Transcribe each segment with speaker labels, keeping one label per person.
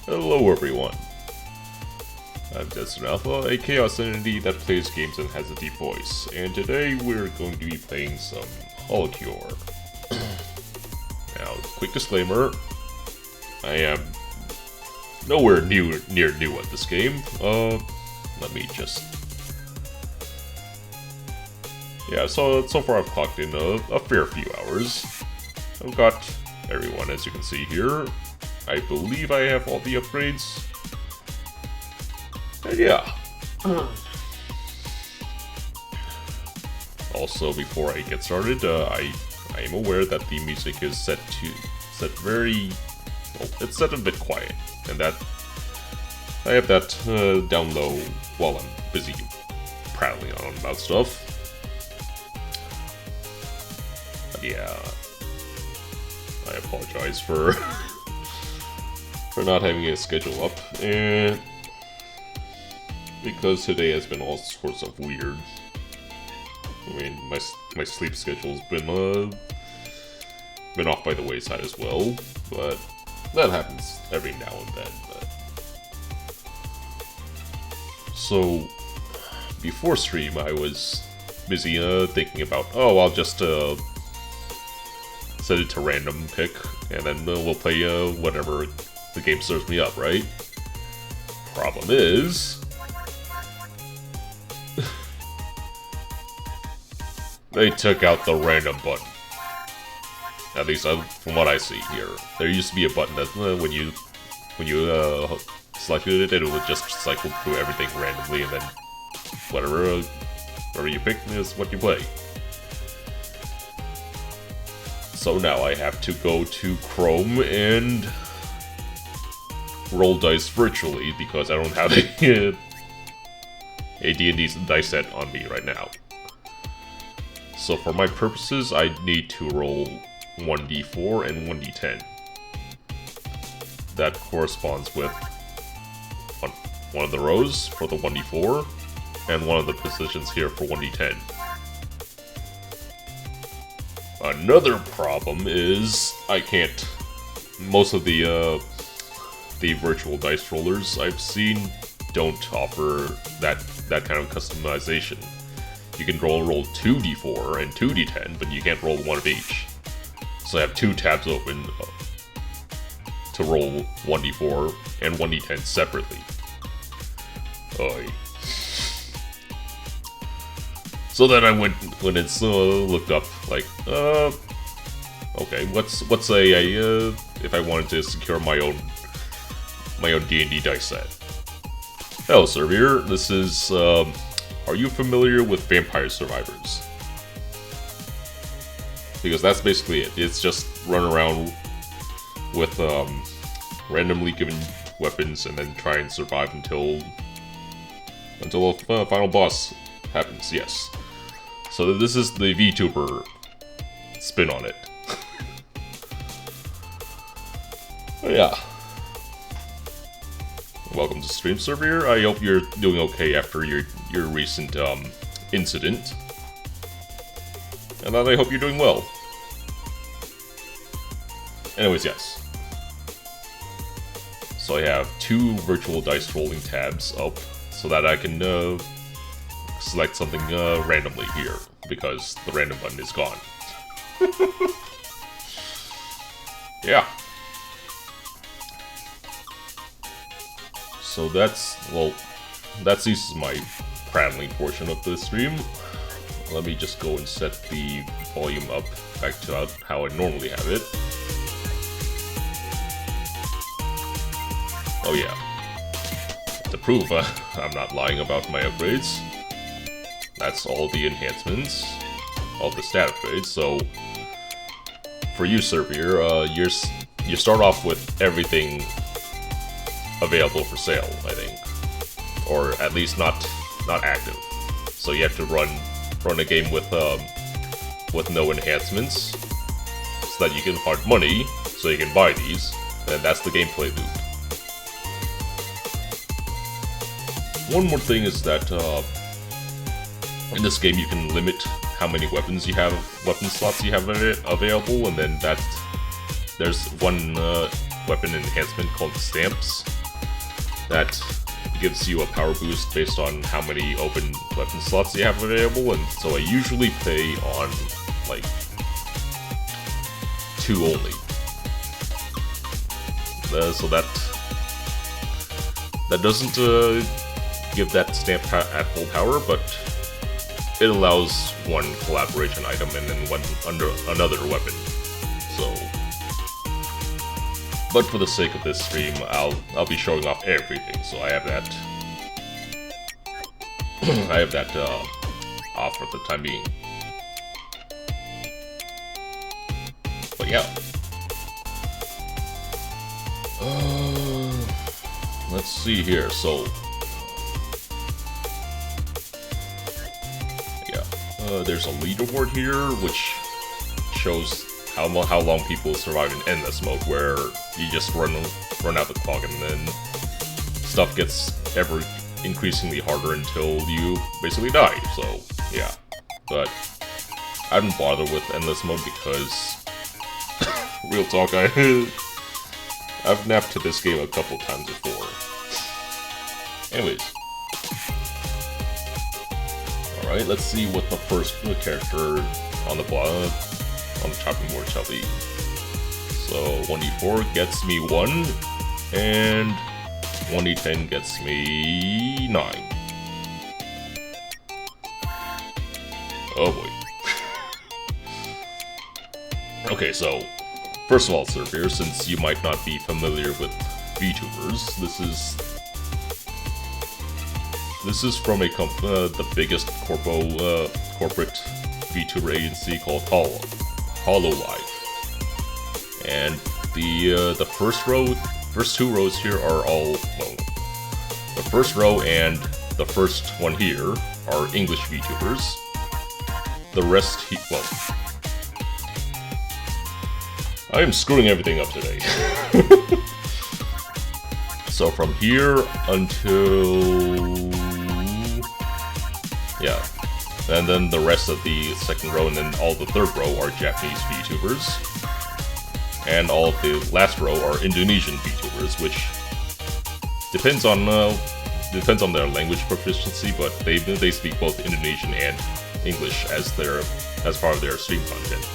Speaker 1: Hello everyone, I'm Destin Alpha, a chaos entity that plays games and has a deep voice, and today we're going to be playing some Holocure. Now, quick disclaimer, I am nowhere near new at this game. Let me just... Yeah, so far I've clocked in a fair few hours. I've got everyone, as you can see here. I believe I have all the upgrades. And yeah. Also, before I get started, I am aware that the music is set very... Well, it's set a bit quiet. And that... I have that down low while I'm busy prattling on about stuff. But yeah... I apologize for... for not having a schedule up, and because today has been all sorts of weird. I mean, my sleep schedule's been off by the wayside as well, but that happens every now and then. But so before stream, I was busy thinking about, oh, I'll just set it to random pick, and then we'll play whatever the game serves me up, right? Problem is... they took out the random button. At least from what I see here. There used to be a button that when you selected it, it would just cycle through everything randomly, and then whatever you pick is what you play. So now I have to go to Chrome and roll dice virtually because I don't have a D&D dice set on me right now. So for my purposes, I need to roll 1d4 and 1d10. That corresponds with one of the rows for the 1d4 and one of the positions here for 1d10. Another problem is I can't... Most of the virtual dice rollers I've seen don't offer that kind of customization. You can roll 2d4 and 2d10, but you can't roll one of each. So I have two tabs open to roll 1d4 and 1d10 separately. Oy. So then I went and looked up, like, okay, what's a if I wanted to secure my own D&D dice set. Hello, Surveyor. This is, are you familiar with Vampire Survivors? Because that's basically it. It's just run around with, randomly given weapons and then try and survive until a final boss happens, yes. So this is the VTuber spin on it. Oh, yeah. Welcome to Stream Surveyor. I hope you're doing okay after your recent incident. And I hope you're doing well. Anyways, yes. So I have two virtual dice rolling tabs up so that I can select something randomly here, because the random button is gone. Yeah. So that's this my prattling portion of the stream. Let me just go and set the volume up back to how I normally have it. Oh yeah. To prove I'm not lying about my upgrades, that's all the enhancements, all the stat upgrades. So for you, Surveyor, you start off with everything available for sale, I think, or at least not active. So you have to run a game with no enhancements, so that you can fund money, so you can buy these, and that's the gameplay loop. One more thing is that in this game you can limit how many weapon slots you have available, and then there's one weapon enhancement called Stamps that gives you a power boost based on how many open weapon slots you have available, and so I usually play on, like, 2 only. So that doesn't give that stamp at full power, but it allows one collaboration item and then one under another weapon. So, but for the sake of this stream, I'll be showing off everything. So I have that off for the time being. But yeah. Let's see here. So yeah, there's a leaderboard here which shows how long people survive in endless mode, where you just run out the clock, and then stuff gets ever increasingly harder until you basically die. So yeah, but I didn't bother with endless mode because real talk, I've napped to this game a couple times before. Anyways. Alright, let's see what the first character on the chopping board shall be. So 1d4 gets me 1, and 1d10 gets me 9. Oh boy. Okay, so first of all, Sir Beer, since you might not be familiar with VTubers, this is from the biggest corporate VTuber agency called Hololive, and the first 2 rows here are all, well, the first row and the first one here are English VTubers. The rest, well, I am screwing everything up today. So from here until, yeah, and then the rest of the second row and then all the third row are Japanese VTubers, and all of the last row are Indonesian VTubers, which depends on their language proficiency, but they speak both Indonesian and English as part of their stream content.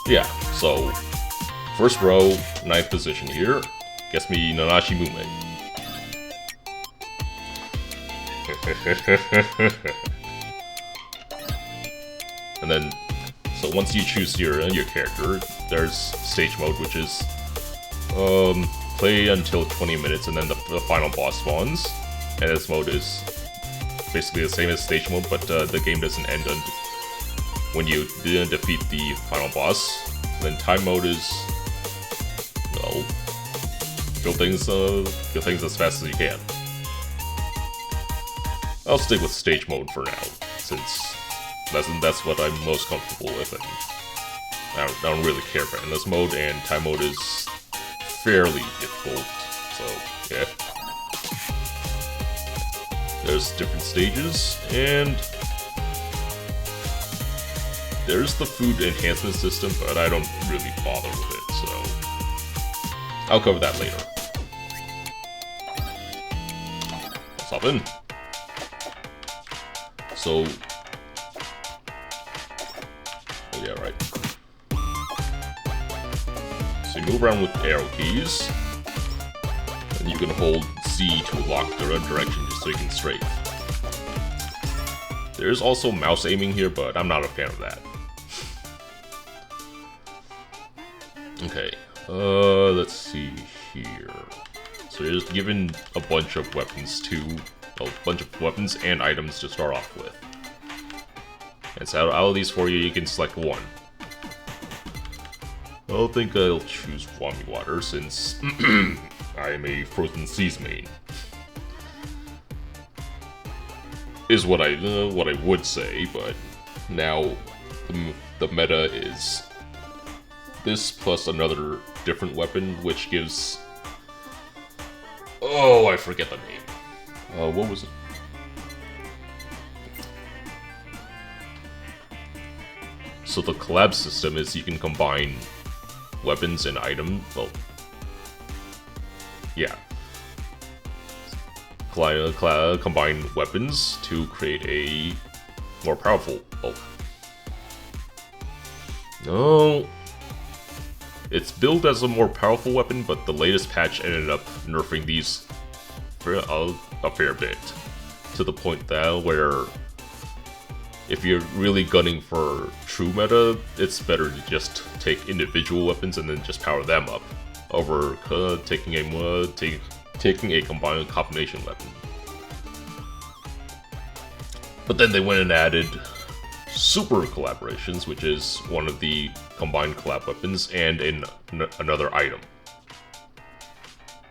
Speaker 1: Yeah, so first row, 9th position here, gets me Nanashi Mume. And then, so once you choose your character, there's stage mode, which is play until 20 minutes, and then the final boss spawns. And this mode is basically the same as stage mode, but the game doesn't end when you defeat the final boss. And then time mode is, well, kill things as fast as you can. I'll stick with stage mode for now, since that's what I'm most comfortable with, and I don't really care for endless mode, and time mode is fairly difficult, so yeah. There's different stages, and there's the food enhancement system, but I don't really bother with it, so I'll cover that later. Let's hop in. So, oh yeah, right. So you move around with arrow keys, and you can hold Z to lock the direction just so you can strafe. There's also mouse aiming here, but I'm not a fan of that. Okay, let's see here. So you're just given a bunch of weapons and items to start off with. And so out of these 4, you can select one. I think I'll choose Wami Water since I am a Frozen Seas main. Is what I would say, but now the meta is this plus another different weapon, which gives, oh, I forget the name. What was it? So the collab system is you can combine weapons and well, yeah. Combine weapons to create a more powerful bulk. No. It's billed as a more powerful weapon, but the latest patch ended up nerfing these for a fair bit. To the point that where if you're really gunning for true meta, it's better to just take individual weapons and then just power them up over taking a combined combination weapon. But then they went and added super collaborations, which is one of the combined collab weapons and another item.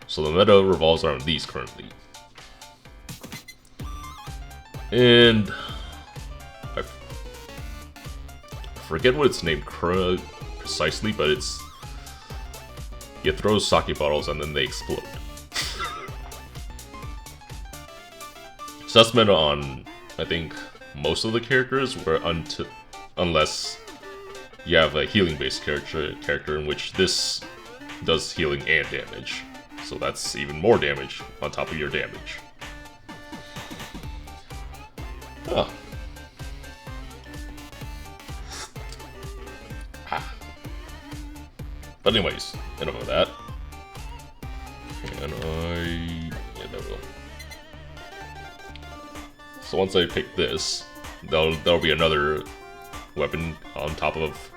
Speaker 1: So the meta revolves around these currently. And I forget what it's named precisely, but it's you throw sake bottles and then they explode. So that's meta on, I think, most of the characters, where unless you have a healing-based character in which this does healing and damage. So that's even more damage on top of your damage. Huh. But anyways, enough of that. And yeah, there we go. So once I pick this, there'll be another weapon on top of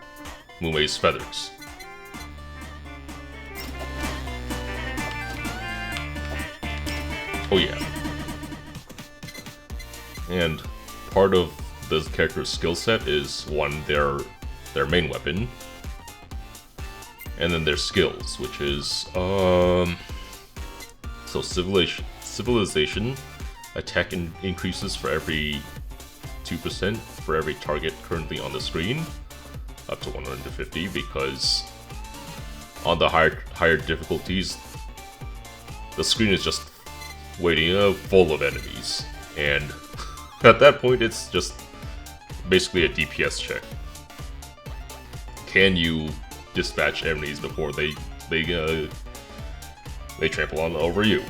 Speaker 1: Mumei's feathers. Oh yeah. And part of this character's skill set is one, their main weapon, and then their skills, which is so civilization attack increases for every 2% for every target currently on the screen, up to 150, because on the higher difficulties, the screen is just waiting full of enemies, and at that point it's just basically a DPS check. Can you dispatch enemies before they trample on over you?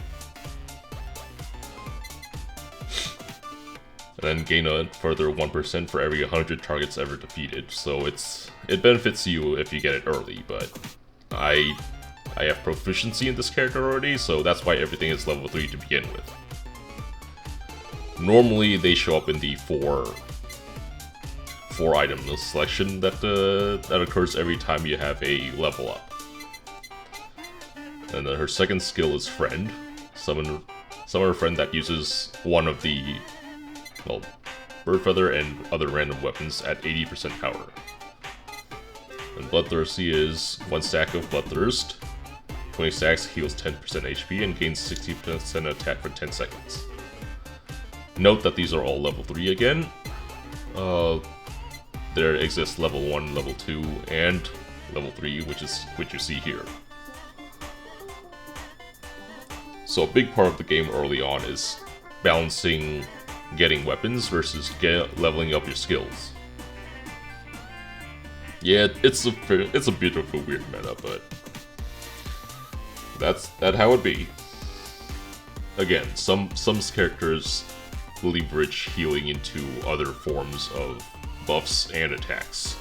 Speaker 1: And then gain a further 1% for every 100 targets ever defeated. So it benefits you if you get it early, but I have proficiency in this character already, so that's why everything is level 3 to begin with. Normally they show up in the four item selection that occurs every time you have a level up. And then her second skill is Friend. Summon a friend that uses one of the, well, Bird Feather and other random weapons at 80% power. And Bloodthirsty is 1 stack of Bloodthirst, 20 stacks heals 10% HP, and gains 60% attack for 10 seconds. Note that these are all level 3 again. There exists level 1, level 2, and level 3, which you see here. So a big part of the game early on is balancing getting weapons versus leveling up your skills. Yeah, it's a bit of a weird meta, but that's how it be. Again, some characters leverage healing into other forms of buffs and attacks.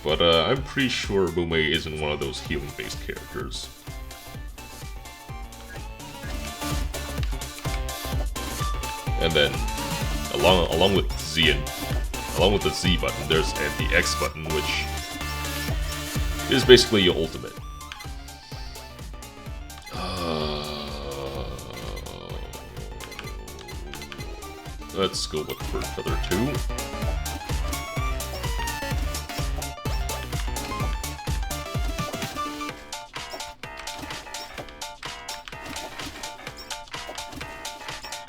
Speaker 1: But I'm pretty sure Mumei isn't one of those healing-based characters. And then, along with the Z button, there's the X button, which is basically your ultimate. Let's go with Bird Feather 2.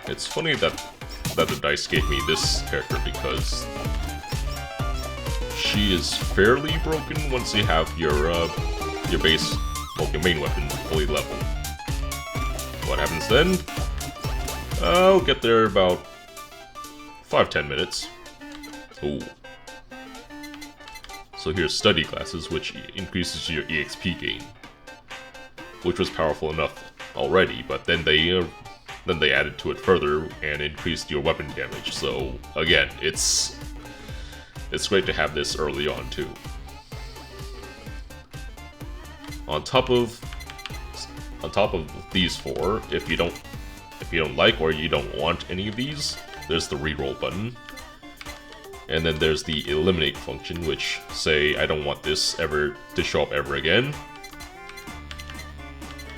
Speaker 1: It's funny that the dice gave me this character because she is fairly broken once you have your base, well, your main weapon fully leveled. What happens then? I'll get there about 5-10 minutes. Ooh. So here's study glasses, which increases your EXP gain, which was powerful enough already, but then they added to it further and increased your weapon damage. So again, it's great to have this early on too. On top of these four, if you don't like or you don't want any of these, there's the reroll button. And then there's the eliminate function, which say I don't want this ever to show up ever again.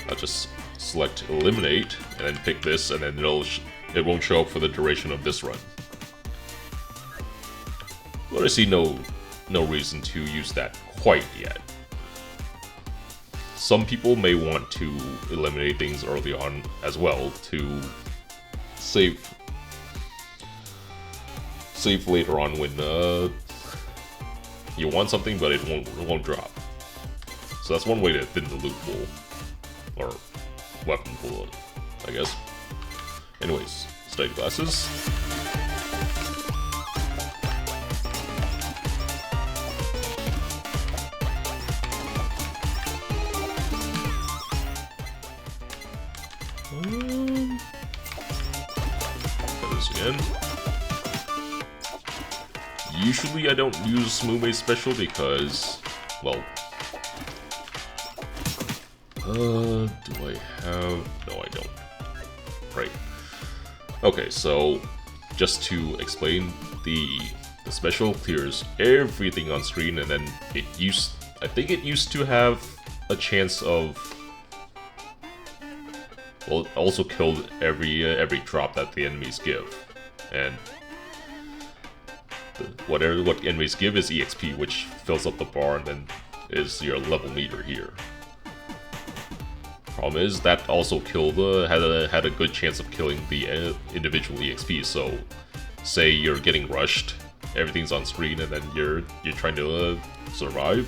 Speaker 1: I'll just select eliminate and then pick this, and then it won't show up for the duration of this run. But I see no reason to use that quite yet. Some people may want to eliminate things early on as well to save later on when you want something but it won't drop. So that's one way to thin the loot pool, or weapon pool, I guess. Anyways, study glasses. Try this again. Usually I don't use Mume's special because, well, do I have? No, I don't. Right. Okay, so just to explain, the special clears everything on screen, and then I think it used to have a chance of, well, it also killed every drop that the enemies give, and what enemies give is EXP, which fills up the bar and then is your level meter here. Problem is that also killed had a good chance of killing the individual EXP. So, say you're getting rushed, everything's on screen, and then you're trying to survive.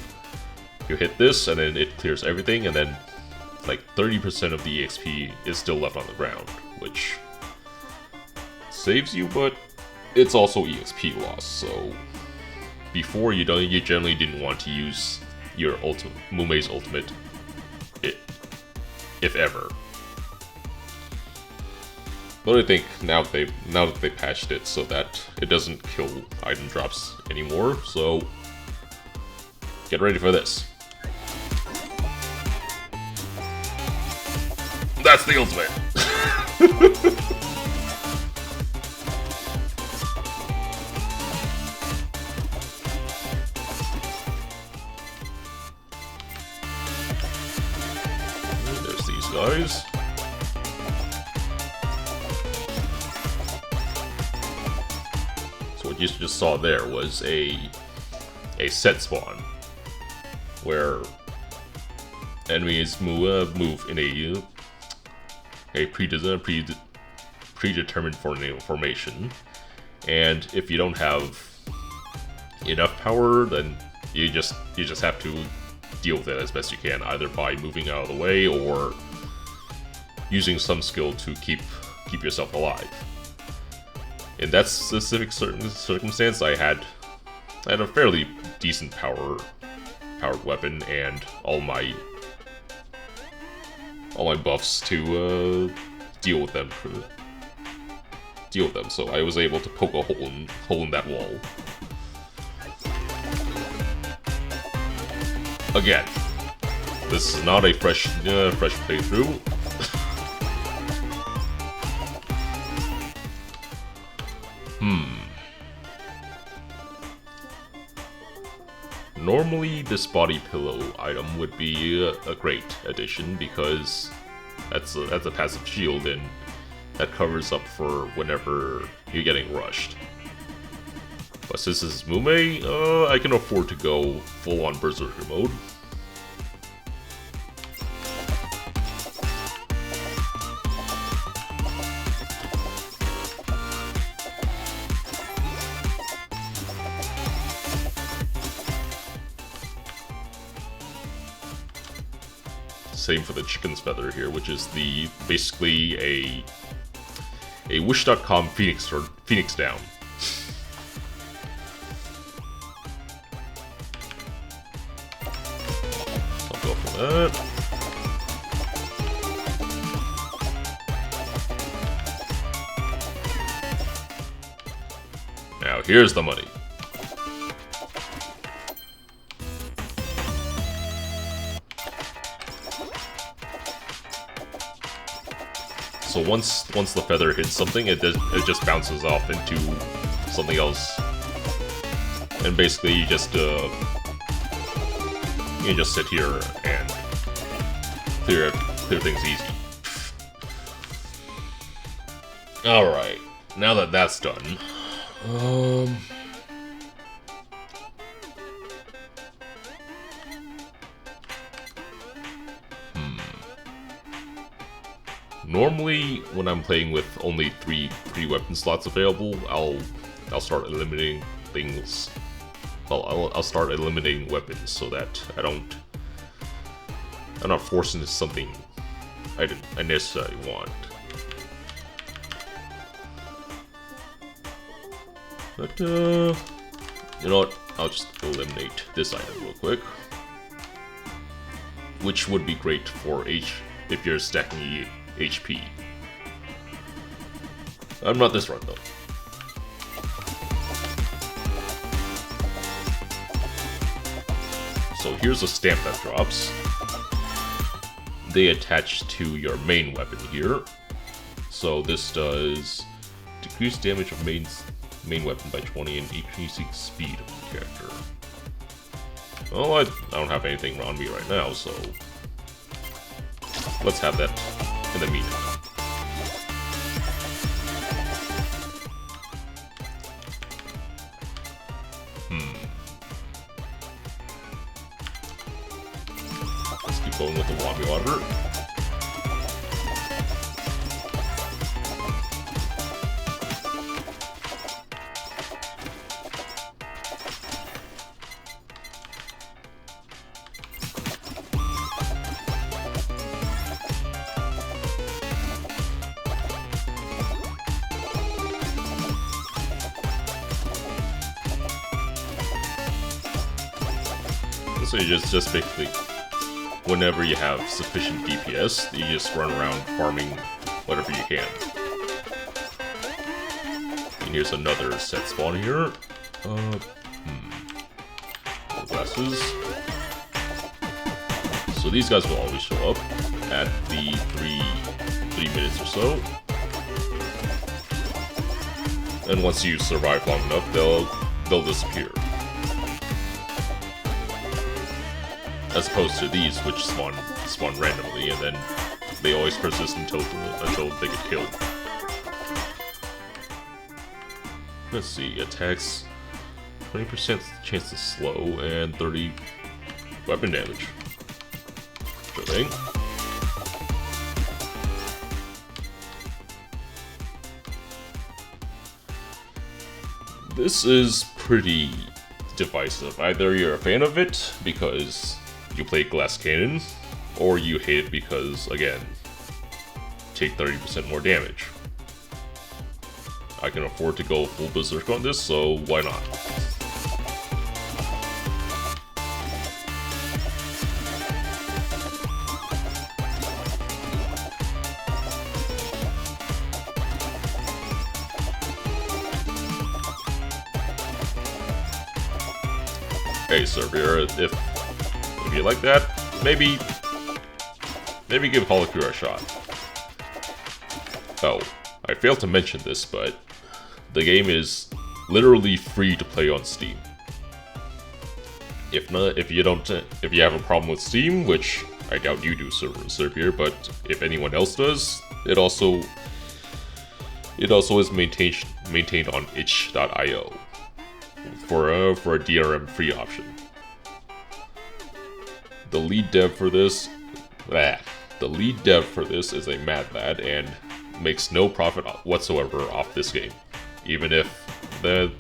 Speaker 1: You hit this, and then it clears everything, and then like 30% of the EXP is still left on the ground, which saves you, but it's also EXP loss. So before you generally didn't want to use your Mume's ultimate, if ever. But I think now that they patched it so that it doesn't kill item drops anymore, so get ready for this. That's the ultimate. Guys. So what you just saw there was a set spawn where enemies move in a predetermined formation, and if you don't have enough power, then you just have to deal with it as best you can, either by moving out of the way or using some skill to keep yourself alive. In that specific circumstance, I had a fairly decent powered weapon and all my buffs to deal with them. So I was able to poke a hole in that wall. Again, this is not a fresh playthrough. Normally, this body pillow item would be a great addition because that's a passive shield and that covers up for whenever you're getting rushed. But since this is Mume, I can afford to go full-on Berserker mode. Same for the chicken's feather here, which is basically a Wish.com Phoenix down. that. Now here's the money. So once the feather hits something, it just bounces off into something else, and basically you just sit here and clear things easy. All right, now that that's done, normally, when I'm playing with only three weapon slots available, I'll start eliminating things. Well, I'll start eliminating weapons so that I'm not forced into something I necessarily want. But you know what? I'll just eliminate this item real quick, which would be great for if you're stacking HP. I'm not this run though. So here's a stamp that drops. They attach to your main weapon here. So this does decrease damage of main weapon by 20 and increasing speed of the character. Well, I don't have anything around me right now, so let's have that in the meantime. Let's keep going with the Wami Water. So you just basically, whenever you have sufficient DPS, you just run around farming whatever you can. And here's another set spawn here. Glasses. So these guys will always show up at the 3 minutes or so. And once you survive long enough, they'll disappear. As opposed to these, which spawn randomly, and then they always persist until they get killed. Let's see, attacks 20% chance to slow and 30 weapon damage. Sure thing. This is pretty divisive. Either you're a fan of it because you play Glass Cannon, or you hate it because, again, take 30% more damage. I can afford to go full berserk on this, so why not? Hey, Servier, if you like that, maybe give Holocure a shot. Oh, I failed to mention this, but the game is literally free to play on Steam. If you have a problem with Steam, which I doubt you do, Servier, but if anyone else does, it also is maintained on itch.io for a DRM free option. The lead dev for this is a mad lad and makes no profit whatsoever off this game, even if the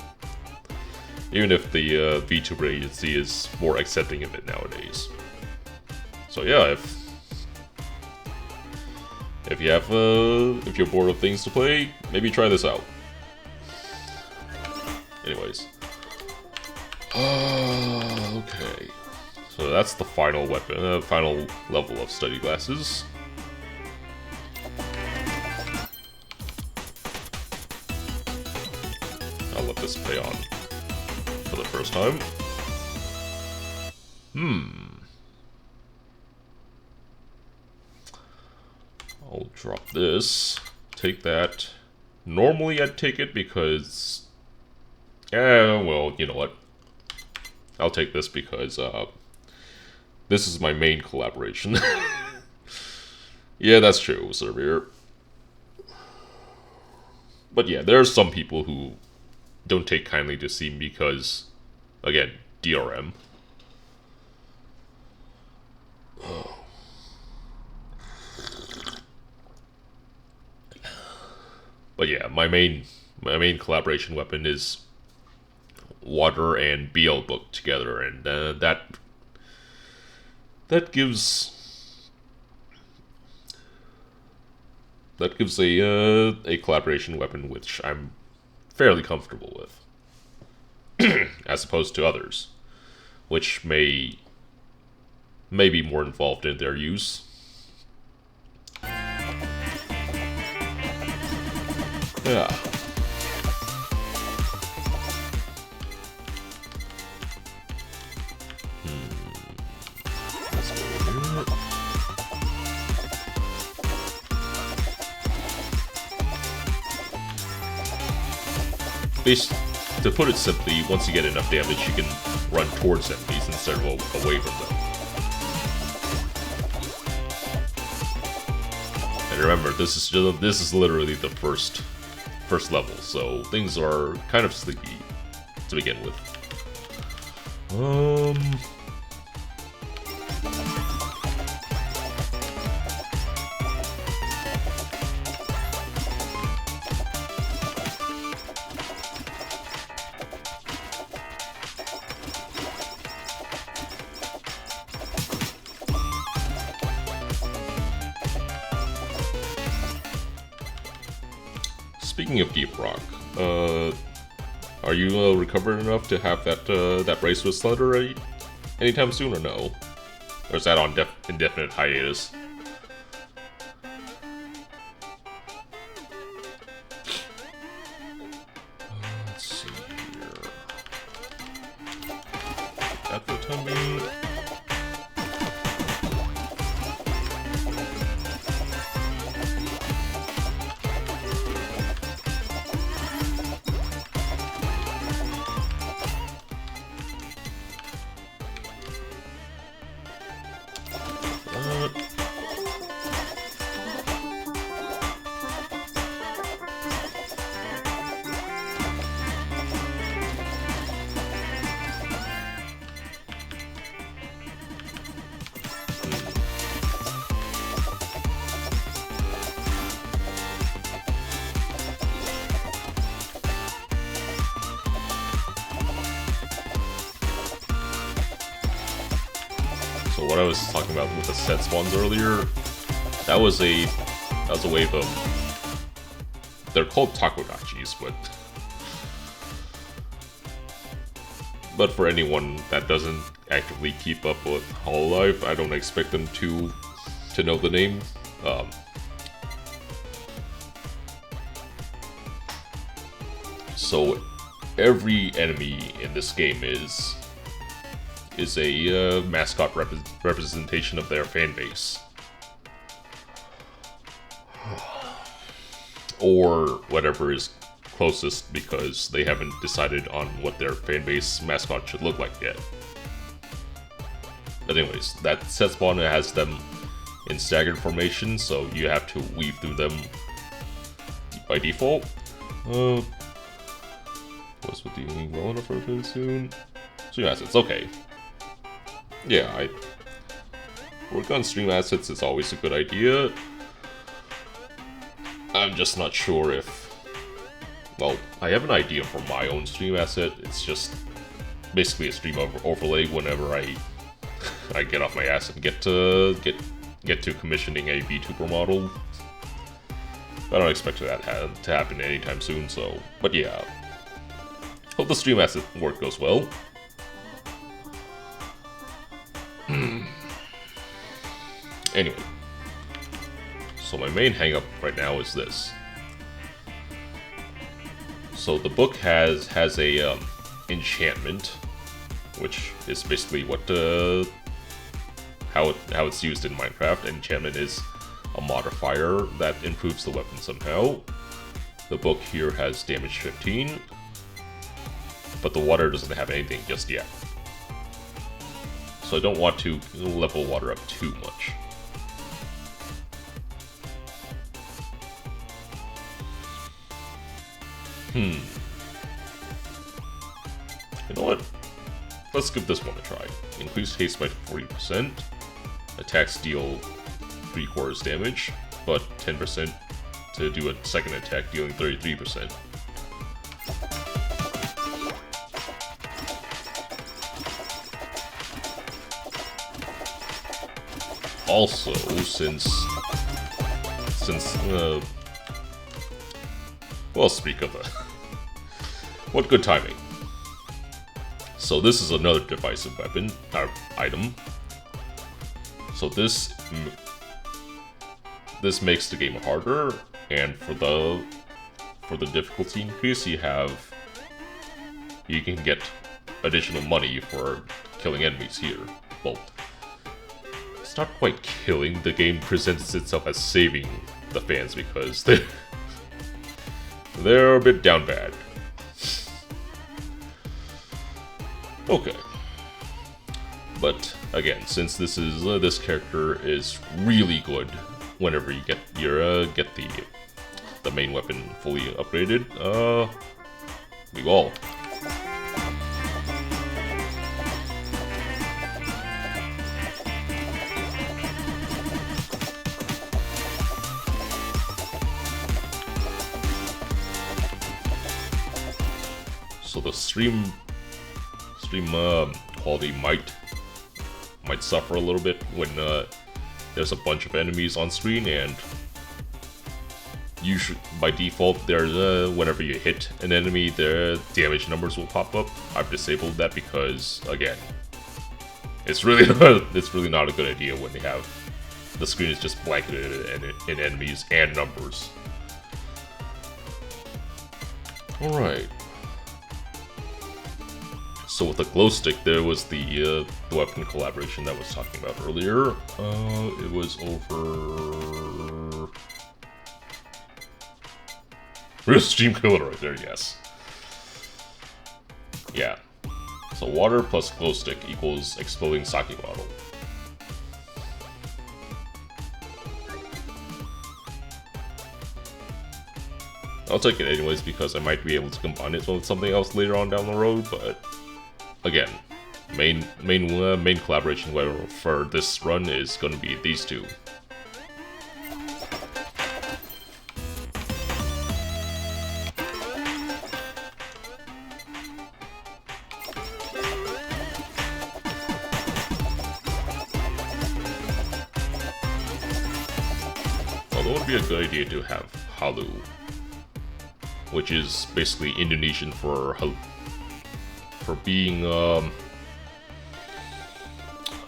Speaker 1: VTuber agency is more accepting of it nowadays. So yeah, if you're bored of things to play, maybe try this out. Anyways, okay. So that's the final weapon, final level of study glasses. I'll let this play on for the first time. I'll drop this, take that. Normally I'd take it because... well, you know what? I'll take this because, this is my main collaboration. Yeah, that's true, Surveyor. But yeah, there are some people who don't take kindly to Steam because, again, DRM. But yeah, my main collaboration weapon is water and BL book together, and that gives a collaboration weapon which I'm fairly comfortable with, as opposed to others, which may be more involved in their use. Yeah. Let's go here. To put it simply, once you get enough damage, you can run towards enemies instead of away from them. And remember, this is literally the first level, so things are kind of sleepy to begin with. Speaking of Deep Rock, are you recovered enough to have that bracelet slender ready anytime soon, or no? Or is that on indefinite hiatus? Let's see here. Got the tummy. So what I was talking about with the set spawns earlier, that was a wave of... They're called Takodachis, but for anyone that doesn't actively keep up with Hololive, I don't expect them to know the name. So every enemy in this game is a mascot representation of their fan base. Or whatever is closest, because they haven't decided on what their fan base mascot should look like yet. But anyways, that set spawn has them in staggered formation, so you have to weave through them by default. What's with the well enough for soon? Stream assets, okay. Yeah, work on stream assets is always a good idea. I'm just not sure if... Well, I have an idea for my own stream asset. It's just basically a stream overlay whenever I get off my ass and get to commissioning a VTuber model. I don't expect that to happen anytime soon, so... But yeah. Hope the stream asset work goes well. Anyway, so my main hang-up right now is this. So the book has a enchantment, which is basically what how it's used in Minecraft. Enchantment is a modifier that improves the weapon somehow. The book here has damage 15, but the water doesn't have anything just yet. So I don't want to level water up too much. You know what? Let's give this one a try. Increased haste by 40%. Attacks deal 3/4 damage, but 10% to do a second attack, dealing 33%. Also, since well, speak of the what good timing. So this is another divisive weapon, item. So this makes the game harder, and for the difficulty increase, you can get additional money for killing enemies here. Well, it's not quite killing. The game presents itself as saving the fans because they're a bit down bad. Okay. But again, since this character is really good whenever you get the main weapon fully upgraded, we will. So the stream quality might suffer a little bit when there's a bunch of enemies on screen, and you should, by default, there's whenever you hit an enemy, their damage numbers will pop up. I've disabled that because, again, it's really not a good idea when they have the screen is just blanketed in enemies and numbers. All right. So with the glow stick, there was the weapon collaboration that I was talking about earlier. It was over... Real stream killer right there, yes. Yeah. So water plus glow stick equals exploding sake bottle. I'll take it anyways because I might be able to combine it with something else later on down the road, but... Again, main collaboration for this run is going to be these two. Although it would be a good idea to have halu, which is basically Indonesian for being,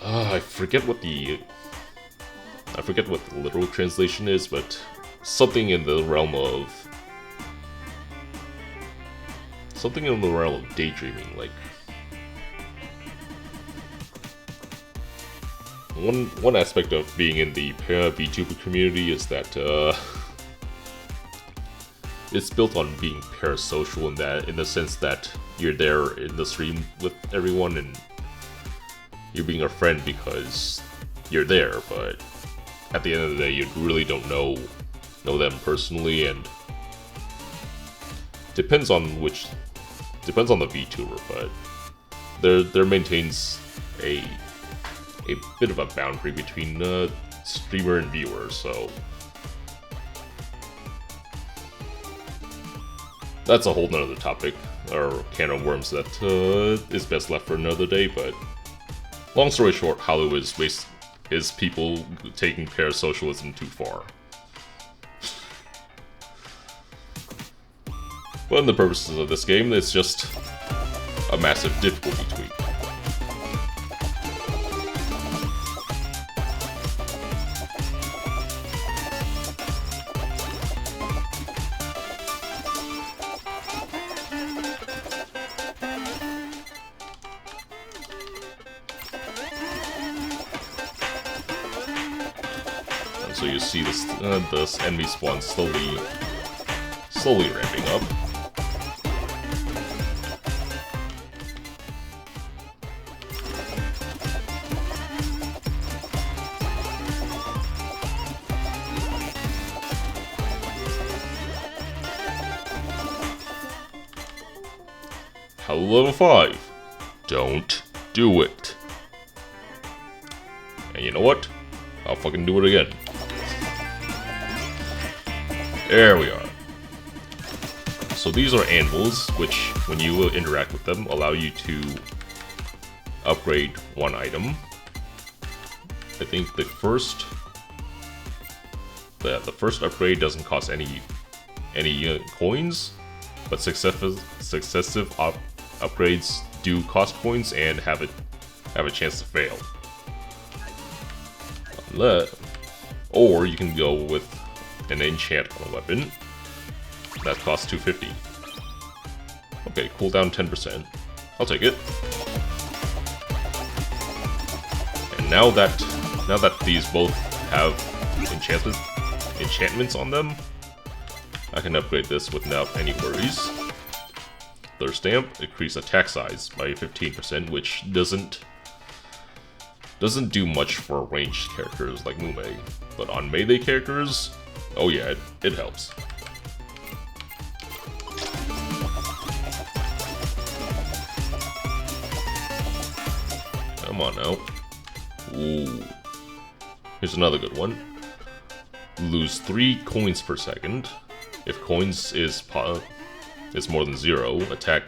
Speaker 1: I forget what the literal translation is, but something in the realm of daydreaming. Like one aspect of being in the VTuber community is that it's built on being parasocial in the sense that you're there in the stream with everyone and you're being a friend because you're there, but at the end of the day you really don't know them personally, and depends on the VTuber, but there maintains a bit of a boundary between streamer and viewer, so that's a whole nother topic, or can of worms that is best left for another day, but long story short, halu is people taking parasocialism too far. But in the purposes of this game, it's just a massive difficulty tweak. So you see this enemy spawn slowly ramping up. Hello, level 5. Don't do it. And you know what? I'll fucking do it again. There we are. So these are anvils, which, when you interact with them, allow you to upgrade one item. I think the first upgrade doesn't cost any coins, but successive upgrades do cost coins and have a chance to fail. Or you can go with an enchant on a weapon that costs 250. Okay, cooldown 10%. I'll take it. And now that these both have enchantments on them, I can upgrade this without any worries. Third stamp, increase attack size by 15%, which doesn't do much for ranged characters like Mume, but on melee characters, oh yeah, it helps. Come on now. Ooh. Here's another good one. Lose 3 coins per second. If coins is more than 0, attack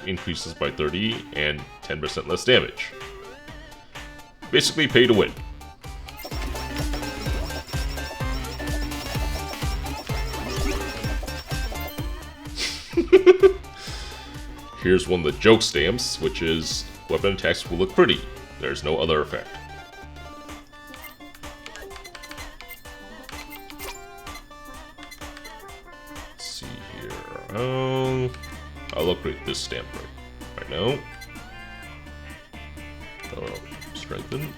Speaker 1: increases by 30 and 10% less damage. Basically pay to win. Here's one of the joke stamps, which is weapon attacks will look pretty. There's no other effect. Let's see here. I'll upgrade this stamp right now. Strengthen.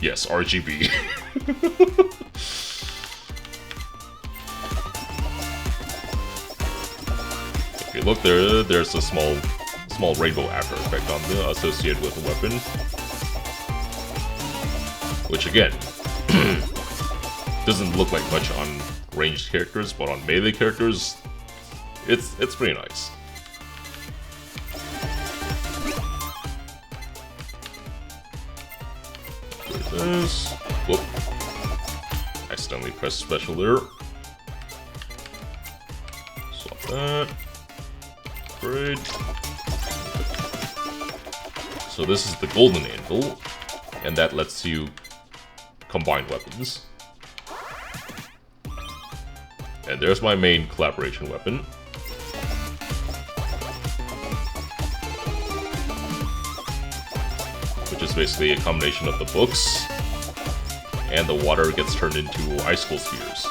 Speaker 1: Yes, RGB. If you look there, there's a small rainbow after effect on the associated with the weapon, which again doesn't look like much on ranged characters, but on melee characters, it's pretty nice. This. Whoop. Accidentally pressed special there. Swap that. Upgrade. So this is the golden anvil, and that lets you combine weapons. And there's my main collaboration weapon. Which is basically a combination of the books, and the water gets turned into icicle spheres.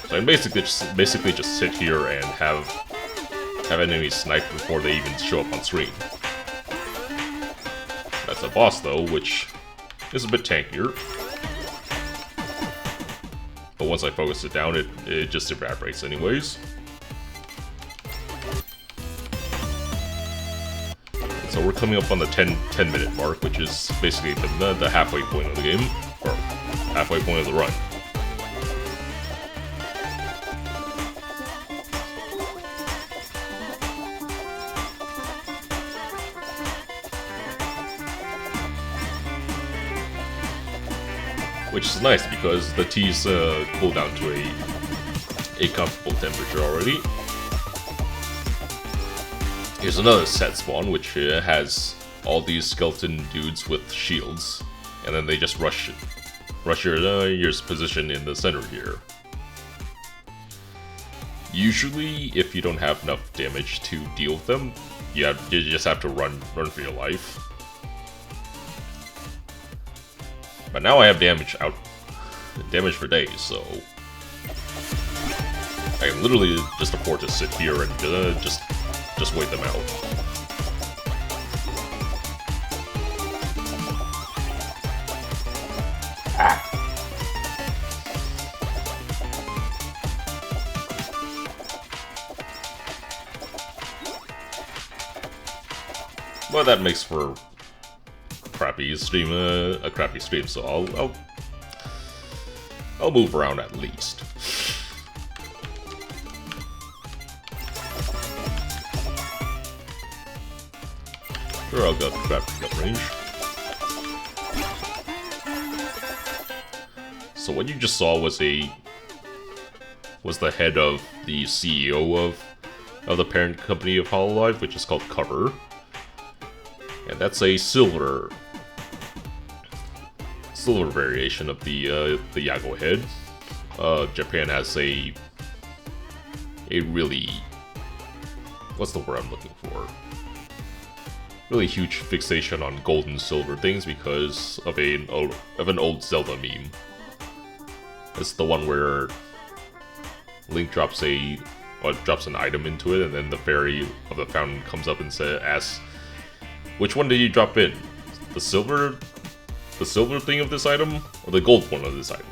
Speaker 1: So I can basically just sit here and have enemies sniped before they even show up on screen. That's a boss though, which is a bit tankier. But once I focus it down, it just evaporates anyways. So we're coming up on the 10-minute mark, which is basically the halfway point of the game, or halfway point of the run. Which is nice because the teas cool down to a comfortable temperature already. Here's another set spawn, which has all these skeleton dudes with shields, and then they just rush your position in the center here. Usually, if you don't have enough damage to deal with them, you just have to run for your life. But now I have damage for days, so I can literally just afford to sit here and just wait them out. Well, that makes for a crappy stream, so I'll move around at least. Sure, I'll go grab pickup range. So what you just saw was the head of the CEO of the parent company of Hololive, which is called Cover. And that's a silver variation of the Yago head. Japan has a really, what's the word I'm looking for? Really huge fixation on gold and silver things because of an old Zelda meme. It's the one where Link drops an item into it, and then the fairy of the fountain comes up and asks, "Which one did you drop in? The silver thing of this item, or the gold one of this item?"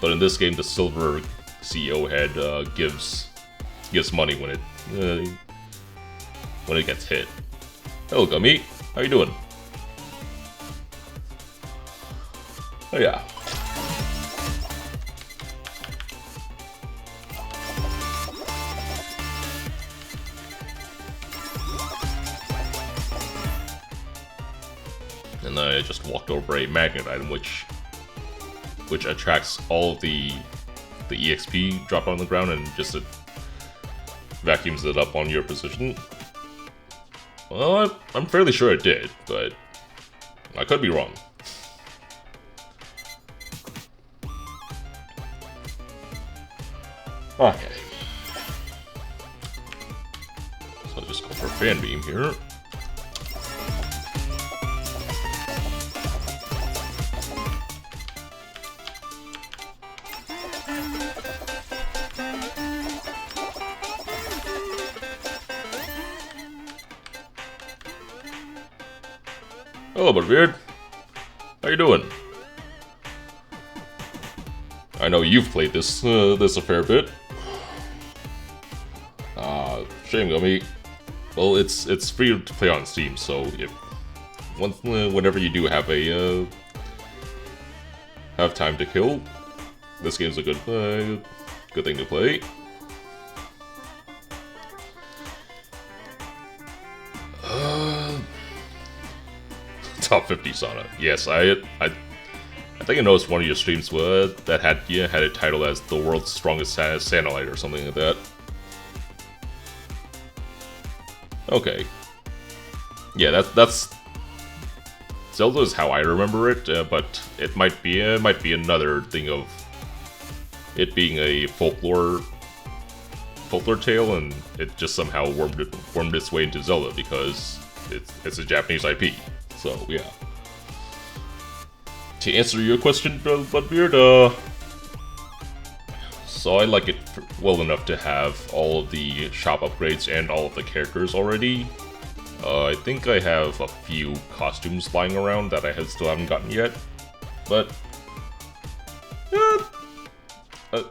Speaker 1: But in this game, the silver CEO head gives money when it gets hit. Hello, Gummy. How you doing? Oh yeah. And then I just walked over a magnet item, which attracts all of the EXP drop on the ground and just vacuums it up on your position. Well, I'm fairly sure it did, but I could be wrong. Okay. So I'll just go for Fan Beam here. Hello, Butterbeard. How you doing? I know you've played this a fair bit. Shame, Gummy. Well, it's free to play on Steam, so whenever you do have time to kill, this game's a good thing to play. Top 50 Sauna. Yes, I think I noticed one of your streams that had it titled as the world's strongest Sanalite or something like that. Okay. Yeah, that's Zelda is how I remember it, but it might be another thing of it being a folklore tale, and it just somehow wormed its way into Zelda because it's a Japanese IP. So yeah. To answer your question, Budbeard, so I like it well enough to have all of the shop upgrades and all of the characters already. I think I have a few costumes lying around that I still haven't gotten yet, but I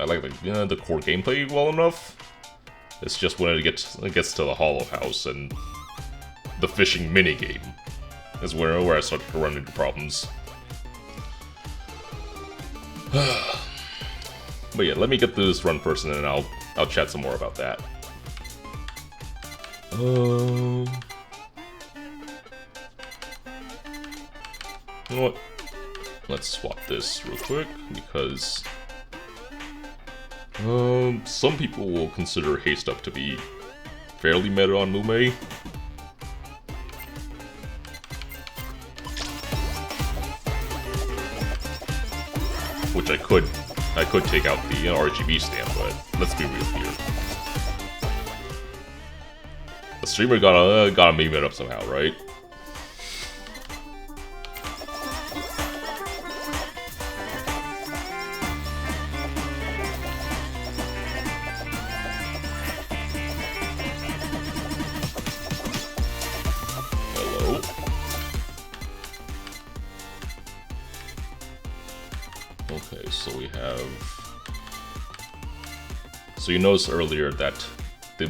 Speaker 1: like the core gameplay well enough. It's just when it gets to the Hollow House and the fishing minigame is where I started to run into problems. But yeah, let me get through this run first, and then I'll chat some more about that. You know what? Let's swap this real quick, because some people will consider haste up to be fairly meta on Mume. Which I could take out the RGB stamp, but let's be real here. The streamer gotta meme it up somehow, right? Hello. Okay, so we have So you noticed earlier that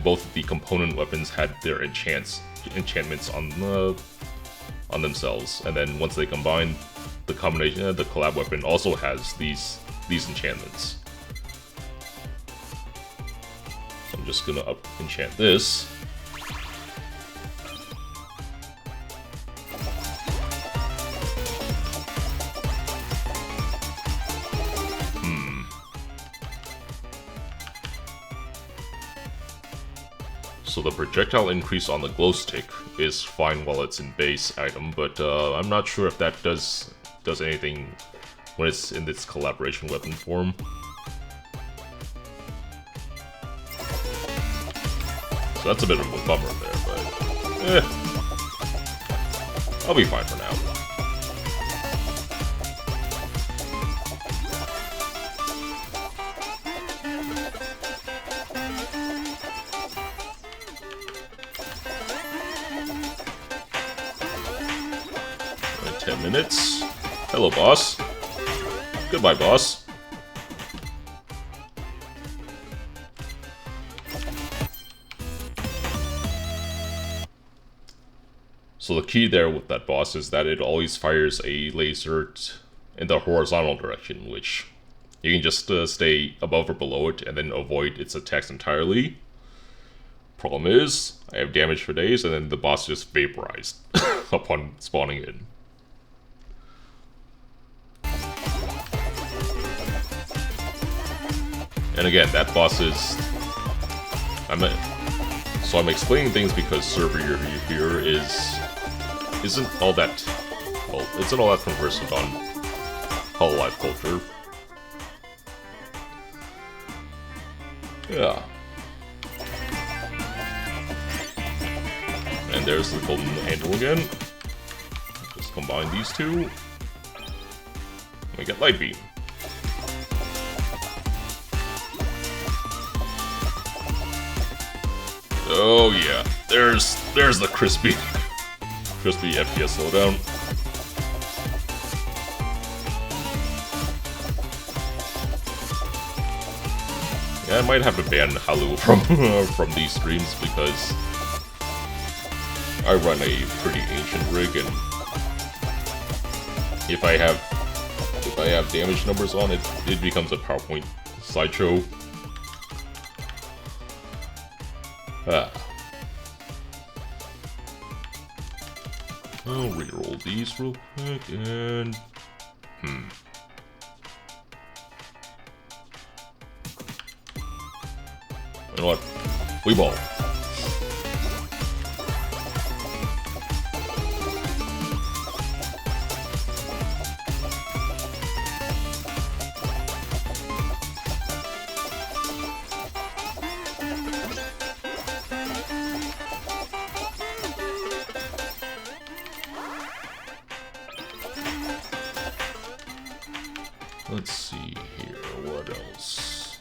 Speaker 1: both the component weapons had their enchantments on themselves, and then once they combine, the combination, the collab weapon also has these enchantments. So I'm just gonna enchant this. So the projectile increase on the glow stick is fine while it's in base item, but I'm not sure if that does anything when it's in its collaboration weapon form. So that's a bit of a bummer there, but I'll be fine for now. 10 minutes. Hello, boss. Goodbye, boss. So the key there with that boss is that it always fires a laser in the horizontal direction, which you can just stay above or below it and then avoid its attacks entirely. Problem is, I have damage for days and then the boss just vaporized upon spawning in. And again, that boss is... I'm explaining things because server here isn't all that... well, isn't all that conversant on Hololive culture. Yeah. And there's the golden handle again. Just combine these two. And we get Light Beam. Oh yeah, there's the crispy FPS slowdown. Yeah, I might have to ban Halu from these streams because I run a pretty ancient rig, and if I have damage numbers on it, it becomes a PowerPoint slideshow. I'll reroll these real quick and... You know what? We ball. Let's see here, what else?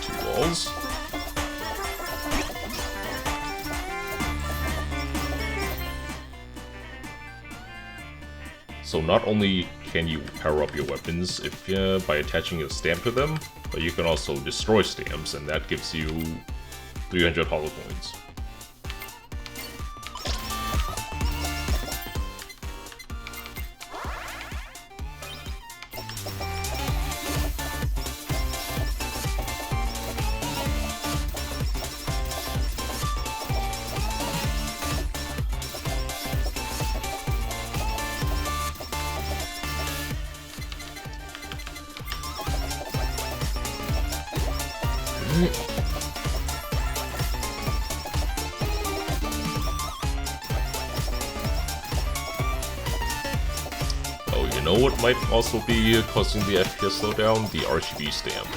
Speaker 1: Two walls. So not only can you power up your weapons by attaching a stamp to them, but you can also destroy stamps, and that gives you 300 hollow coins. Oh, you know what might also be causing the FPS slowdown? The RGB stamp.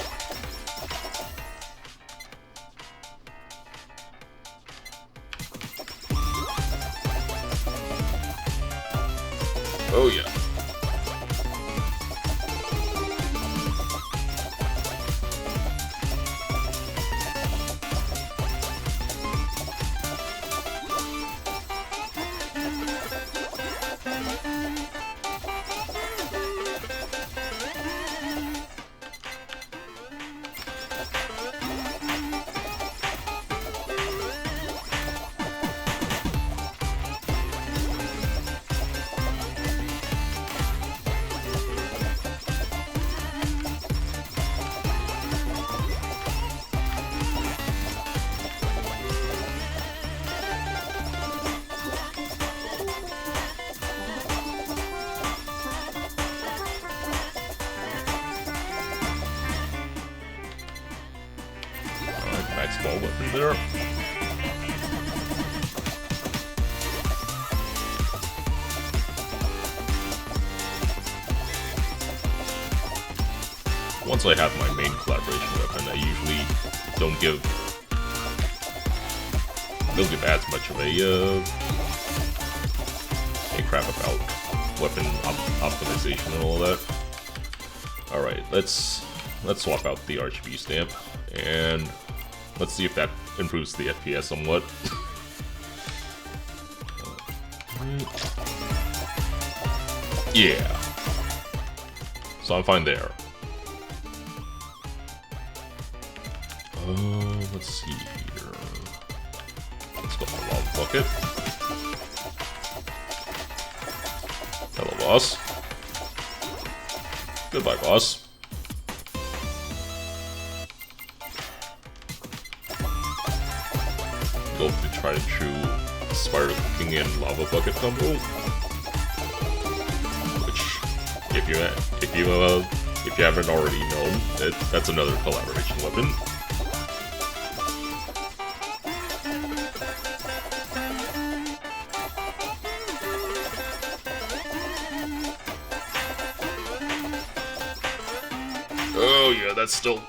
Speaker 1: Oh yeah. small weapon there. Once I have my main collaboration weapon, I usually don't give as much of a crap about weapon optimization and all that. Alright, let's swap out the RGB stamp, and let's see if that improves the FPS somewhat. Yeah. So I'm fine there. Let's see here. Let's go for Lava Bucket. Hello, boss. Goodbye, boss. Go to try and true Spider Cooking and Lava Bucket combo. Which, if you haven't already known, that's another collaboration weapon. Oh yeah, that's still.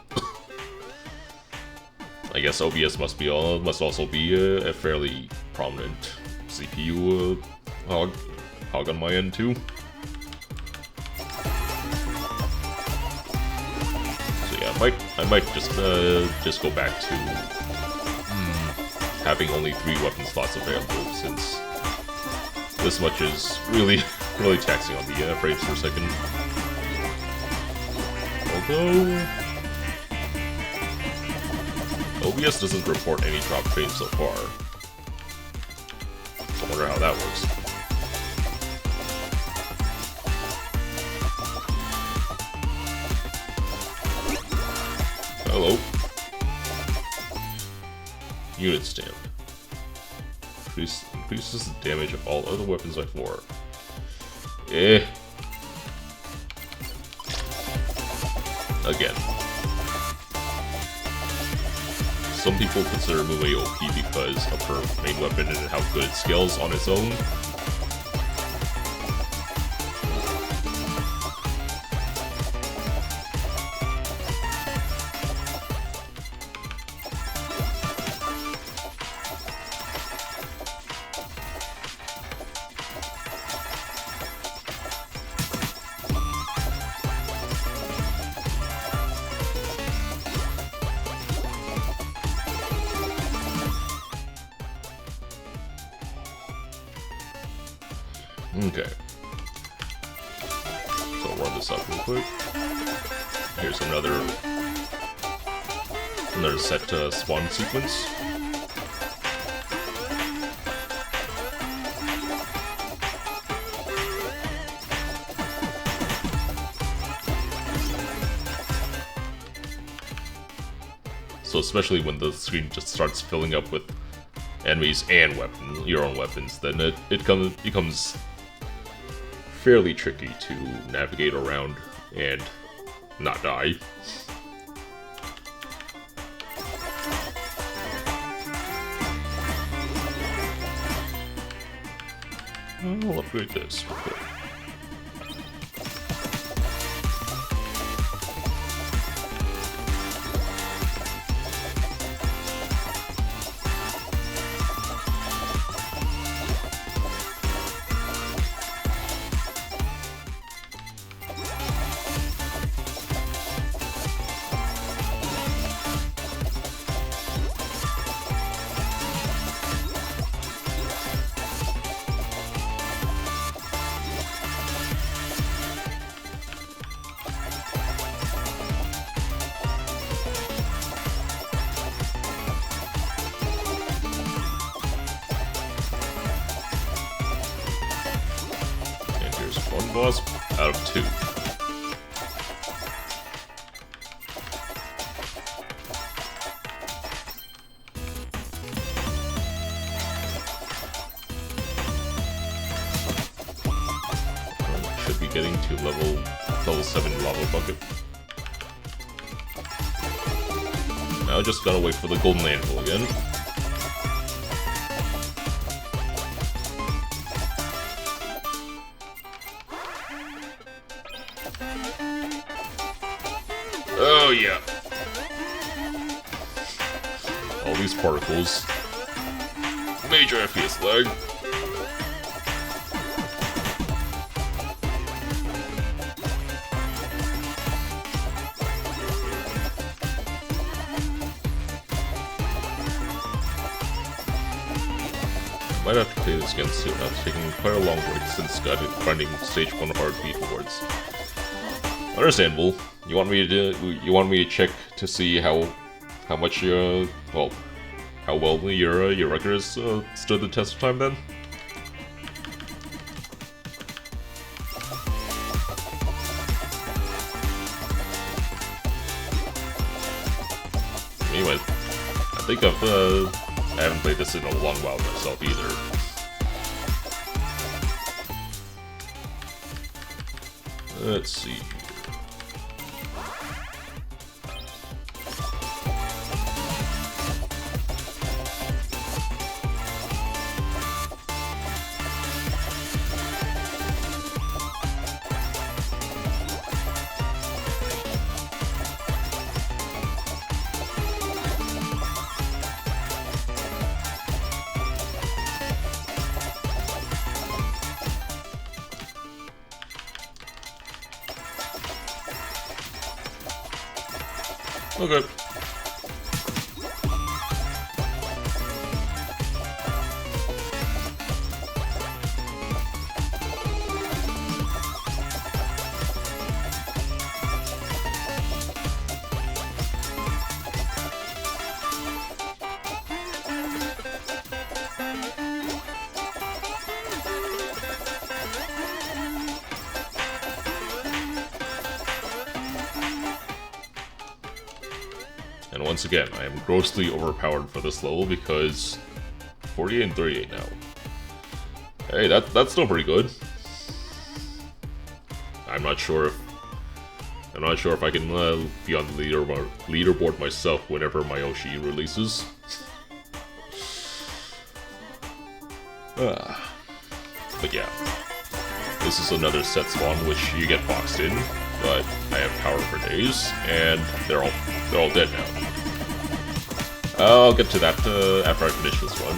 Speaker 1: I guess OBS must also be a fairly prominent CPU hog on my end too. So yeah, I might just go back to having only 3 weapon slots available, since this much is really taxing on the frames per second. Although OBS doesn't report any drop frames so far. I wonder how that works. Hello. Unit stamp. Increases the damage of all other weapons by 4. Again. Some people consider Mue OP because of her main weapon and how good it scales on its own. Okay. So I'll run this up real quick. Here's another set spawn sequence. So especially when the screen just starts filling up with enemies and your own weapons, then it becomes fairly tricky to navigate around and not die. I'll upgrade this real quick. One boss out of 2. Should be getting to level 7 lava bucket. Now just gotta wait for the golden anvil again. Oh yeah. All these particles. Major FPS lag. Might have to play this again soon. I've taken quite a long break since finding stage 1 hard beat awards. Understandable. You want me to check to see how much well, how well your record has stood the test of time then? Anyway, I think I haven't played this in a long while myself either. Let's see. Okay. And once again, I am grossly overpowered for this level because 48 and 38 now. Hey, that's still pretty good. I'm not sure if I can be on the leaderboard myself whenever my Oshi releases. But yeah, this is another set spawn which you get boxed in, but I have power for days, and they're all dead now. I'll get to that after I finish this one.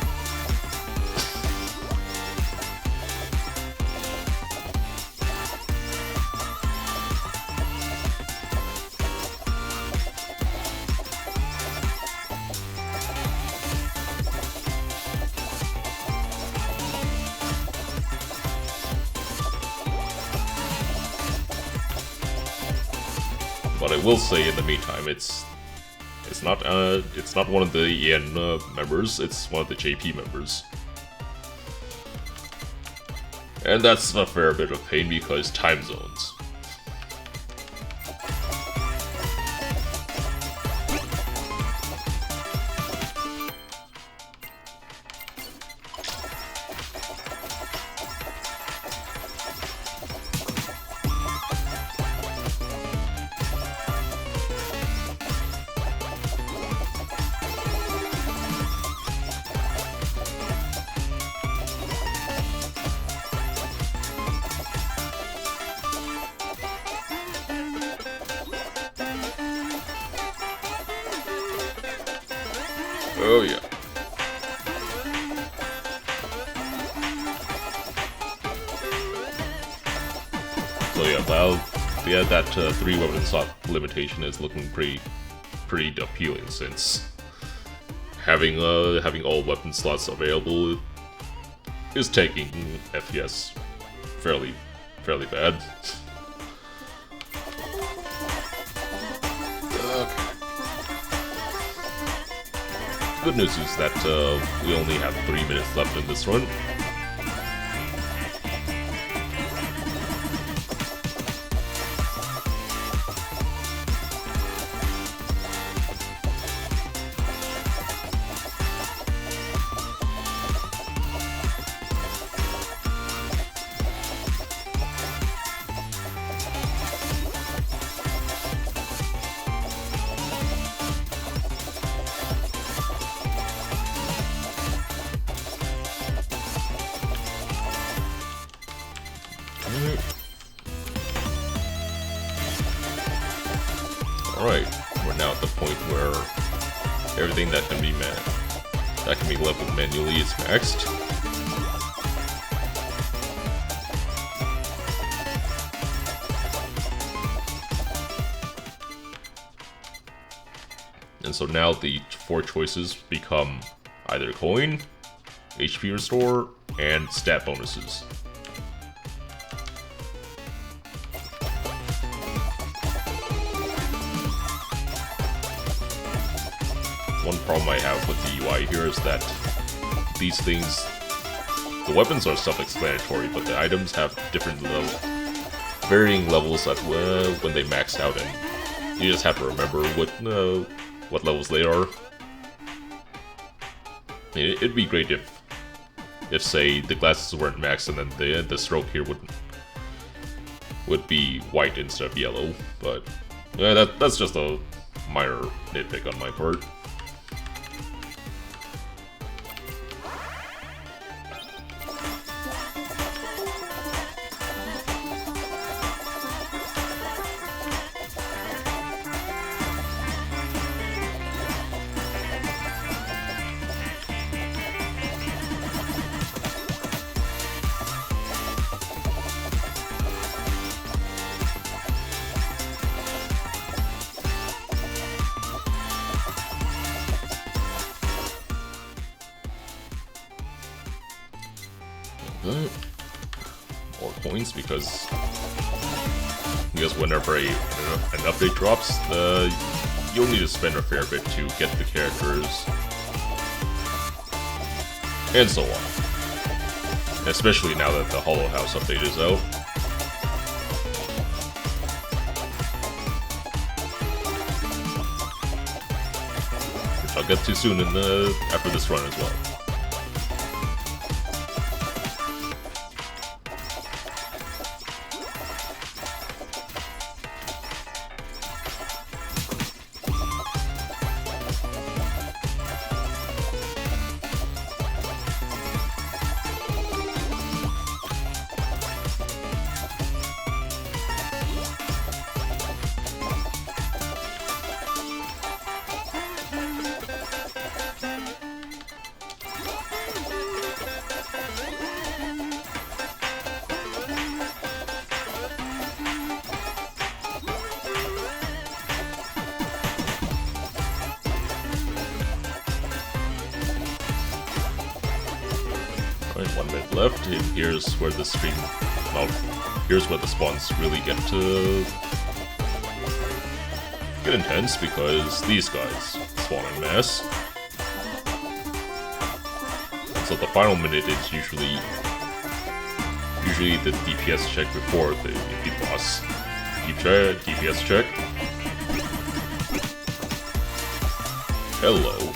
Speaker 1: But I will say, in the meantime, it's not one of the EN members. It's one of the JP members, and that's a fair bit of pain because time zones. Oh yeah. So yeah, that 3 weapon slot limitation is looking pretty appealing, since having all weapon slots available is taking FPS fairly bad. Good news is that we only have 3 minutes left in this run. Alright, we're now at the point where everything that can be leveled manually is maxed. And so now the 4 choices become either coin, HP restore, and stat bonuses. One problem I have with the UI here is that these things, the weapons are self-explanatory, but the items have different varying levels at when they max out, and you just have to remember what levels they are. It'd be great if say the glasses weren't maxed and then the stroke here would be white instead of yellow, but that's just a minor nitpick on my part. More coins because whenever an update drops, you'll need to spend a fair bit to get the characters, and so on. Especially now that the Hollow House update is out. Which I'll get to soon after this run as well. Alright, 1 minute left, and here's where the stream, well, here's where the spawns really get intense, because these guys spawn en masse. And so the final minute is usually the DPS check before the boss. DPS check. Hello.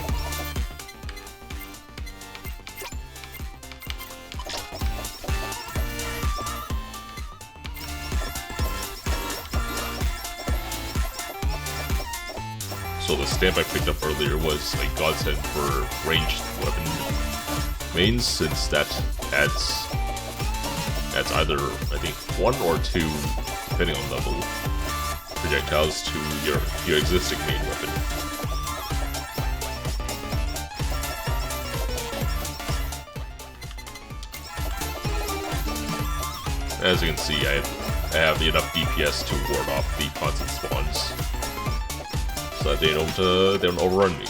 Speaker 1: So the stamp I picked up earlier was a godsend for ranged weapon mains, since that adds either, I think, 1 or 2, depending on level, projectiles to your existing main weapon. As you can see, I have enough DPS to ward off the constant spawns, so that they don't overrun me.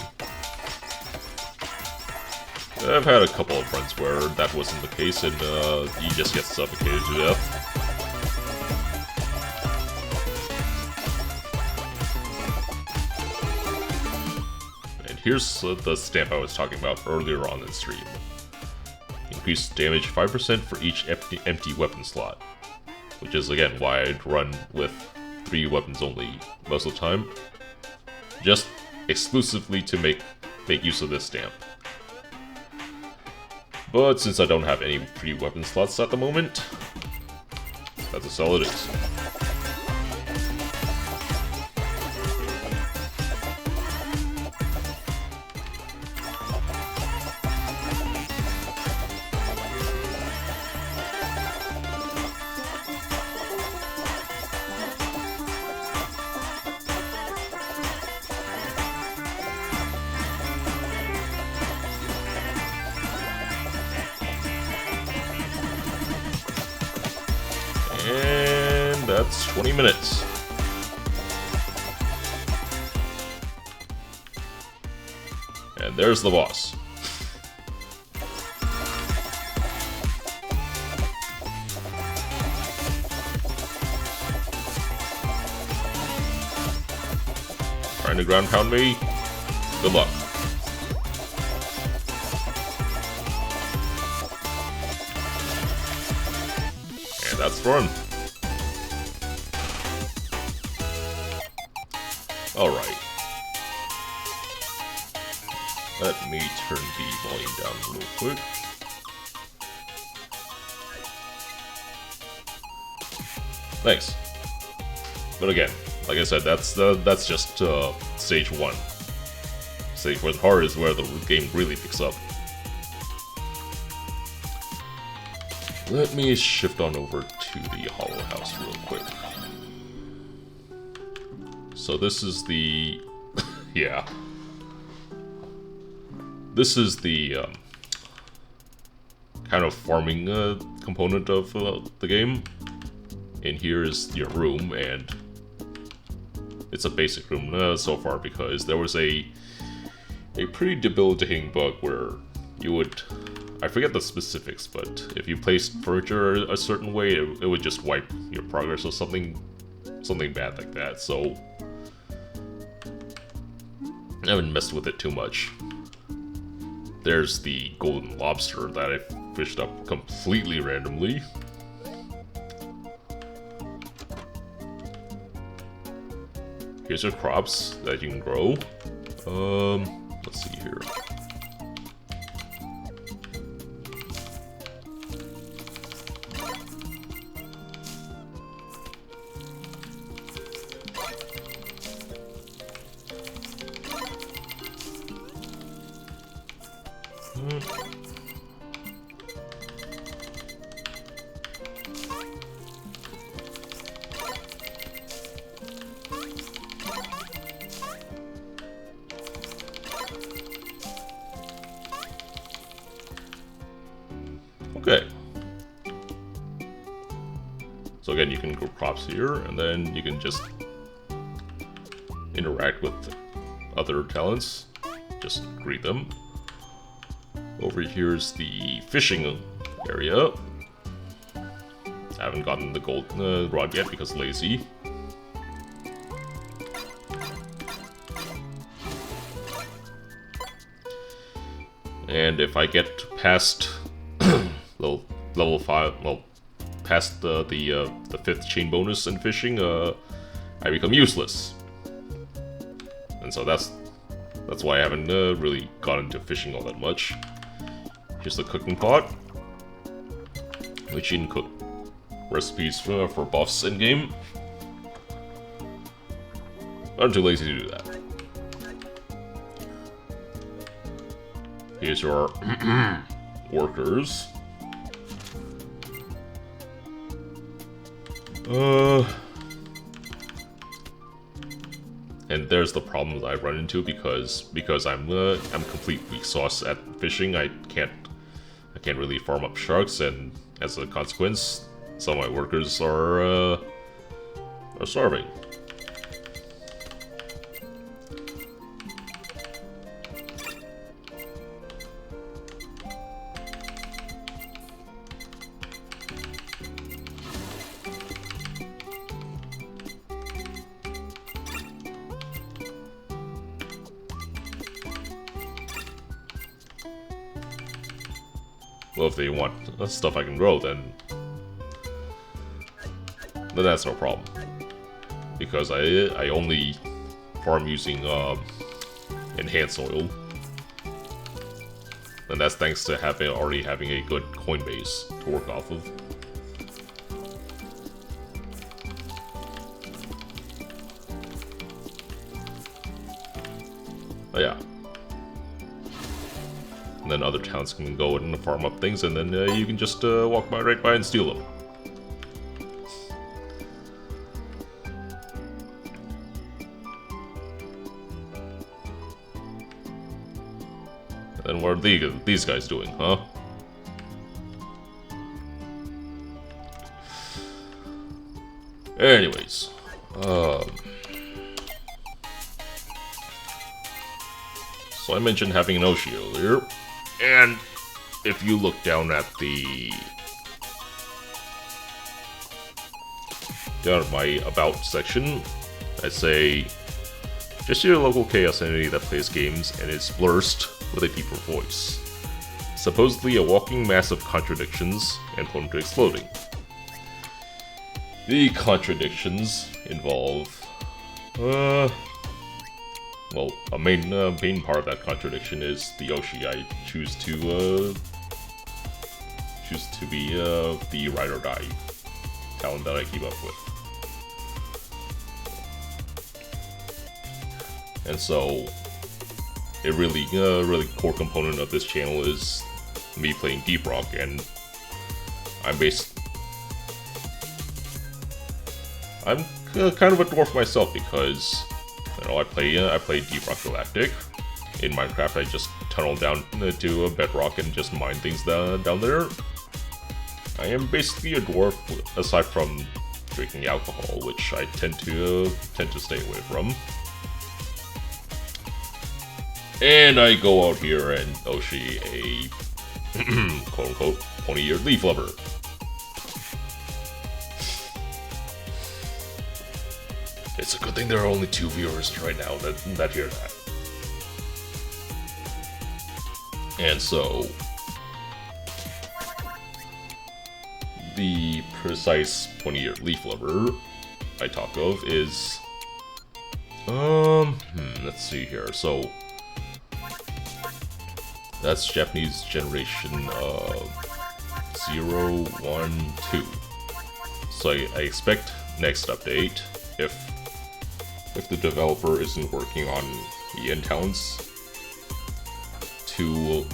Speaker 1: I've had a couple of runs where that wasn't the case, and you just get suffocated to death. And here's the stamp I was talking about earlier on in the stream. Increased damage 5% for each empty weapon slot, which is again why I'd run with 3 weapons only most of the time, just exclusively to make use of this stamp. But since I don't have any free weapon slots at the moment, that's just all it is. And that's 20 minutes. And there's the boss. Trying to ground pound me? Good luck. And that's the run. Alright. Let me turn the volume down real quick. Thanks. But again, like I said, that's just stage 1. Stage 1 hard is where the game really picks up. Let me shift on over to the Hollow House real quick. So this is the... yeah. This is the kind of farming component of the game. And here is your room, and it's a basic room so far because there was a pretty debilitating bug where you would, I forget the specifics, but if you placed furniture a certain way, it would just wipe your progress or something bad like that. So I haven't messed with it too much. There's the golden lobster that I fished up completely randomly. Here's your crops that you can grow. Let's see here. Okay. So again, you can grow crops here, and then you can just interact with other talents. Just greet them. Over here's the fishing area. I haven't gotten the gold rod yet because lazy. And if I get past level 5, well, past the 5th chain bonus in fishing, I become useless. And so that's why I haven't really gotten into fishing all that much. Here's the cooking pot, which you can cook recipes for buffs in game. I'm too lazy to do that. Here's your workers. And there's the problem that I run into because I'm complete weak sauce at fishing. I can't really farm up sharks, and as a consequence, some of my workers are starving. Well, if they want stuff I can grow, then that's no problem. Because I only farm using enhanced oil, and that's thanks to already having a good coin base to work off of. Oh yeah. And then other towns can go and farm up things, and then you can just walk right by and steal them. And then what are these guys doing, huh? Anyways, so I mentioned having an Oshi earlier, and if you look down at my About section, I say, just your local chaos entity that plays games and is blurst with a deeper voice. Supposedly a walking mass of contradictions and prone to exploding. The contradictions involve, well, a main part of that contradiction is the Oshi I choose to be the ride or die talent that I keep up with. And so, a really core component of this channel is me playing Deep Rock, and I'm kind of a dwarf myself because, you know, I play Deep Rock Galactic. In Minecraft, I just tunnel down to a bedrock and just mine things down there. I am basically a dwarf, aside from drinking alcohol, which I tend to stay away from. And I go out here and Oshi a quote-unquote pony-eared leaf lover. It's a good thing there are only 2 viewers right now that hear that. And so, the precise pony-eared leaf lover I talk of is, let's see here. So, that's Japanese generation 0, 1, 2. So I expect next update, if the developer isn't working on the end talents, to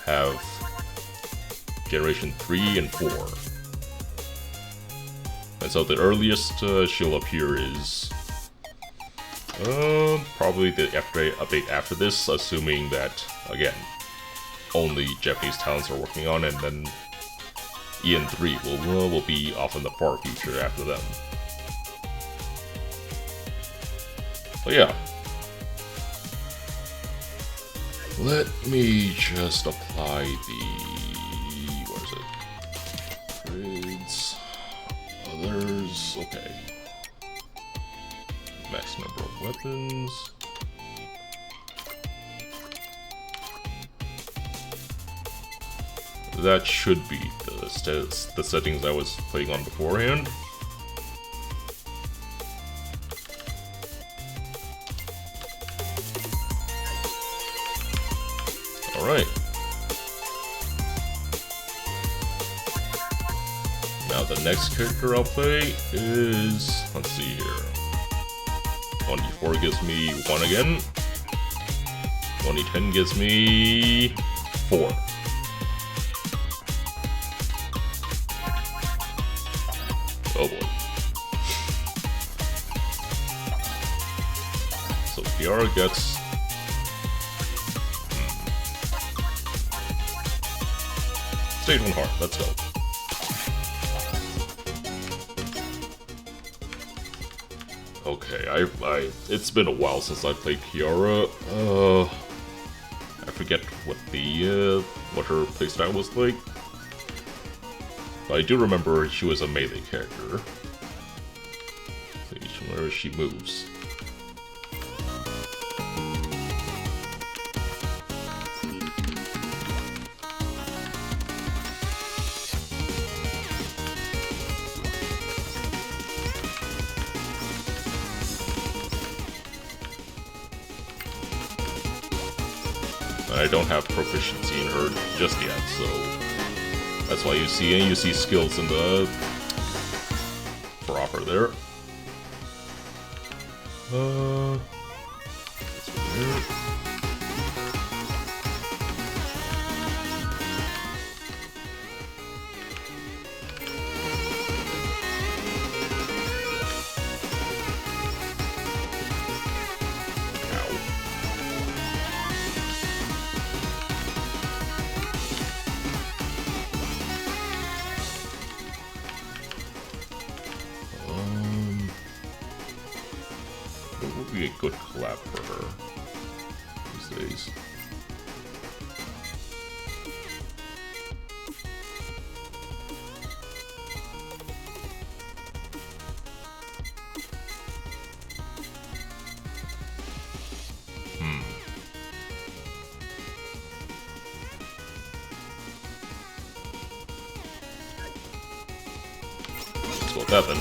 Speaker 1: have generation 3 and 4. And so the earliest she'll appear is probably the update after this, assuming that, again, only Japanese talents are working on, and then EN3 will be off in the far future after them. So yeah. Let me just apply the... what is it? Grades... others... okay. Max number of weapons... that should be the settings I was playing on beforehand. Alright. Now the next character I'll play is... let's see here. 1d4 gives me 1 again. 1d10 gives me 4. Oh boy. So Kiara gets... Stage 1 hard, let's go. Okay, it's been a while since I played Kiara. I forget what her playstyle was like. But I do remember she was a melee character. Where she moves. I don't have proficiency in her just yet, so that's why you see skills in the proper there. That's weird. be a good collab for her these days. Let's go with that then.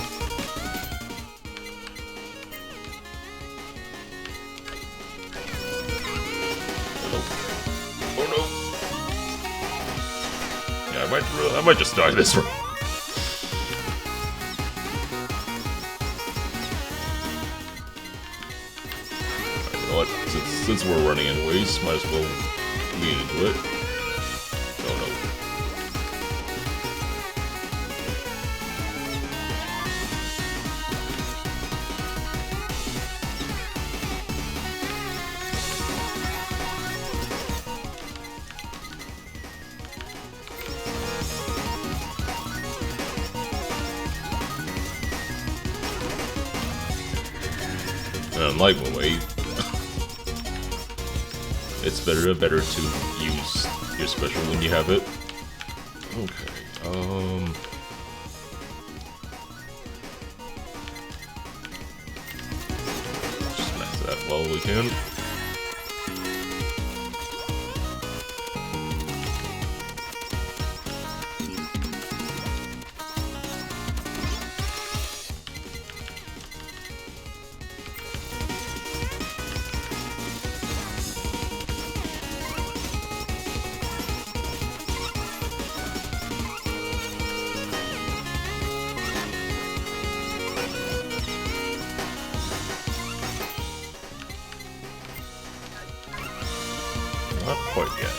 Speaker 1: I might just die this round. You know what? Since we're running anyways, might as well lean into it. Oh no. Unlike way, it's better to use your special when you have it. Okay, just smash that while we can. Not quite yet.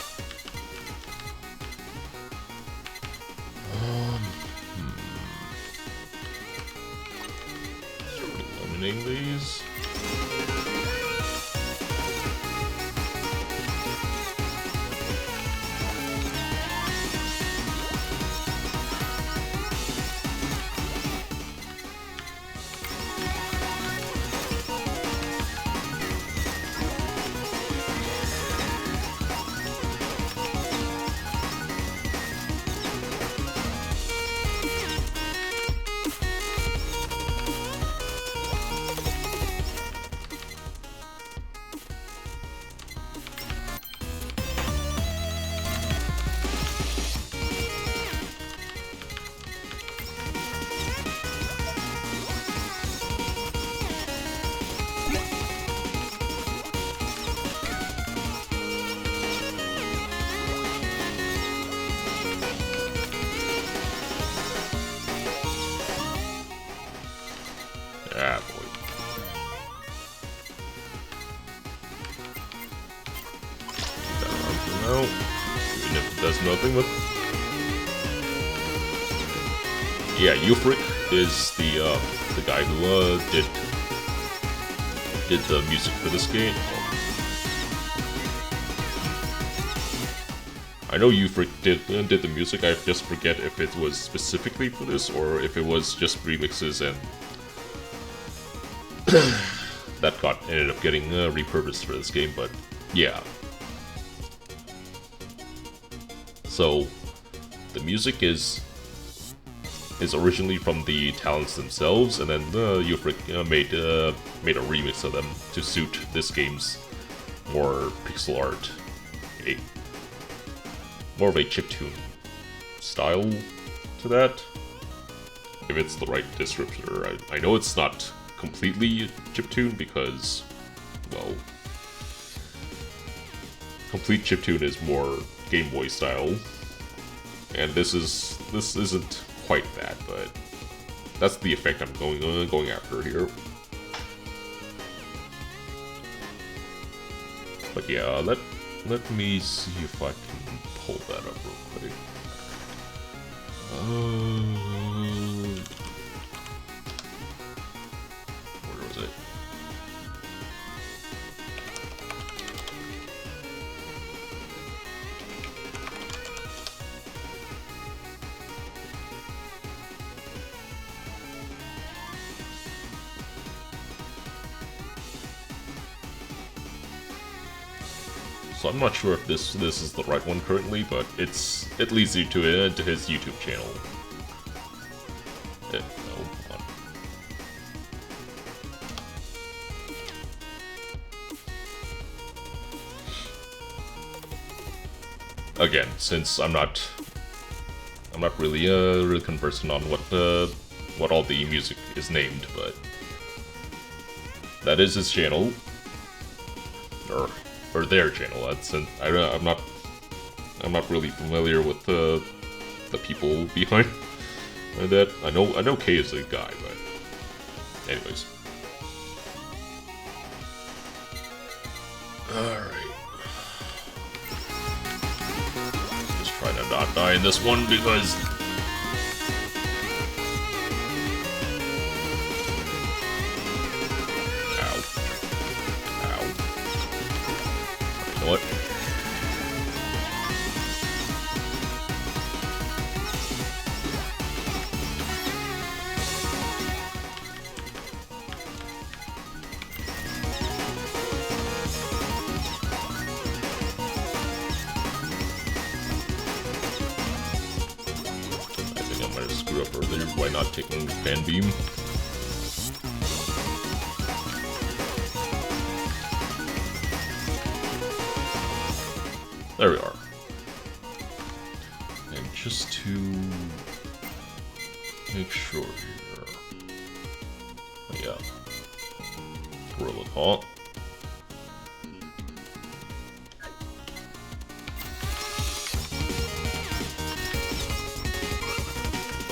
Speaker 1: Eliminating these. Ah, boy. That one for now. Even if it does nothing with... Yeah, Euphoric is the guy who did the music for this game. I know Euphoric did the music, I just forget if it was specifically for this or if it was just remixes and that ended up getting repurposed for this game, but yeah. So the music is originally from the talents themselves, and then Euphoric made a remix of them to suit this game's more pixel art, more of a chiptune style to that. If it's the right descriptor, I know it's not completely chiptune because, well, complete chiptune is more Game Boy style, and this isn't quite that, but that's the effect I'm going after here. But yeah, let me see if I can pull that up real quick. Where was it? so I'm not sure if this is the right one currently, but it leads you to his YouTube channel. No, hold on. Again, since I'm not really conversant on what all the music is named, but that is his channel, or their channel. I'm not really familiar with the people behind that. I know K is a guy, but anyways. Alright. Just trying to not die in this one because what? I think I might have screwed up earlier by not taking Fan Beam. There we are. And just to make sure here. Oh, yeah. Gorilla Hawk.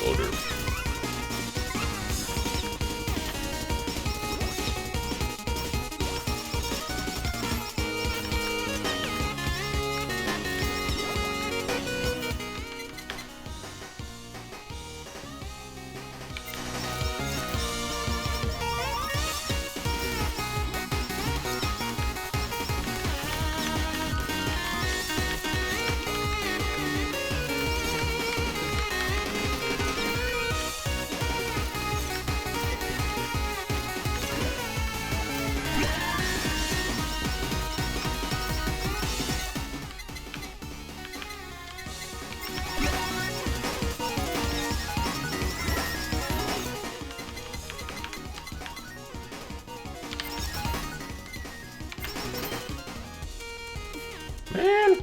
Speaker 1: Odor. Man!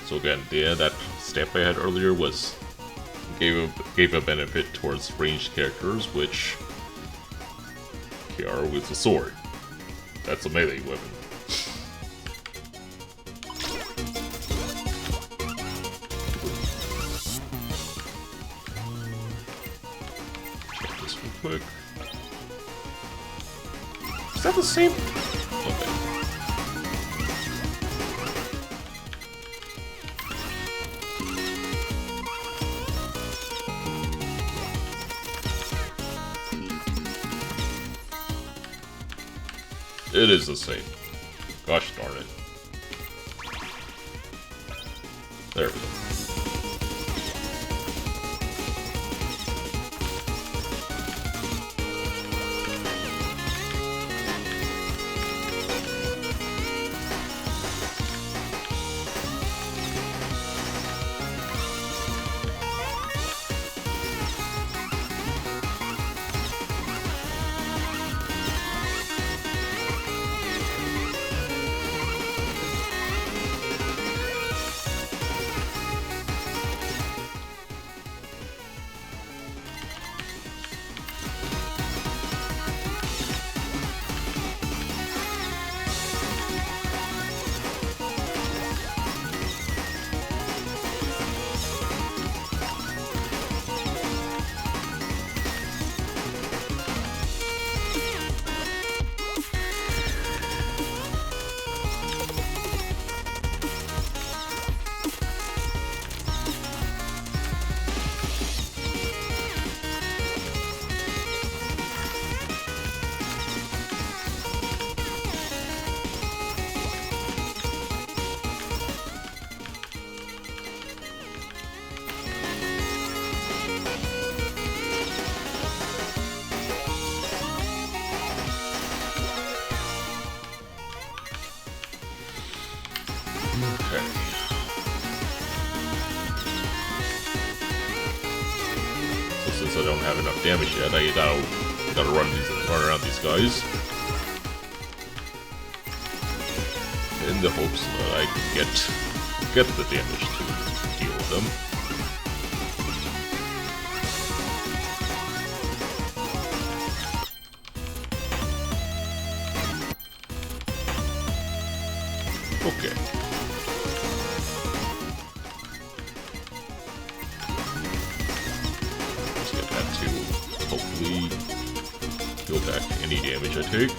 Speaker 1: So again, that step I had earlier was gave a benefit towards ranged characters, which Kiara with a sword. That's a melee weapon. Check this real quick. Is that the same? Okay. It is the same. Gosh darn it. There we go. Okay. So since I don't have enough damage yet, I gotta run around these guys in the hopes that I can get the damage to deal with them. Okay. Let's get that to hopefully heal back any damage I take.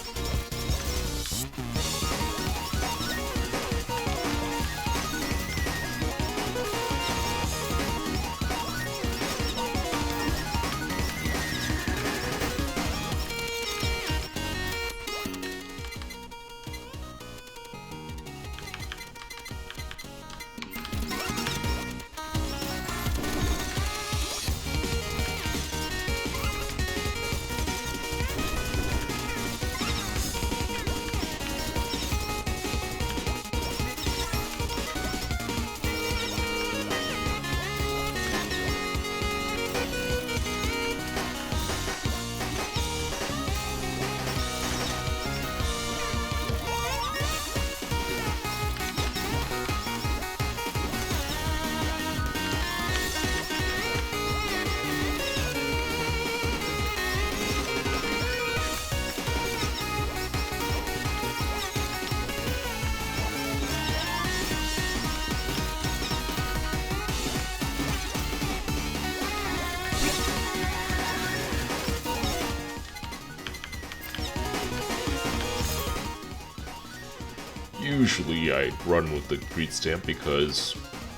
Speaker 1: Usually I run with the greed stamp because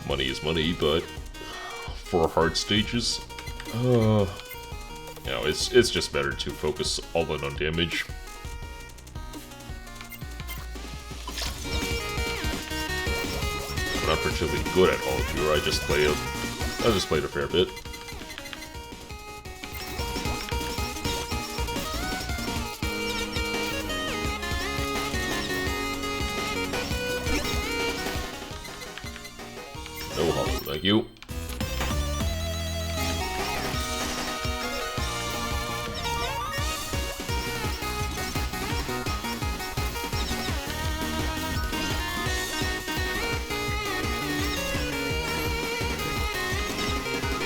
Speaker 1: money is money, but for hard stages, you know, it's just better to focus all in on damage. I'm not particularly good at all here. I just played a fair bit. No hollow, thank you.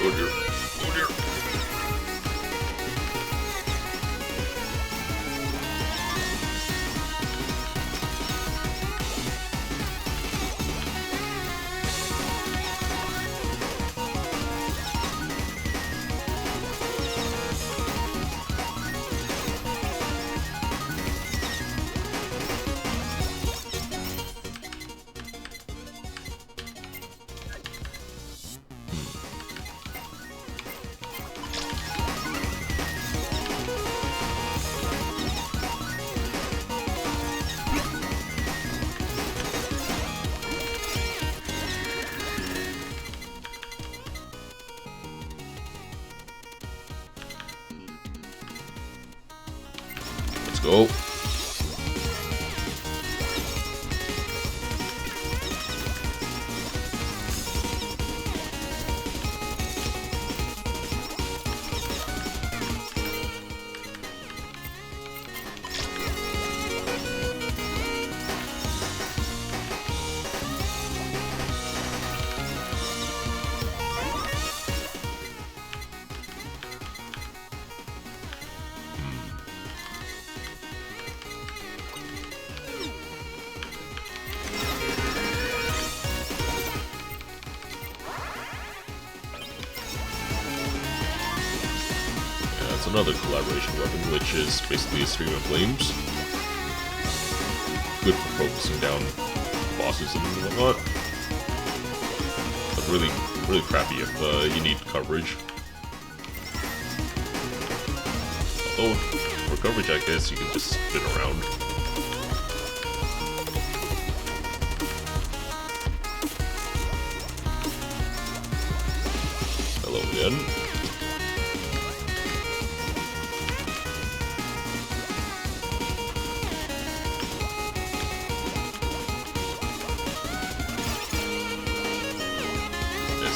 Speaker 1: Oh dear. Oh dear. Let's go. That's another collaboration weapon, which is basically a stream of flames. Good for focusing down bosses and whatnot. But really crappy if you need coverage. Although, for coverage I guess you can just spin around. Hello again.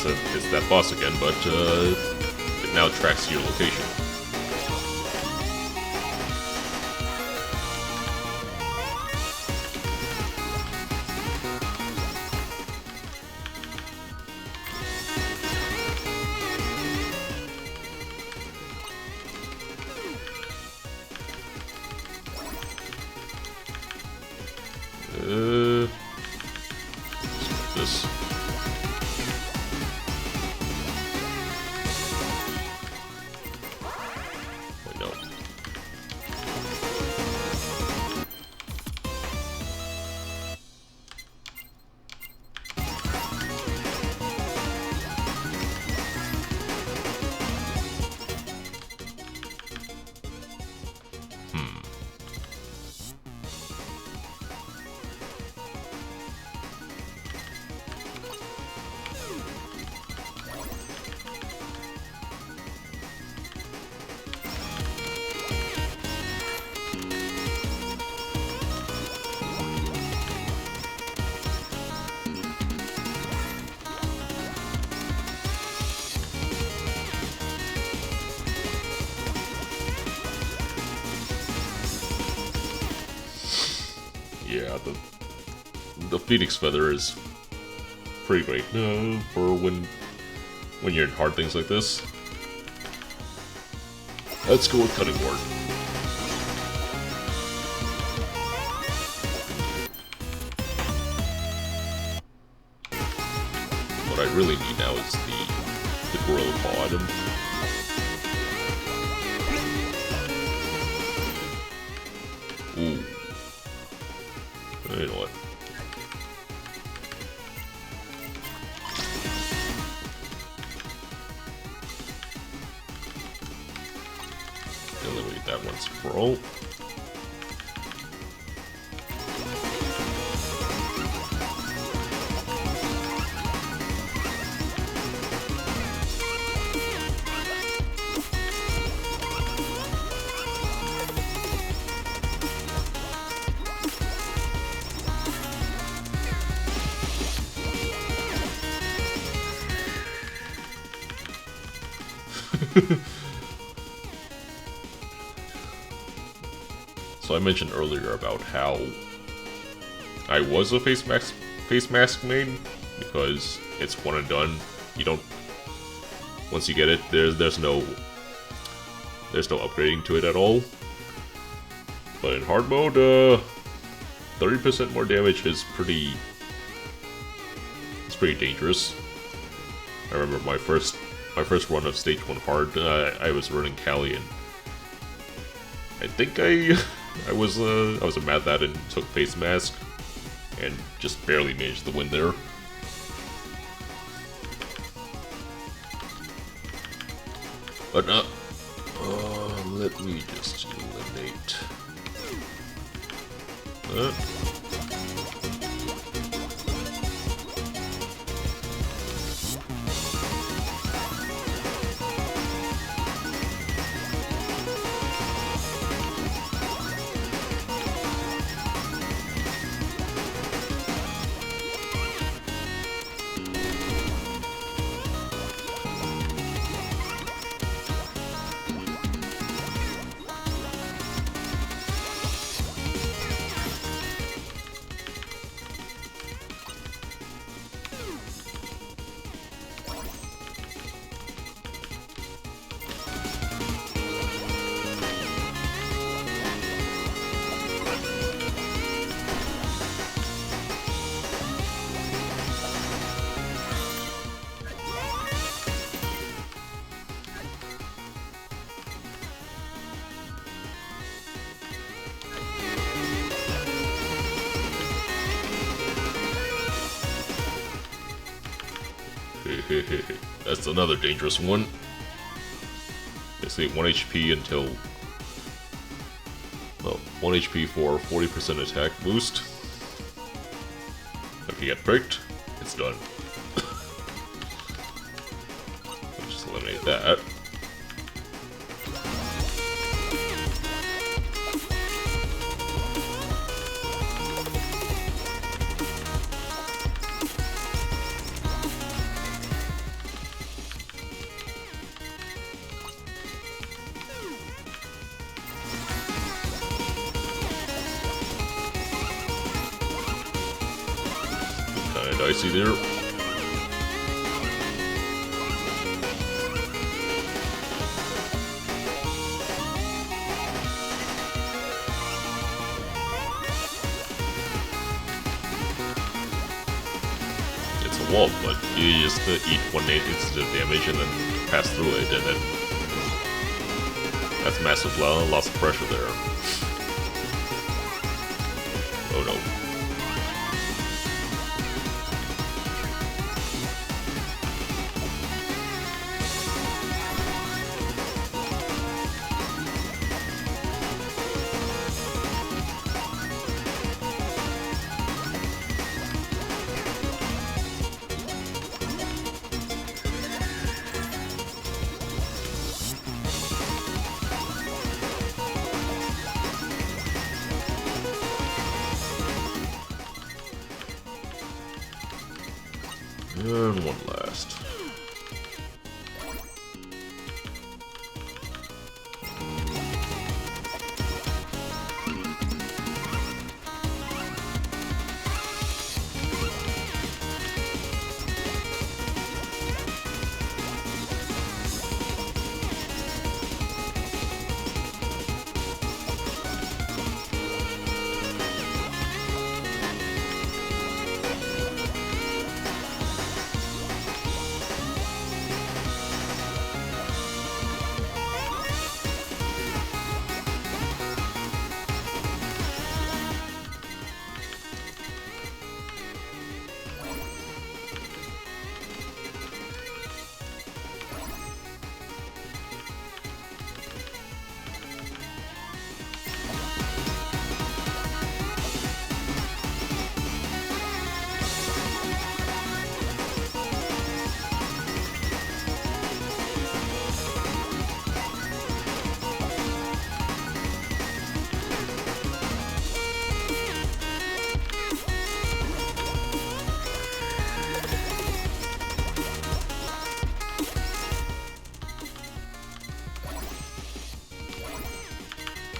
Speaker 1: it's that boss again, but it now tracks your location. This. Wait, no. Yeah, the Phoenix Feather is pretty great for when you're in hard things like this. Let's go with Cutting Board. What I really need now is the Gorilla Claw item. Ooh. You know what? Eliminate that once for all. So I mentioned earlier about how I was a face mask main because it's one and done. You don't, once you get it, there's no upgrading to it at all. But in hard mode, 30% more damage is pretty dangerous. I remember my first run of Stage 1 hard, I was running Callie, and I think I was mad that and took face mask and just barely managed to win there. But let me just eliminate that. That's another dangerous one. They say 1 HP until... well, 1 HP for 40% attack boost. If you get pricked, it's done. Just eliminate that. dicey there. It's a wall, but you just eat 1 instant damage and then pass through it, and then that's massive loss of pressure there. Oh no. And one last.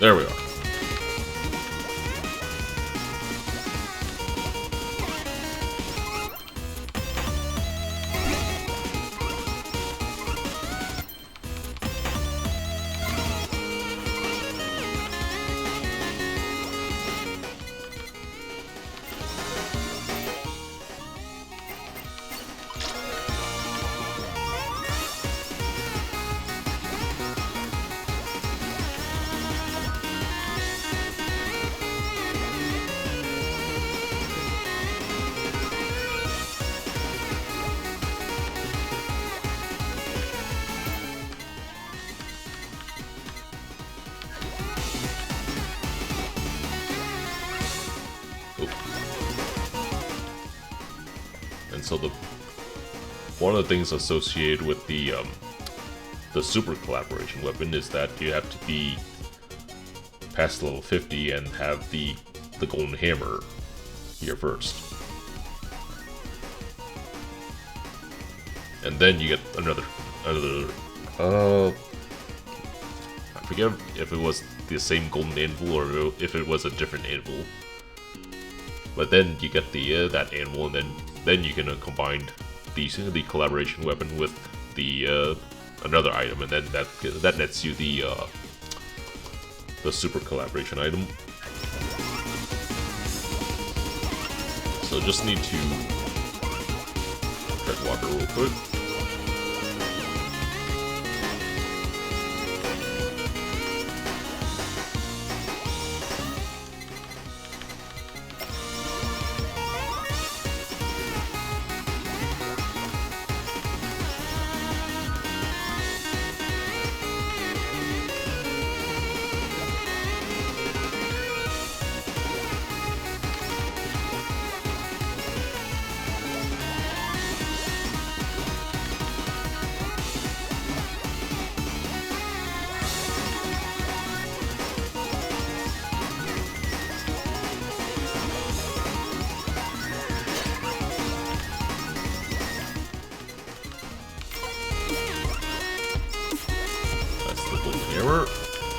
Speaker 1: There we are. And so one of the things associated with the super collaboration weapon is that you have to be past level 50 and have the golden hammer here first. And then you get another I forget if it was the same golden anvil or if it was a different anvil. But then you get the that anvil, and then you can combine the collaboration weapon with the another item, and then that nets you the super collaboration item. So just need to tread water real quick.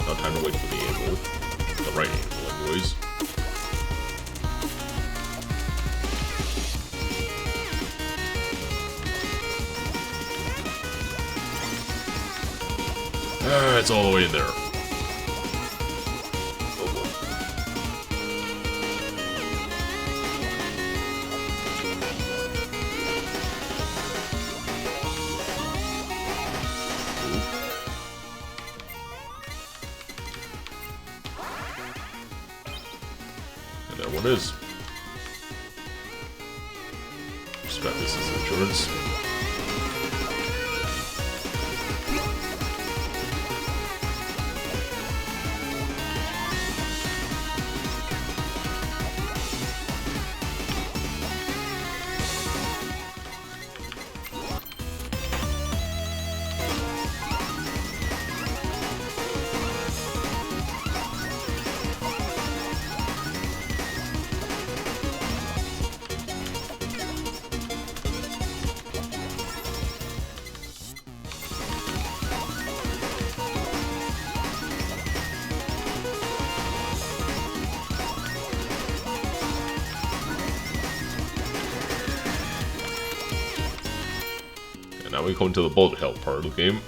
Speaker 1: No time to wait for the anvil. The right anvil, anyways. It's all the way in there. And there one is. Just got this as insurance. And now we go into the bullet hell part of the game.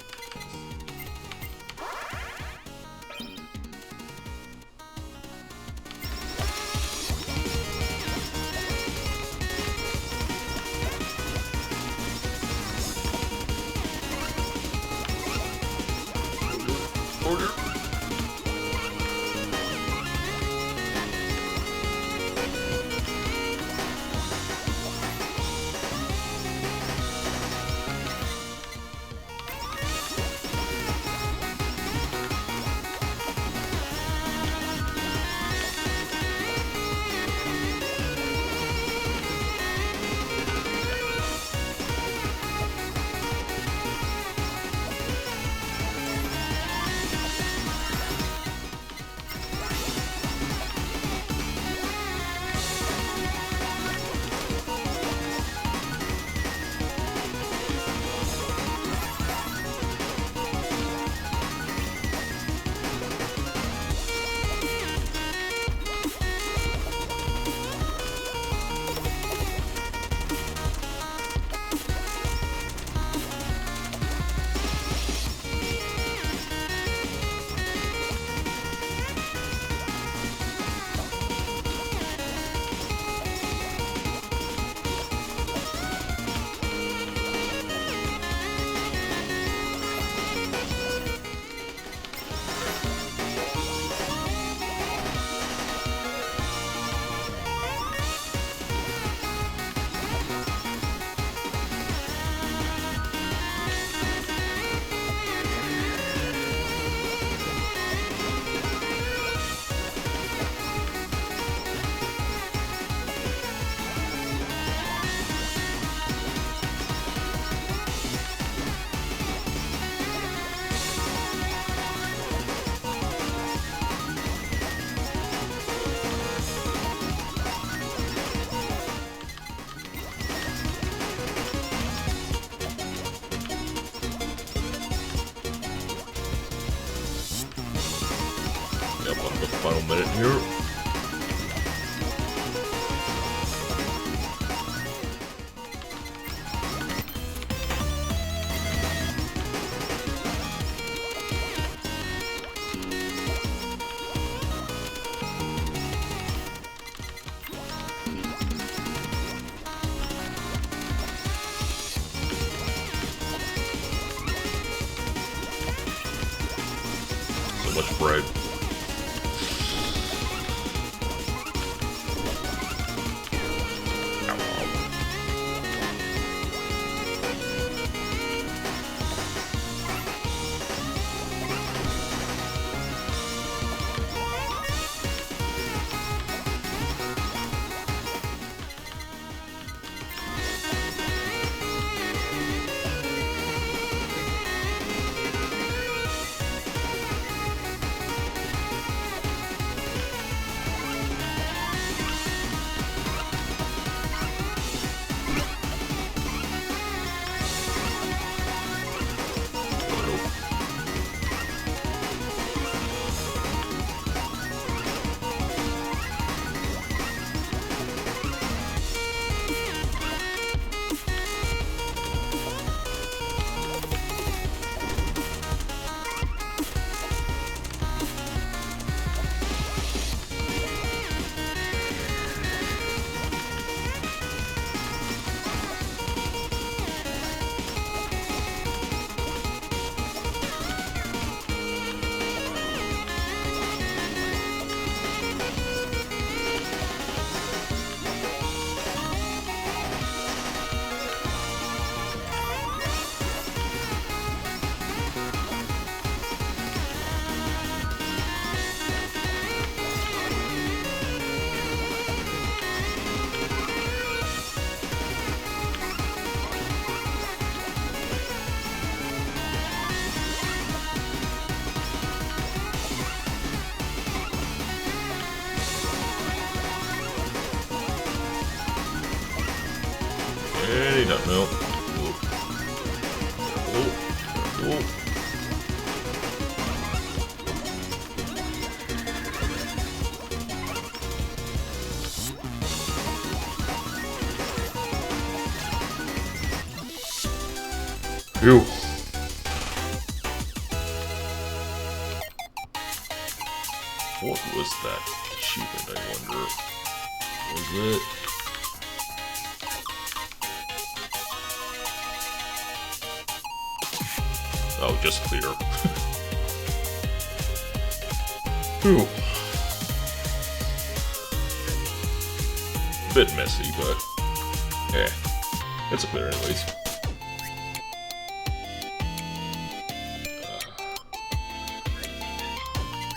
Speaker 1: Final minute here. So much bread. Anytime now. Phew. What was that achievement, I wonder? Was it? Oh, just clear. Phew. Bit messy, but it's a clear anyways.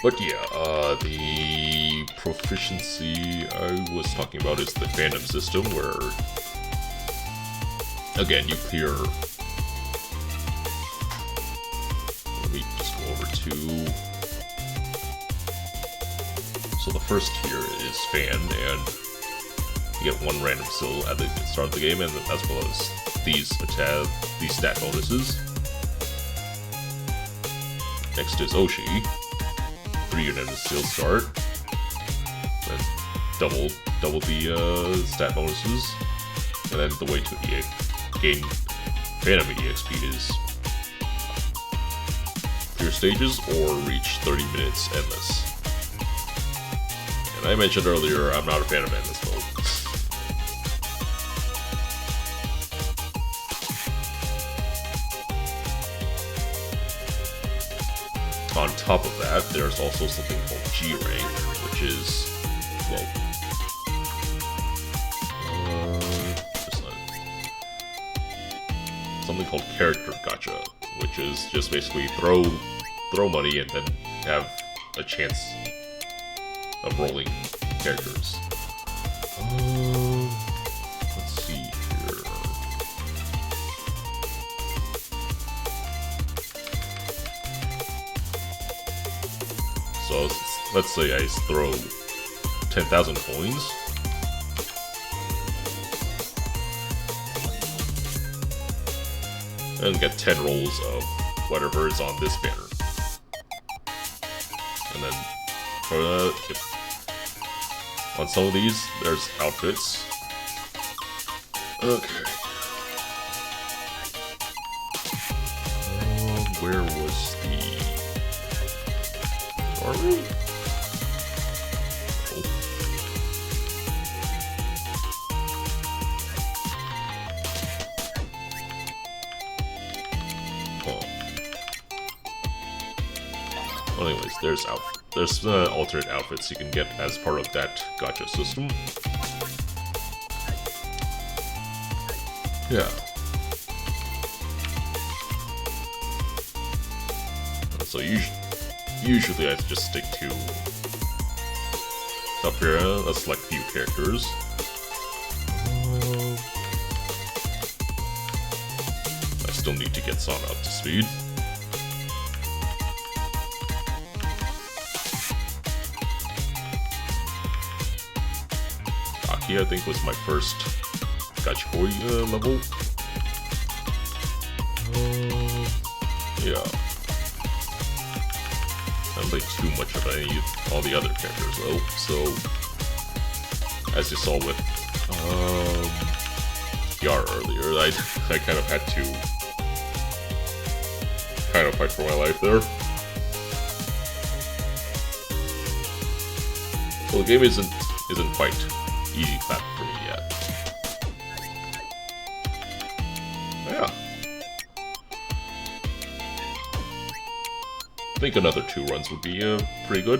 Speaker 1: But yeah, the proficiency I was talking about is the fandom system, where, again, you clear... Let me just go over to... So the first tier is fan, and you get one random skill at the start of the game, and as well as these stat bonuses. Next is Oshi. 3 unit skill start, then double the stat bonuses, and then the way to gain Phantom EXP is clear stages or reach 30 minutes endless. And I mentioned earlier, I'm not a fan of endless mode. On top of that, there's also something called G rank, which is, well, something called character gacha, which is just basically throw money and then have a chance of rolling characters. Let's see here. So let's say I throw 10,000 coins. And get 10 rolls of whatever is on this banner. And then for on some of these, there's outfits. Okay. Where was the army? Well, anyways, there's alternate outfits you can get as part of that gacha system. Yeah. So usually I just stick to up here. Let's select few characters. I still need to get Sana up to speed. I think was my first Gacha Boy level. Yeah. I don't play too much of all the other characters though, so as you saw with Yara earlier, I kind of had to fight for my life there. Well, the game isn't quite easy clap for me yet. Yeah. I think another 2 runs would be pretty good.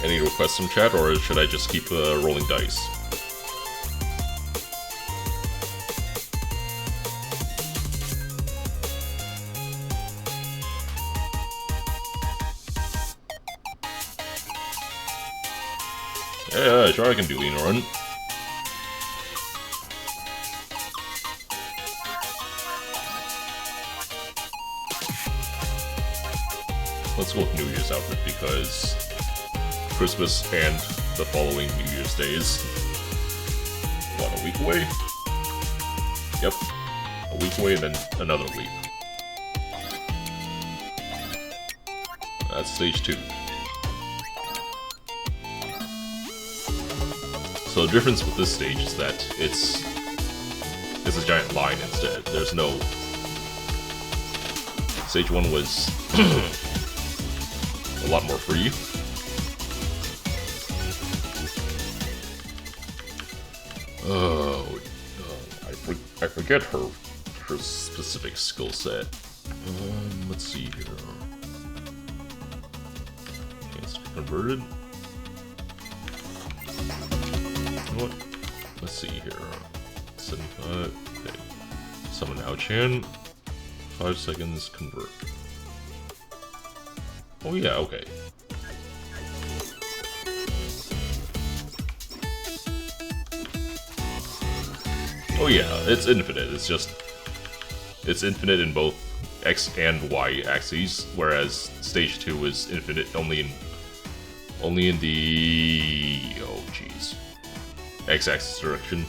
Speaker 1: Any requests from chat, or should I just keep rolling dice? Yeah, sure, I can do Lean Run. let's go with New Year's outfit because Christmas and the following New Year's Day is, what, a week away? Yep, a week away and then another week. That's stage 2. So the difference with this stage is that it's a giant line instead. There's no... Stage 1 was a lot more free. Oh, I forget her specific skill set. Let's see here. Chance to be converted. You know what? Let's see here. 75. Okay. Summon Ao-chan. 5 seconds. Convert. Oh yeah. Okay. Oh yeah, it's infinite. It's just... It's infinite in both X and Y axes, whereas Stage 2 is infinite only in the... oh jeez. X-axis direction.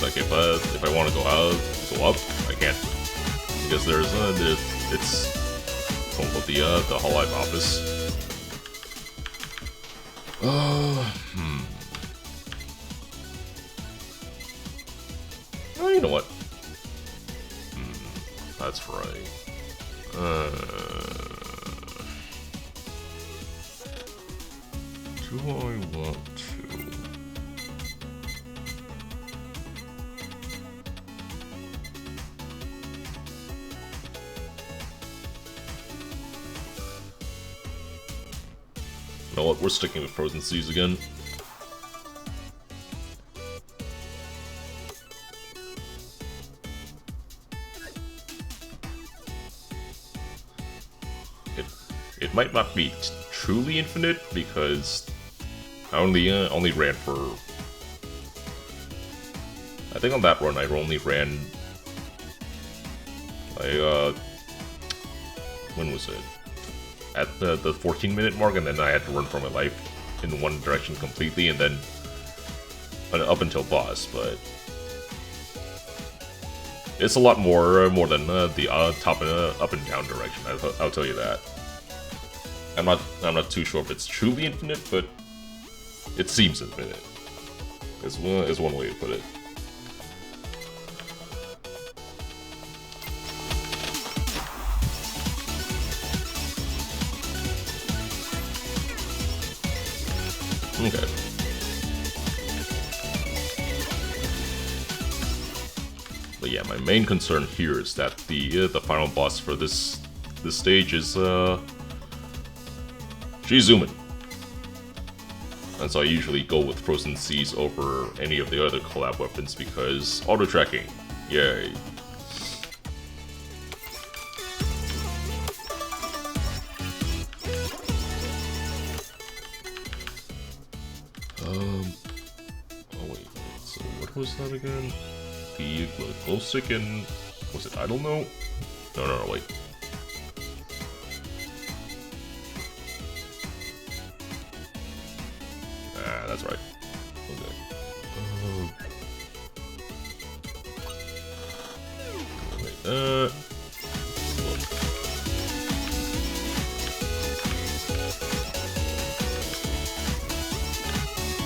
Speaker 1: Like if I want to go up, I can't because there's it's the Hall Life office. Oh, you know what? That's right. Do I want to? You know what, we're sticking with Frozen Seas again. It might not be truly infinite because I only ran for... I think on that run I only ran... when was it? At the 14-minute mark, and then I had to run for my life in one direction completely, and then up until boss. But it's a lot more than the top and up and down direction. I'll tell you that. I'm not too sure if it's truly infinite, but it seems infinite. Is one way to put it. Okay. But yeah, my main concern here is that the final boss for this stage is Shizumin. And so I usually go with Frozen Seas over any of the other collab weapons because auto tracking. Yay. Oh wait, so what was that again? The glow stick and... was it Idle Note? No, wait. Ah, that's right. Okay. Wait,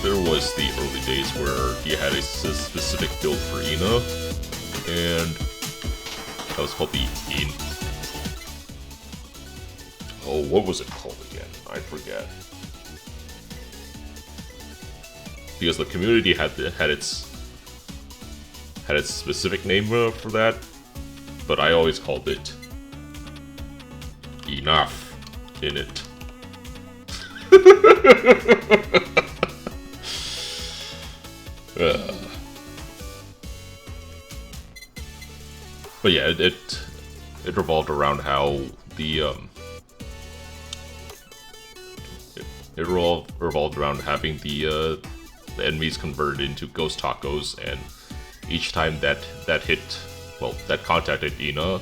Speaker 1: there was the early days where he had a specific build for Ina, and that was called the In. Oh, what was it called again? I forget. Because the community had its specific name for that, but I always called it Enough in it. But yeah, it revolved around how the it revolved around having the the enemies converted into ghost tacos, and each time that contacted Ina,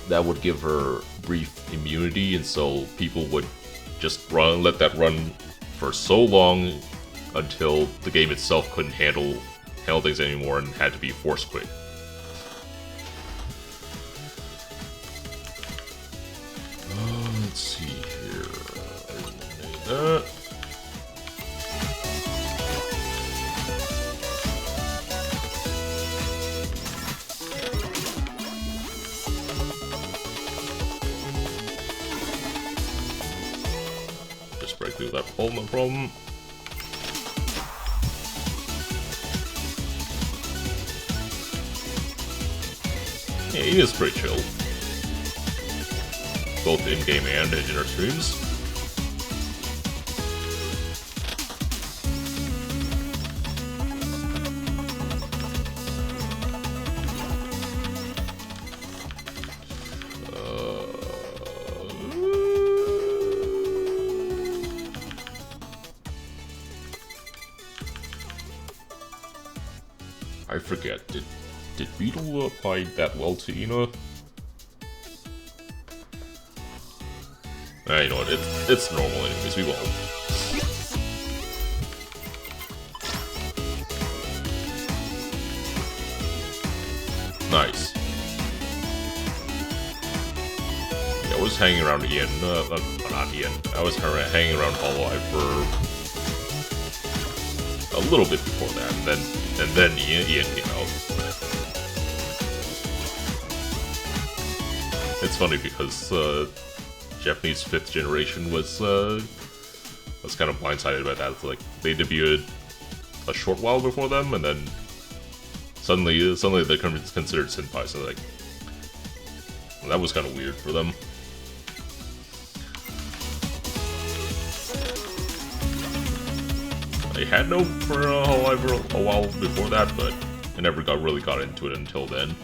Speaker 1: that would give her brief immunity, and so people would just let that run for so long until the game itself couldn't handle things anymore and had to be force quit. Let's see here. That. Just break through that hole, no problem. Yeah, he is pretty chill. Both in-game and in our streams. I forget, did Beetle apply that well to Ina? You know what, it's normal anyways, we won't. Nice. Yeah, I was hanging around Ian, not Ian, I was hanging around Hollow Eye for a little bit before that, and then Ian came out. It's funny because Japanese 5th generation was kind of blindsided by that. It's like they debuted a short while before them, and then suddenly they're considered senpai. So like that was kind of weird for them. I had known for a while before that, but I never really got into it until then.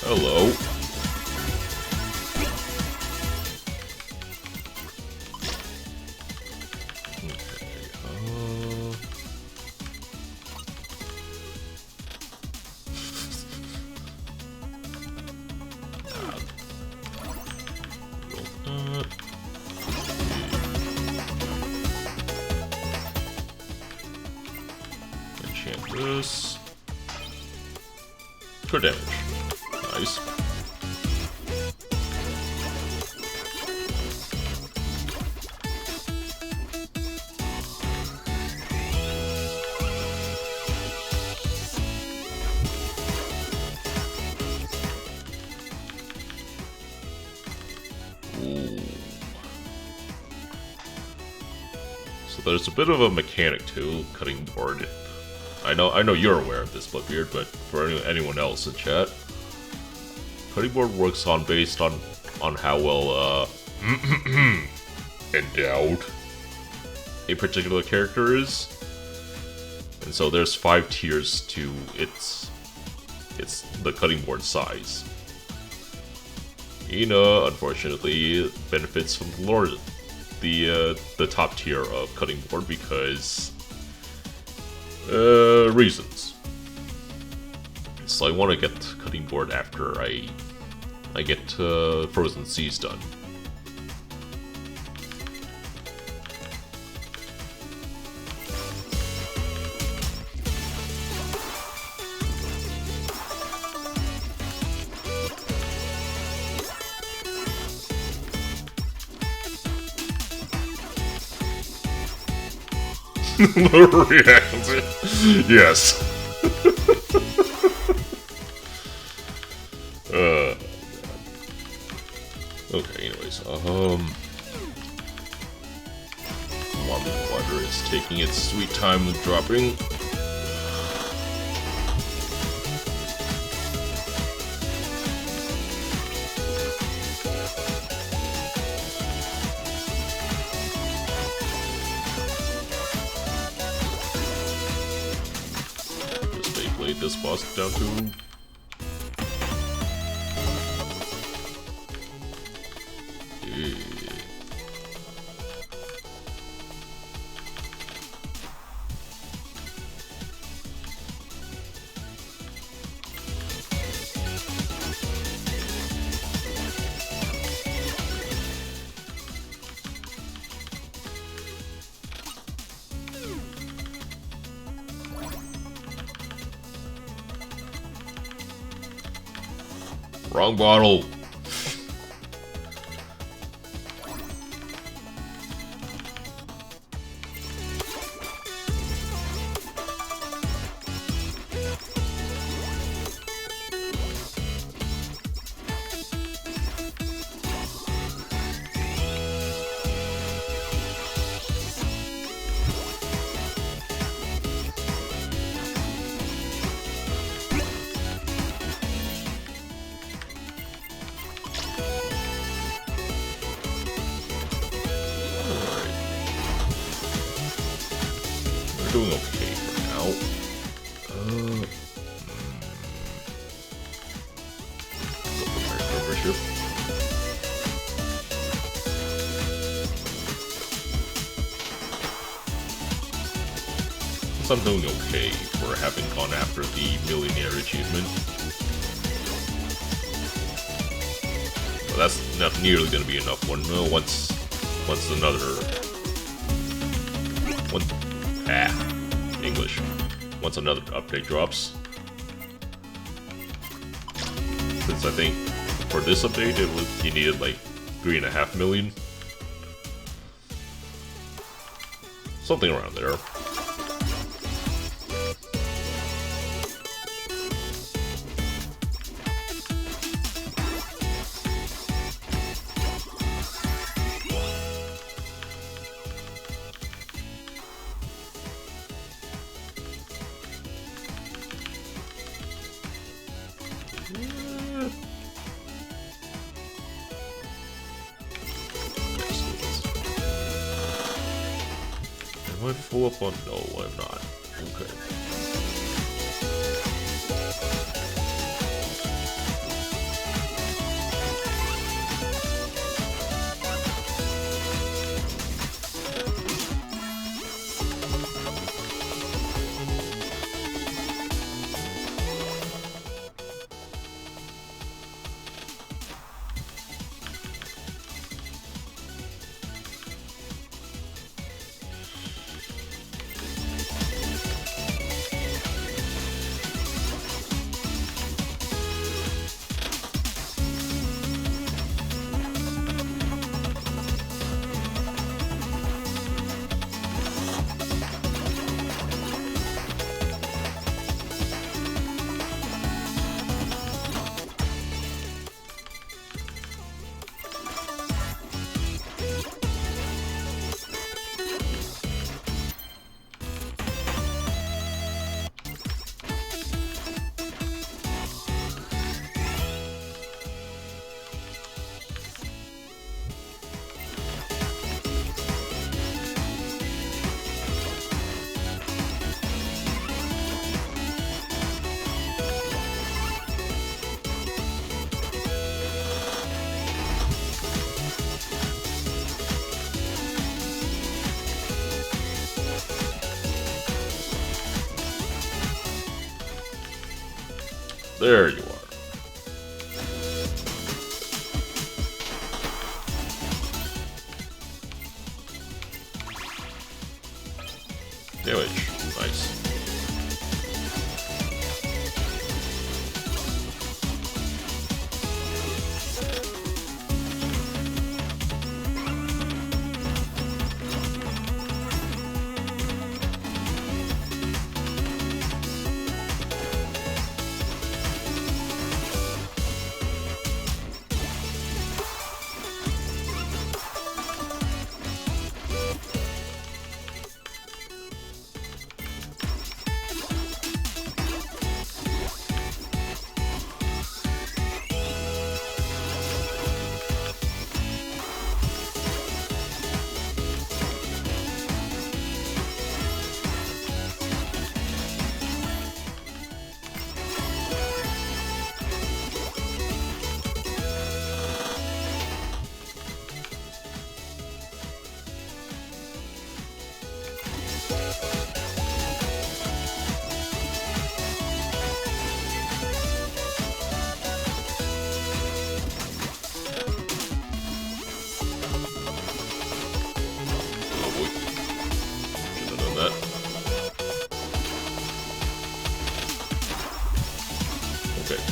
Speaker 1: Hello. Enchant this. Good damage. Nice. Ooh. So there's a bit of a mechanic to cutting board. I know you're aware of this, Bloodbeard, but for anyone else in chat, cutting board works based on how well endowed a particular character is, and so there's 5 tiers to the cutting board size. Ina, unfortunately, benefits from the top tier of cutting board because reasons. So I want to get cutting board after I get Frozen Seas done. The reaction. Yes. Okay, anyways, water is taking its sweet time with dropping. Just Beyblade this boss down to. Wrong bottle. Doing okay for now. Go for my membership. So I'm doing okay for having gone after the millionaire achievement. But that's not nearly going to be enough once another. English. Once another update drops. Since I think for this update you needed like 3.5 million. Something around there. Am I full up on? No, I'm not. Okay. There you are. Damage. Nice. Okay.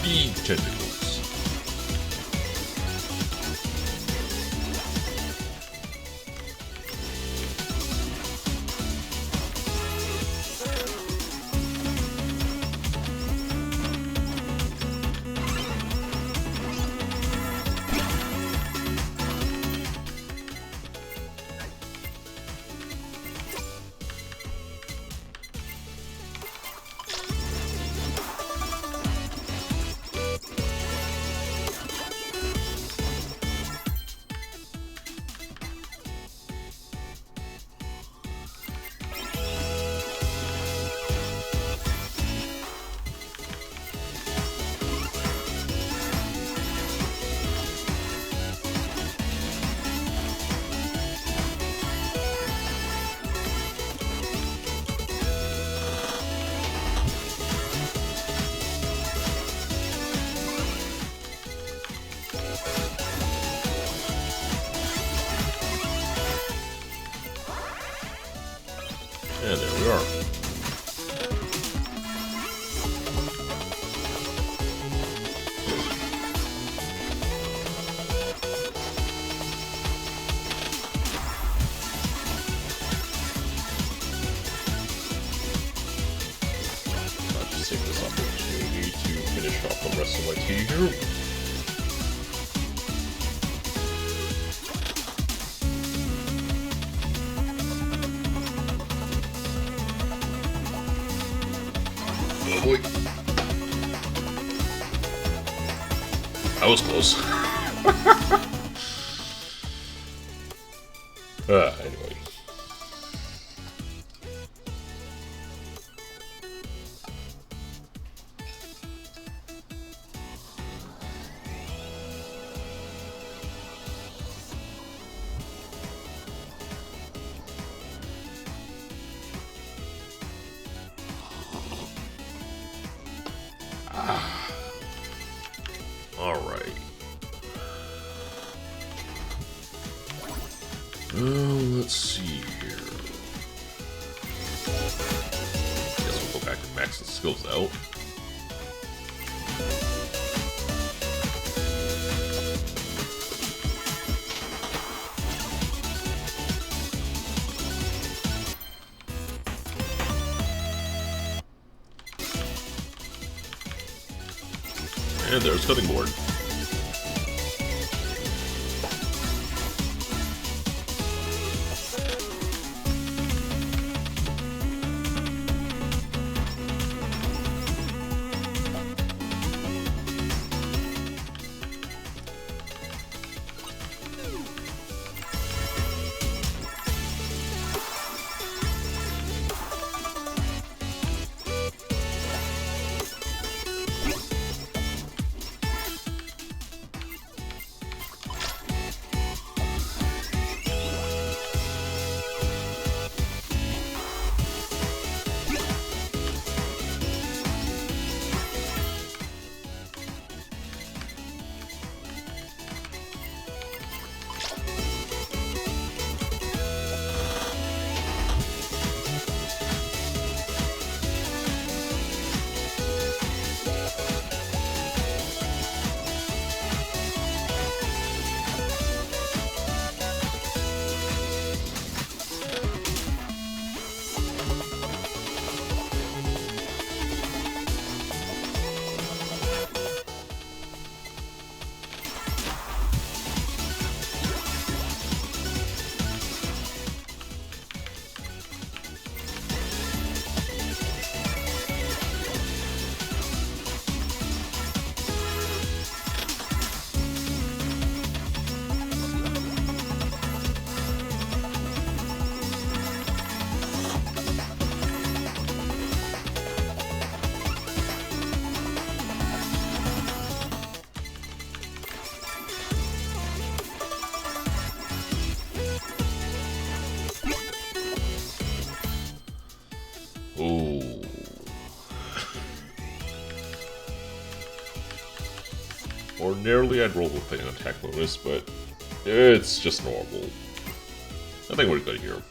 Speaker 1: Big tentacles. And there we are. I'll just take this opportunity to finish off the rest of my tea here. Oh boy. That was close. Anyway. Alright. Let's see here. Guess we'll go back and max the skills out. And there's cutting board. Ordinarily, I'd roll with an attack bonus, but it's just normal. I think we're good here.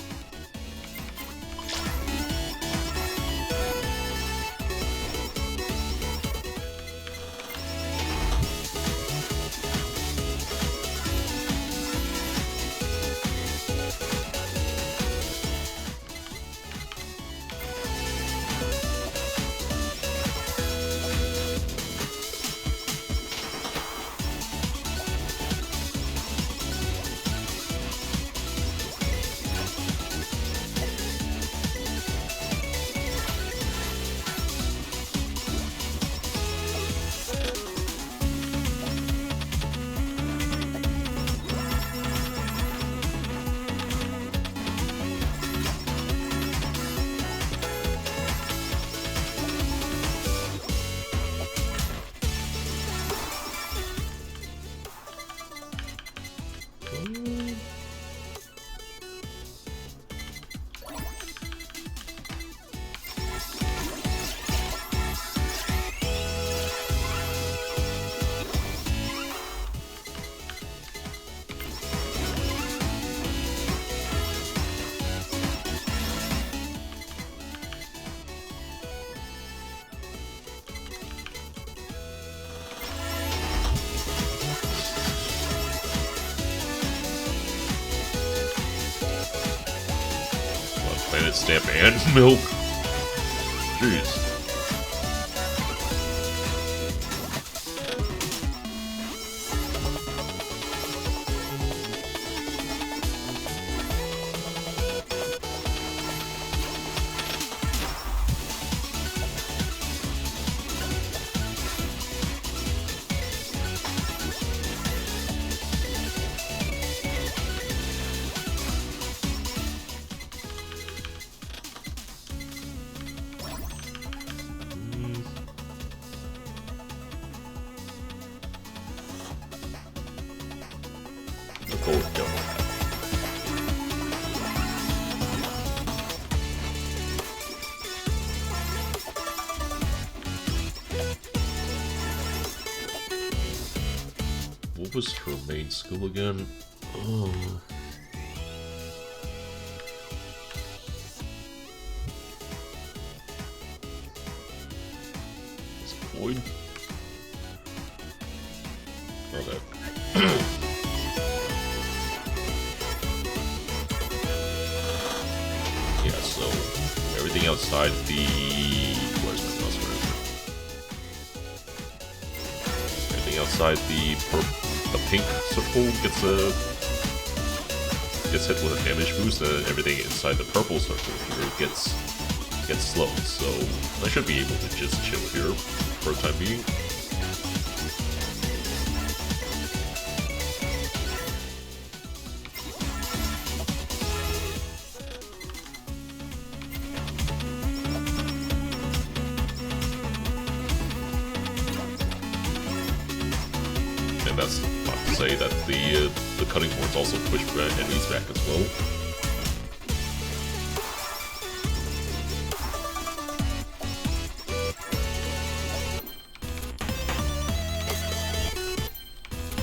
Speaker 1: Planet Stamp and milk? Jeez. What was her main skill again? Oh. Is it Void? Okay. Yeah, so everything outside the... Where's my mouse? Where is it? Everything outside the pink circle gets hit with a damage boost, and everything inside the purple circle here gets slowed. So I should be able to just chill here for the time being. And that's not to say that the cutting boards also push enemies back as well.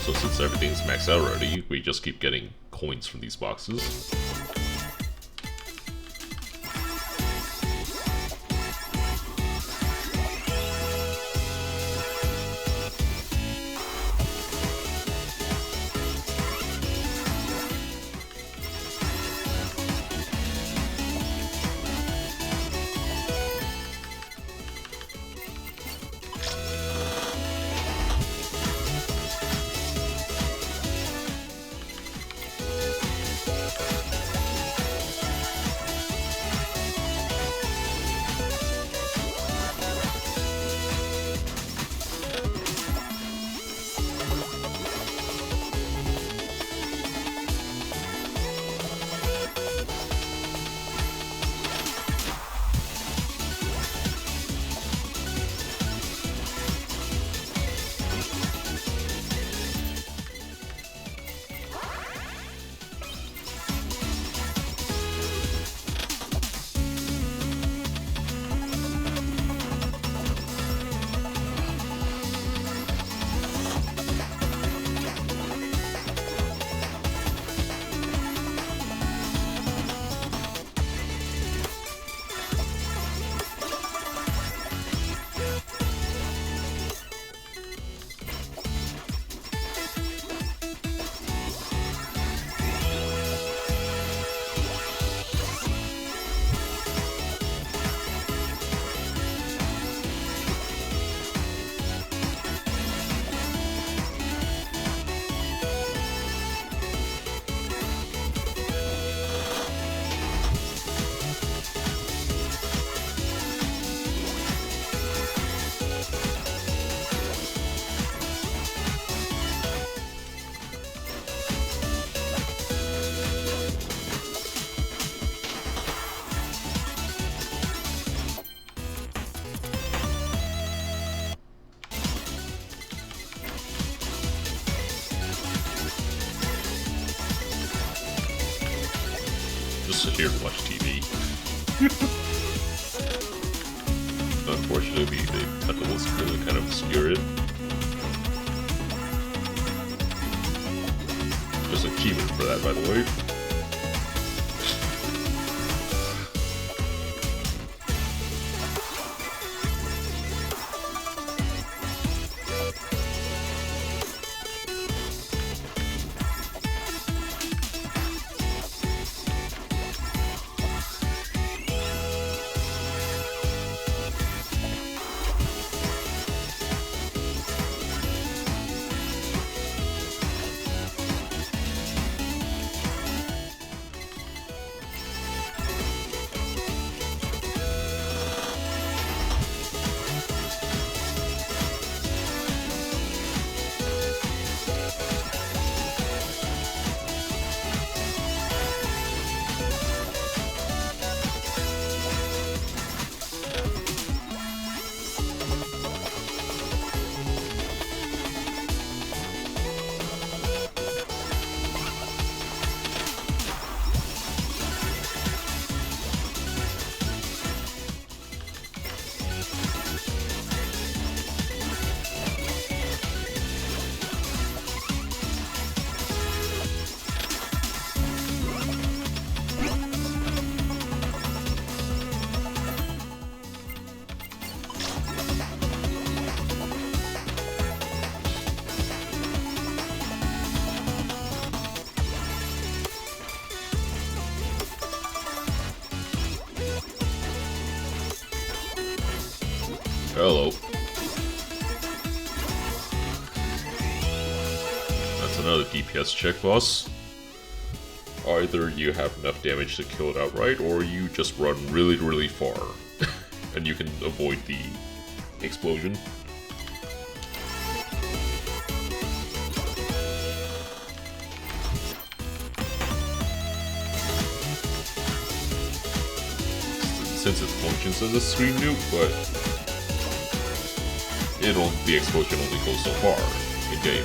Speaker 1: So since everything's maxed out already, we just keep getting coins from these boxes. just sit here and watch TV. Unfortunately, the tentacles really kind of obscure it. There's an achievement for that, by the way. Hello. That's another DPS check, boss. Either you have enough damage to kill it outright, or you just run really, really far. And you can avoid the explosion. Since it functions as a screen nuke, but the explosion only goes so far in game.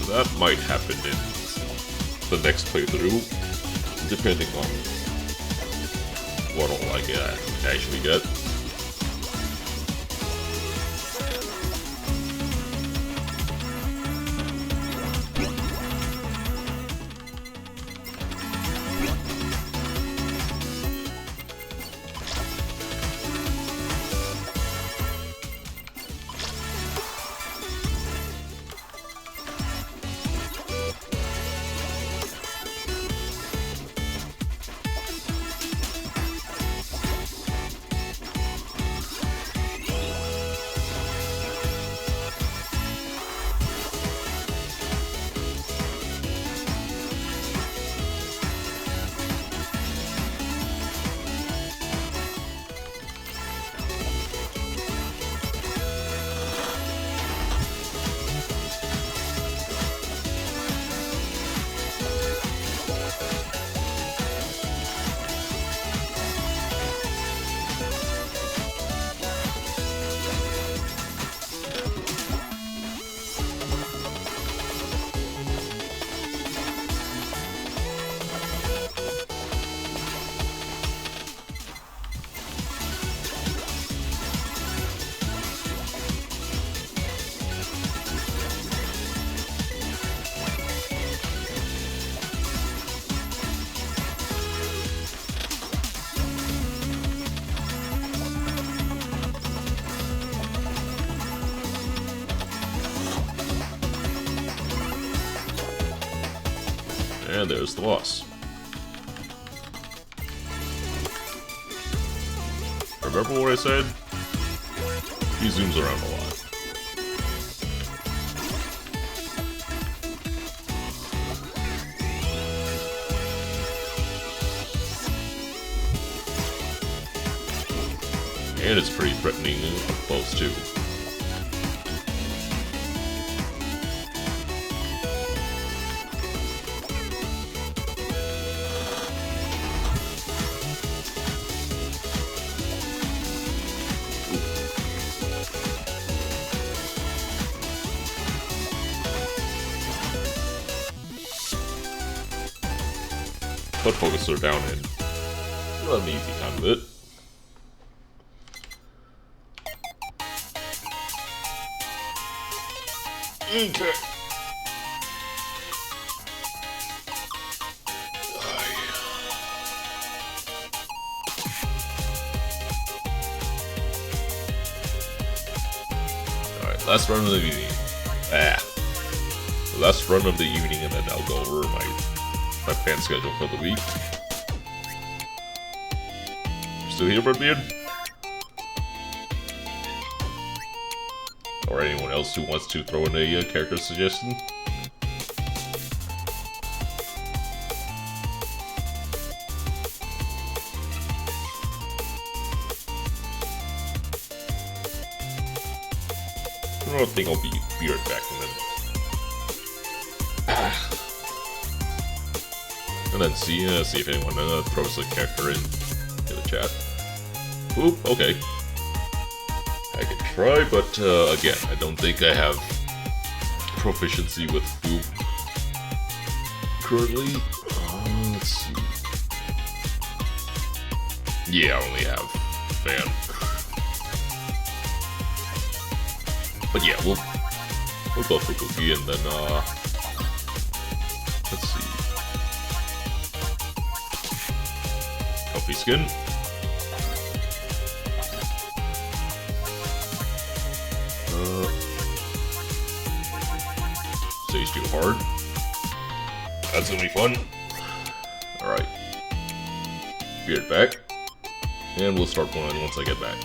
Speaker 1: That might happen in the next playthrough, depending on what all I actually get. And there's the boss. Remember what I said? He zooms around a lot. And it's pretty threatening up close too. put focuser down and you'll have an easy time with it. Okay. Alright, last run of the evening. Last run of the evening, and then I'll go over my fan schedule for the week. Still here, Redbeard? Or anyone else who wants to throw in a character suggestion? I don't think I'll be right back and then. And then see if anyone throws a character in the chat. Oop, okay. I can try, but again, I don't think I have proficiency with Boop currently. Let's see. Yeah, I only have Fan. But yeah, we'll go for Goofy and then let's see. Comfy Skin. Stage too hard. That's gonna be fun. Alright. Beard back. And we'll start playing once I get back.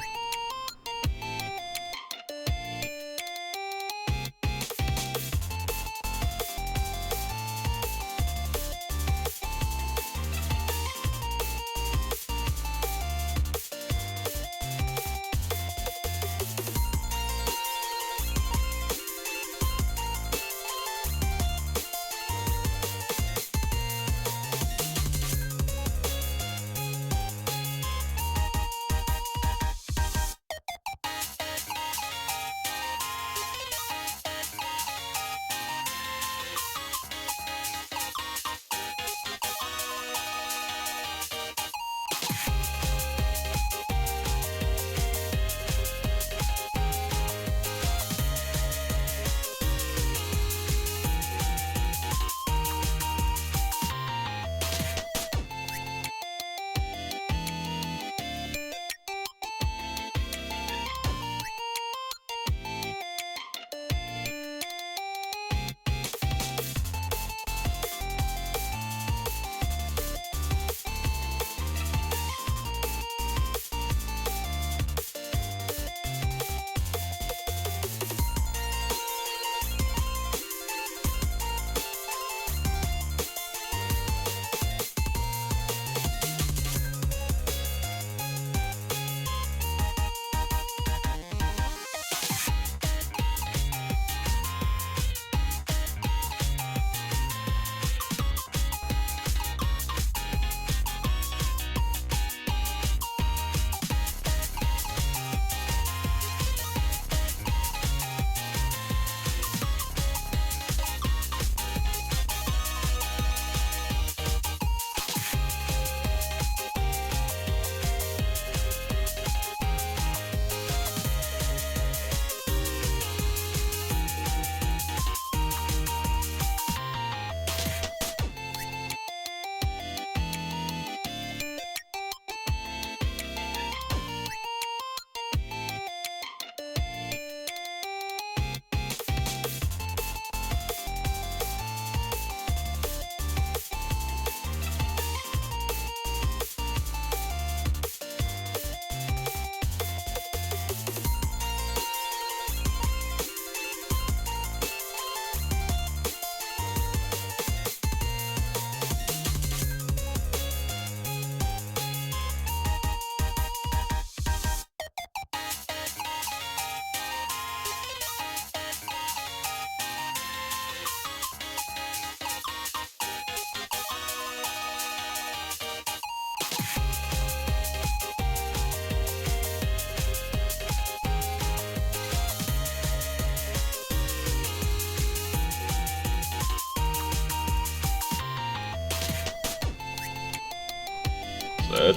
Speaker 1: that,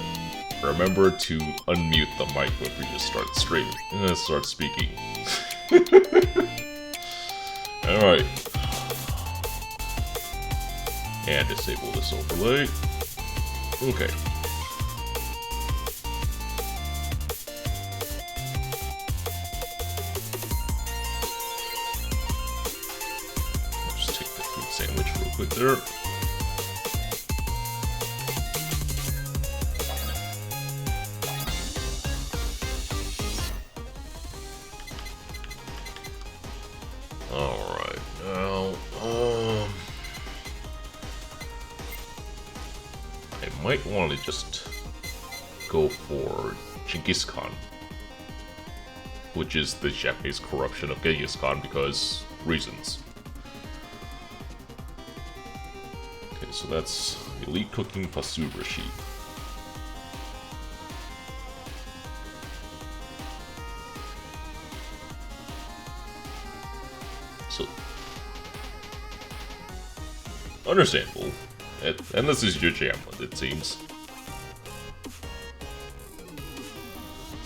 Speaker 1: remember to unmute the mic before you start streaming. Start speaking. Alright. And disable this overlay. Okay. Just take the fruit sandwich real quick there. Alright, now, I might want to just go for Genghis Khan, which is the Japanese corruption of Genghis Khan because reasons. Okay, so that's Elite Cooking plus VTuber sheet. So, understandable. And this is your jam, it seems.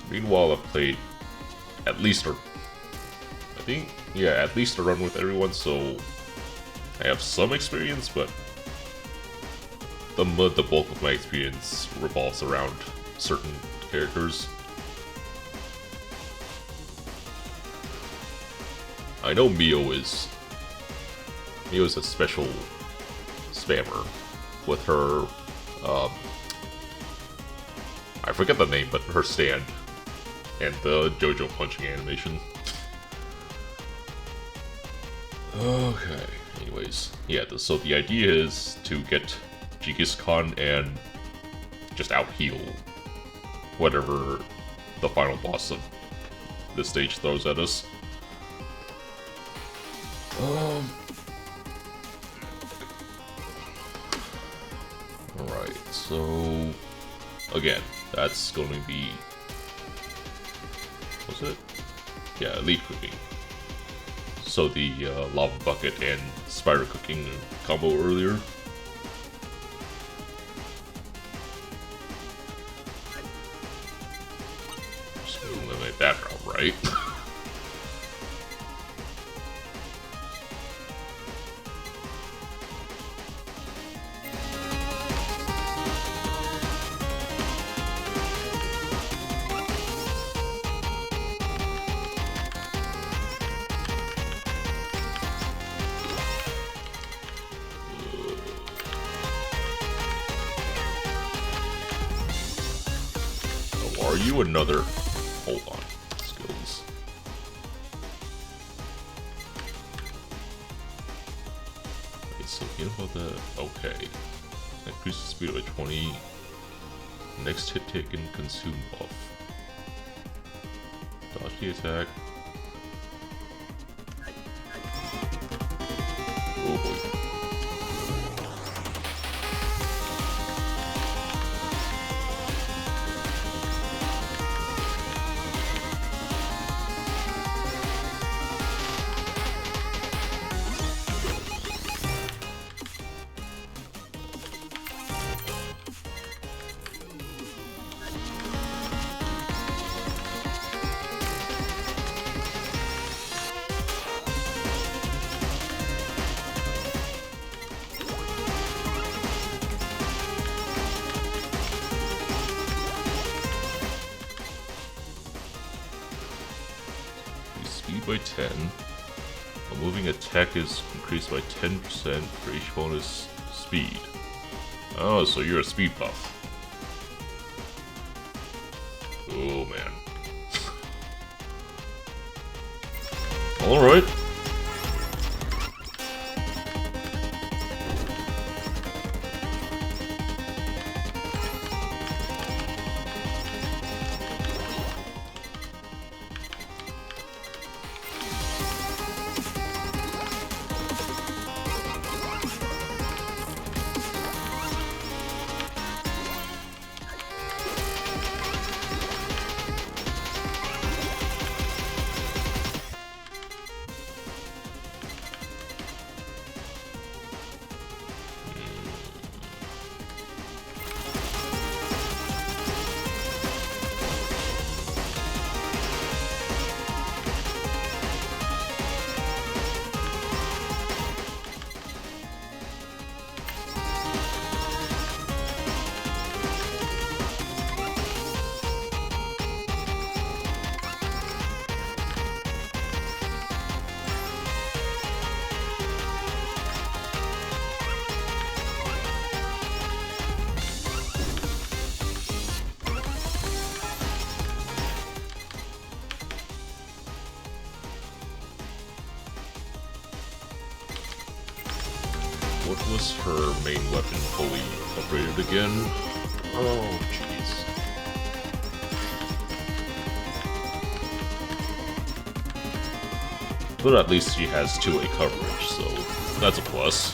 Speaker 1: Meanwhile, I've played at least a run with everyone, so I have some experience, but the bulk of my experience revolves around certain characters. I know Mio is a special spammer with her, I forget the name, but her stand and the JoJo punching animation. Okay, anyways, yeah, so the idea is to get Genghis Khan and just out-heal whatever the final boss of this stage throws at us. Alright, so again, that's going to be, what's it? Yeah, Elite Cooking. So the lava bucket and spider cooking combo earlier. Just gonna eliminate that route, right? Are you another? Hold on. Skills. Okay, so you know about that. Okay. Increases speed by 20. Next hit taken, consume buff. Dodge the attack. Oh boy. Speed by 10. A moving attack is increased by 10% for each bonus speed. Oh, so you're a speed buff. Oh man. Alright. what was her main weapon fully upgraded again? Oh, jeez. But at least she has 2A coverage, so that's a plus.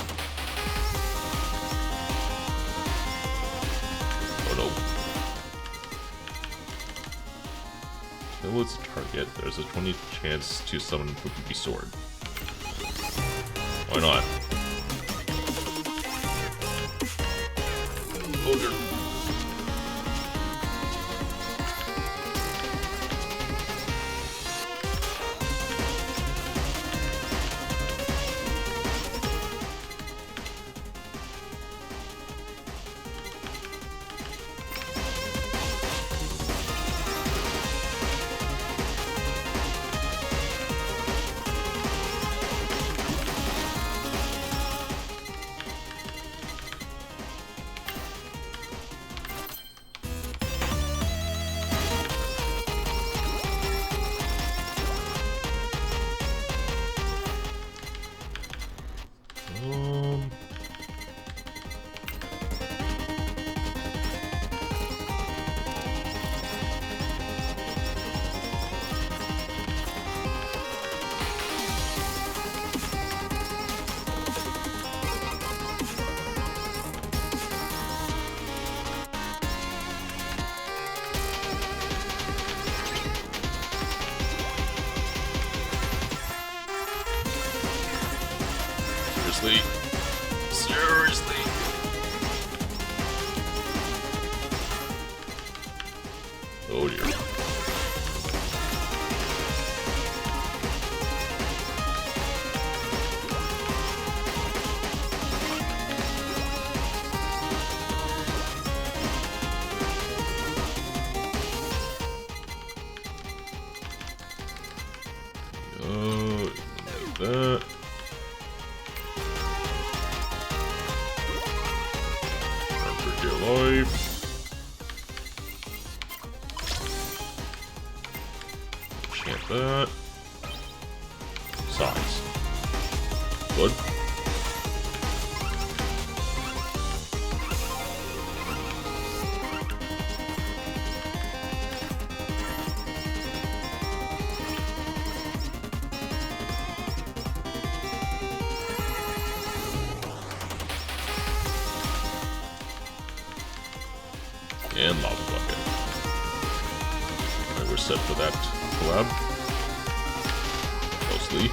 Speaker 1: Oh no. Kill its target. There's a 20 chance to summon Fukuki Sword. Why not? Oh dear. Seriously. Oh dear. Like that. Life. Enchant that. Size. Good. And Lava Bucket. Alright, we're set for that collab. Mostly.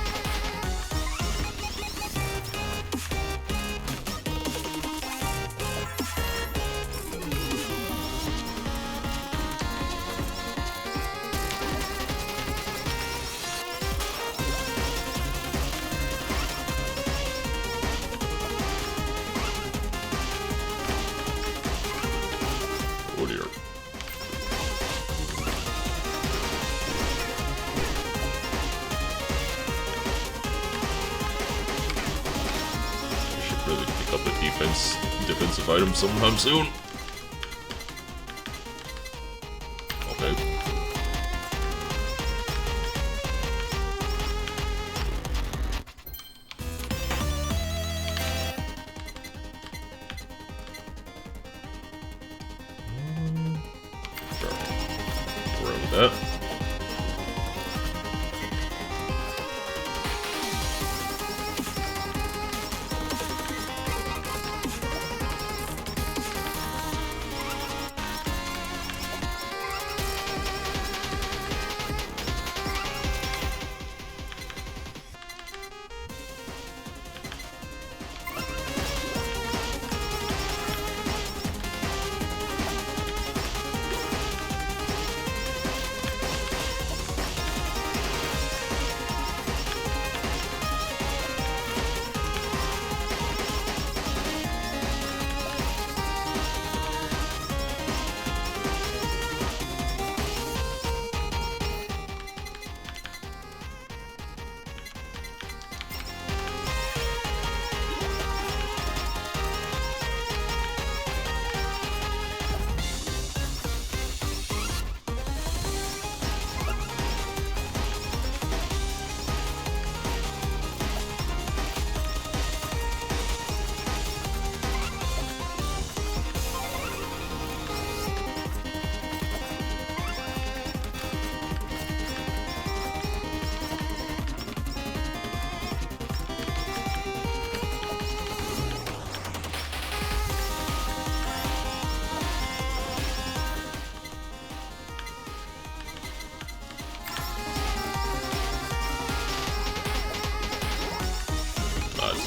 Speaker 1: Oh dear. I should really pick up a defensive item sometime soon. Okay. That.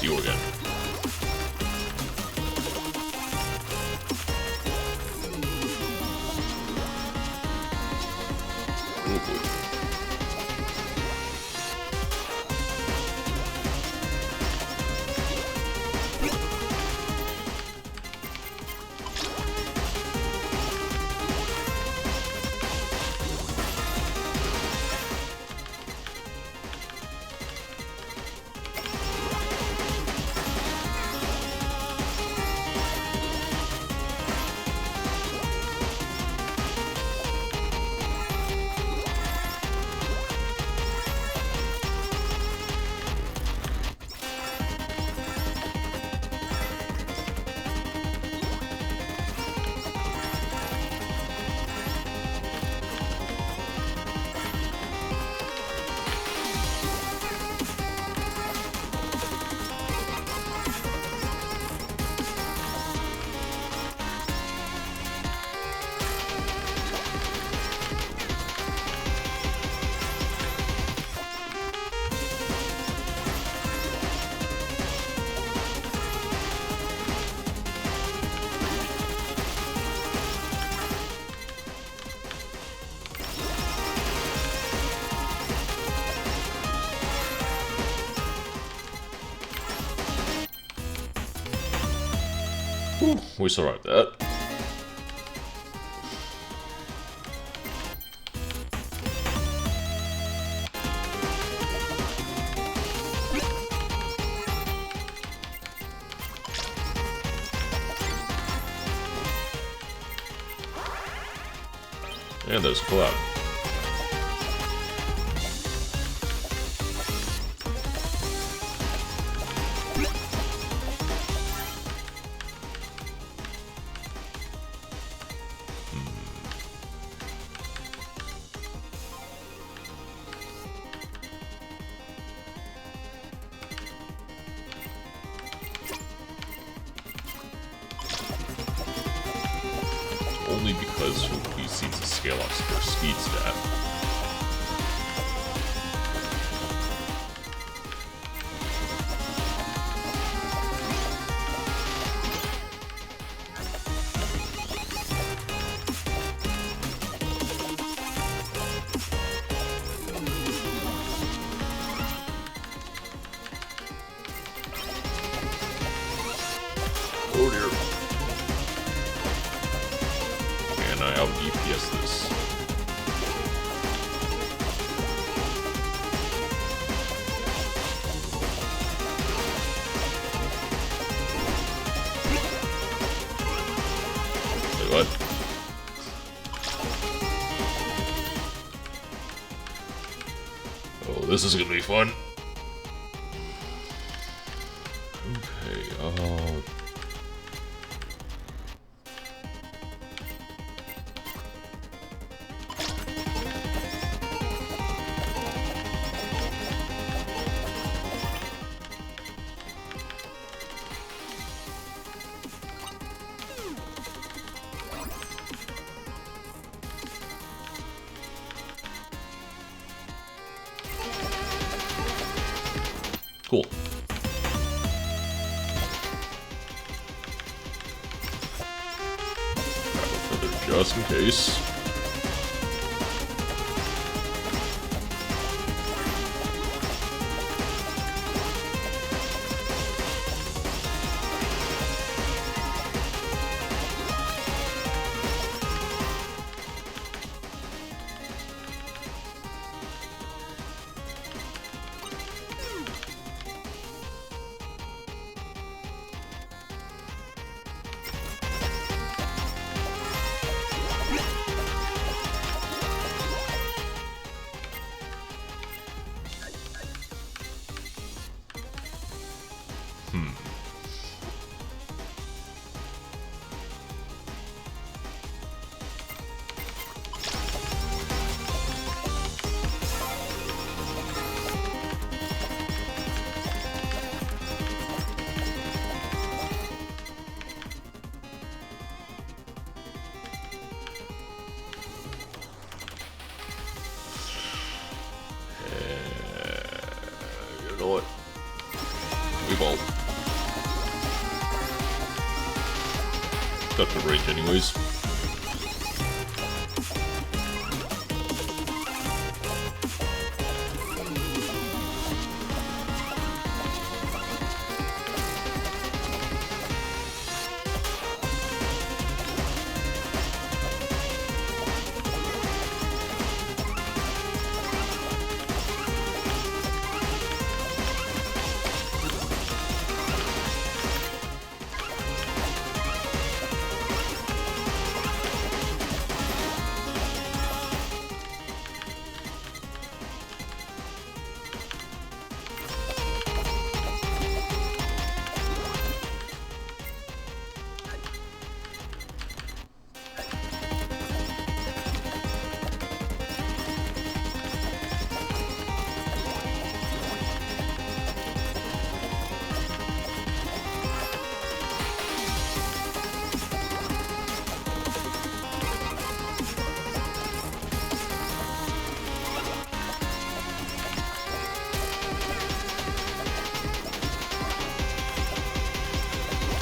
Speaker 1: you again. Oh boy. Whew, we survived that. And there's Cloud. Only because he sees a scale off their speed stat. Oh dear. And I out DPS this. Wait, what? Oh, this is gonna be fun. Okay, cool. Just in case. You know what? We won't. got the range anyways.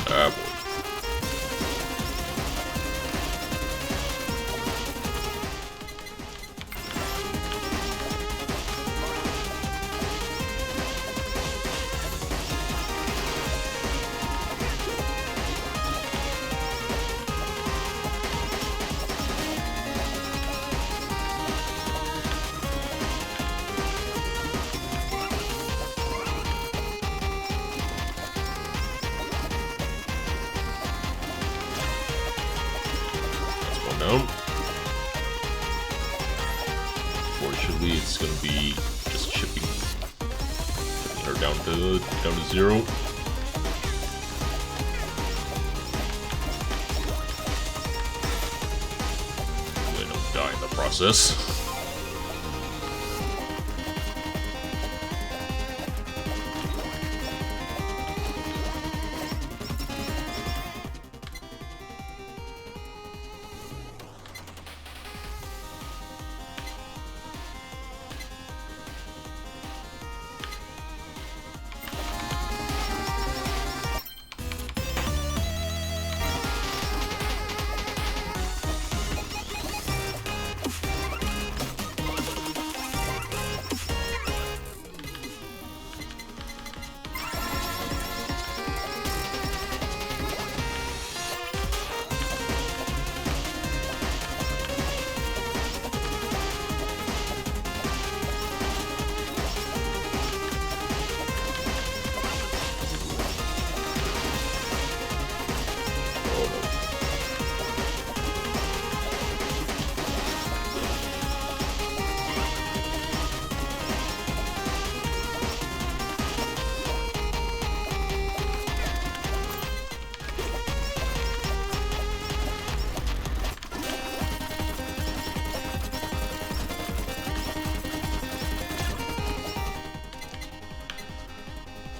Speaker 1: Ah, boy. Down. Fortunately, it's gonna be just chipping her down to 0. I don't die in the process.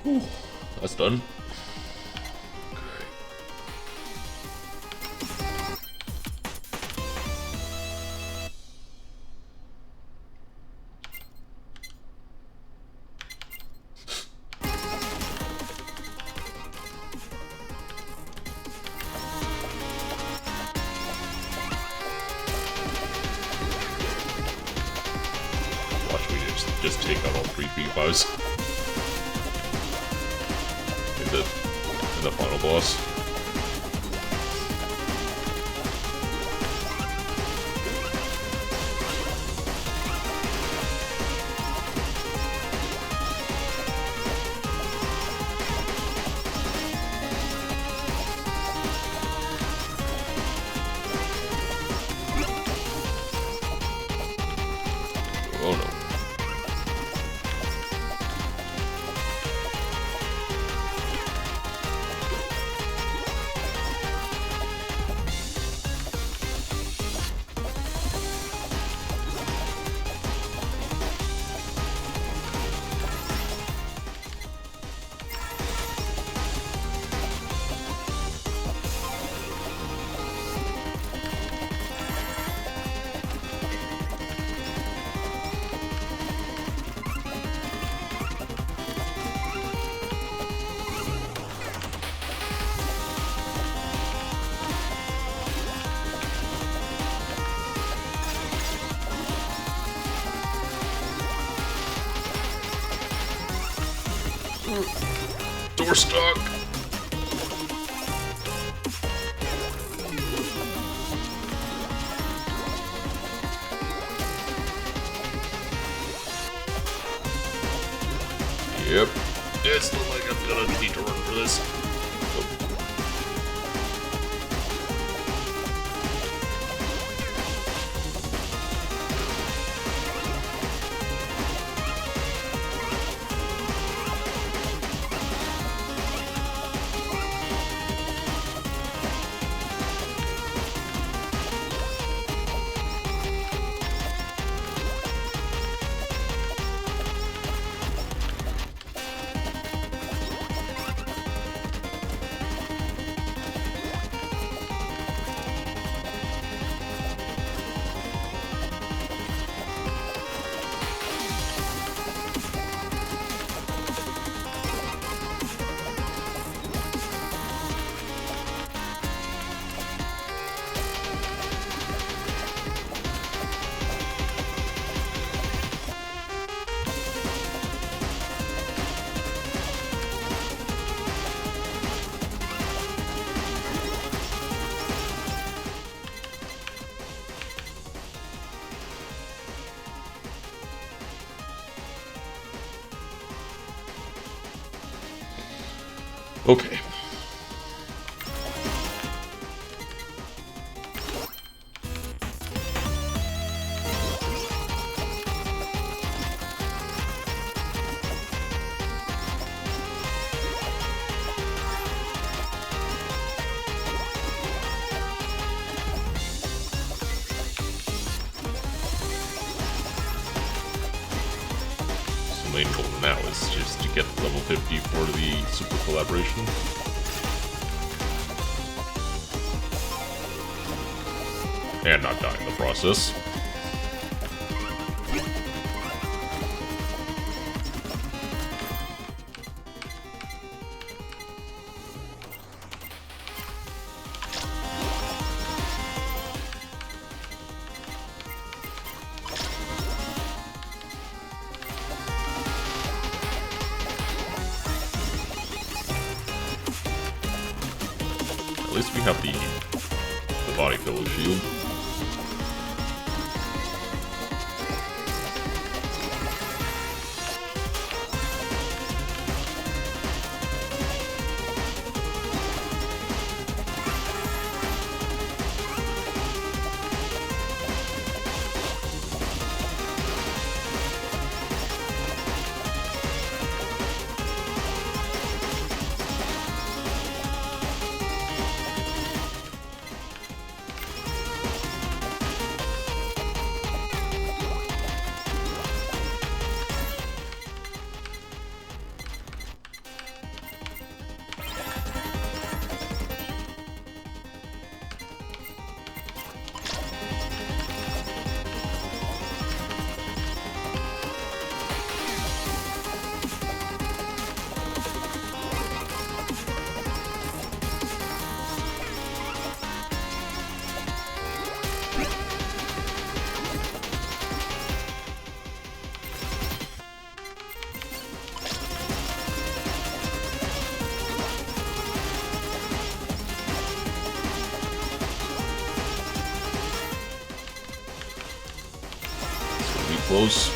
Speaker 1: Whew, that's done. Watch me just take out all 3 P5s. In the final boss. Oh no. Door stuck. Yep. It's not like I'm gonna need to run for this. Okay. So main goal now is just to get level 50 for the super collaboration. And not die in the process. At least we have the body filler shield. Close.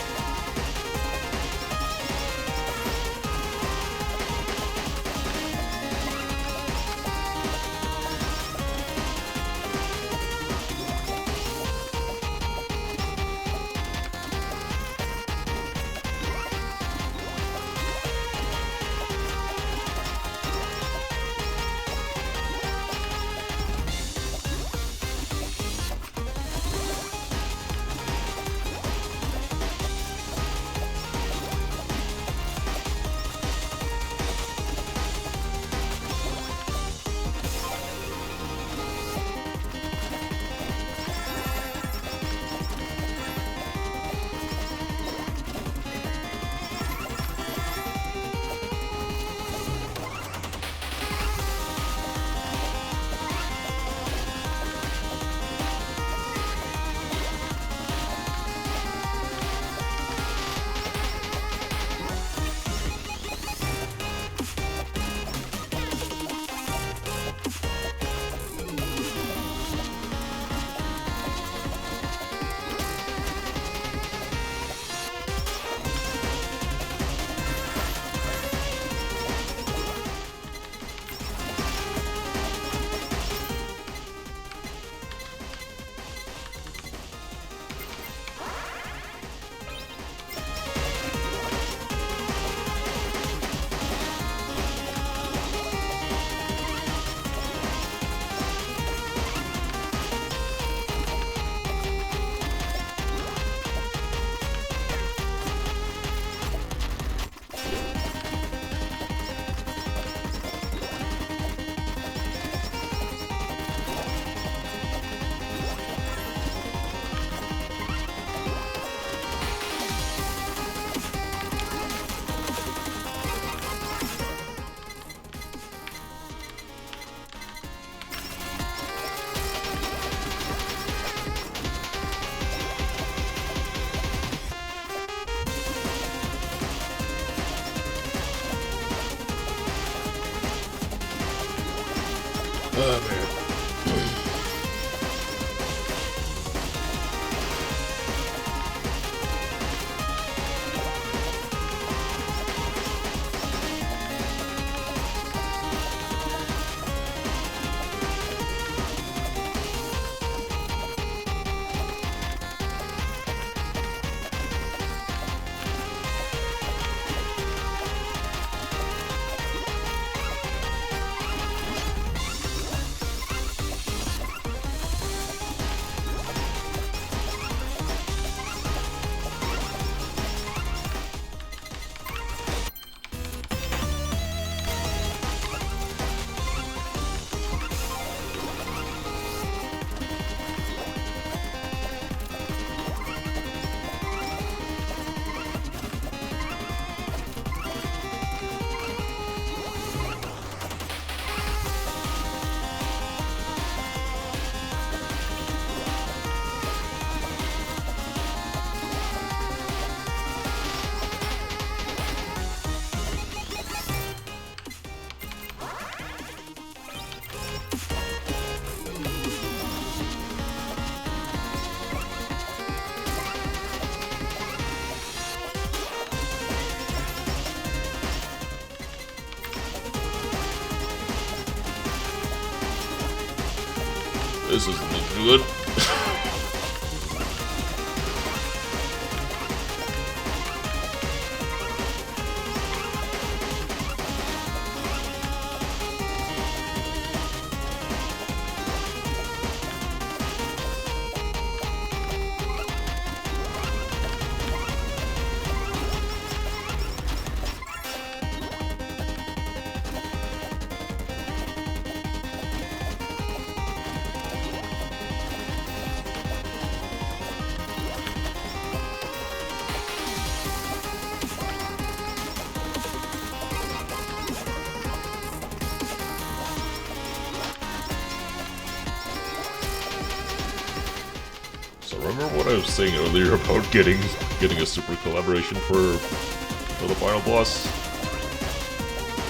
Speaker 1: Oh, man. This isn't looking good. Remember what I was saying earlier about getting a super collaboration for the final boss?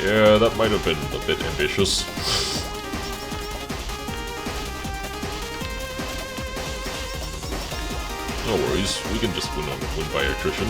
Speaker 1: Yeah, that might have been a bit ambitious. No worries, we can just win by attrition.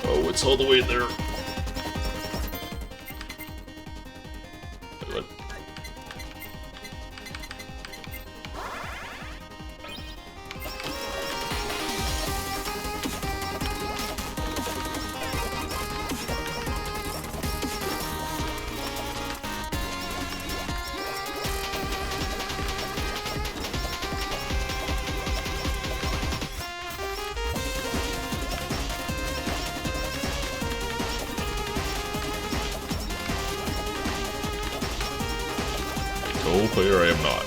Speaker 1: Oh, it's all the way there. No, player, I am not.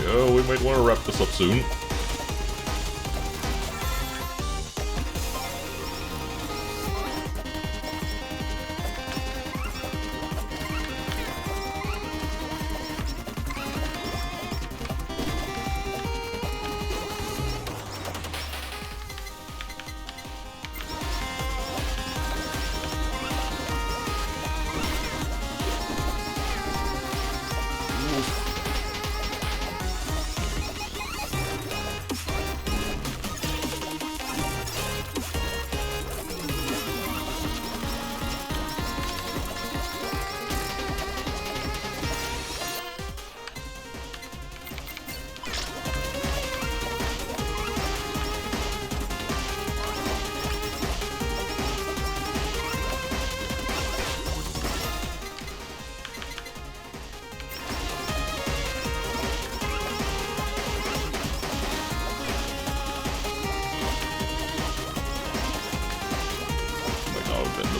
Speaker 1: Yeah, we might want to wrap this up soon.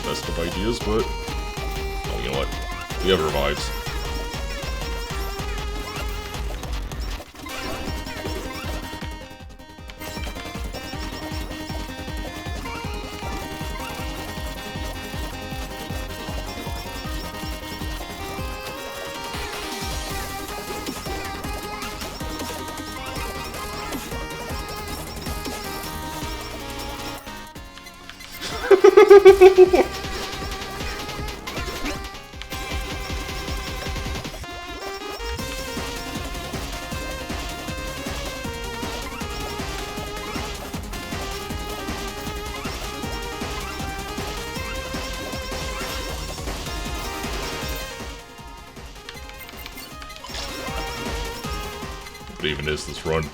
Speaker 1: Best of ideas, but oh, you know what? We have revives. What even is this run?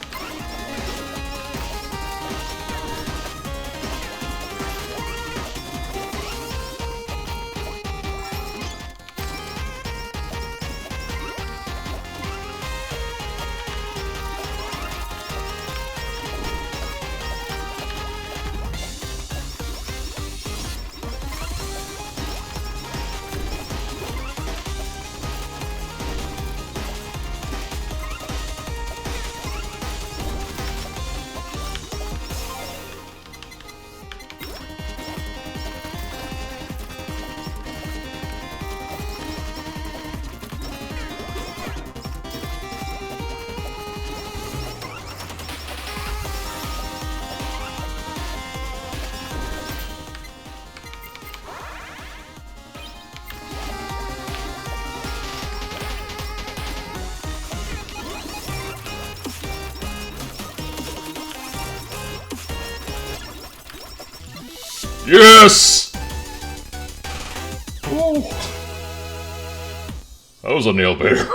Speaker 1: Yes! Ooh. That was a nail biter.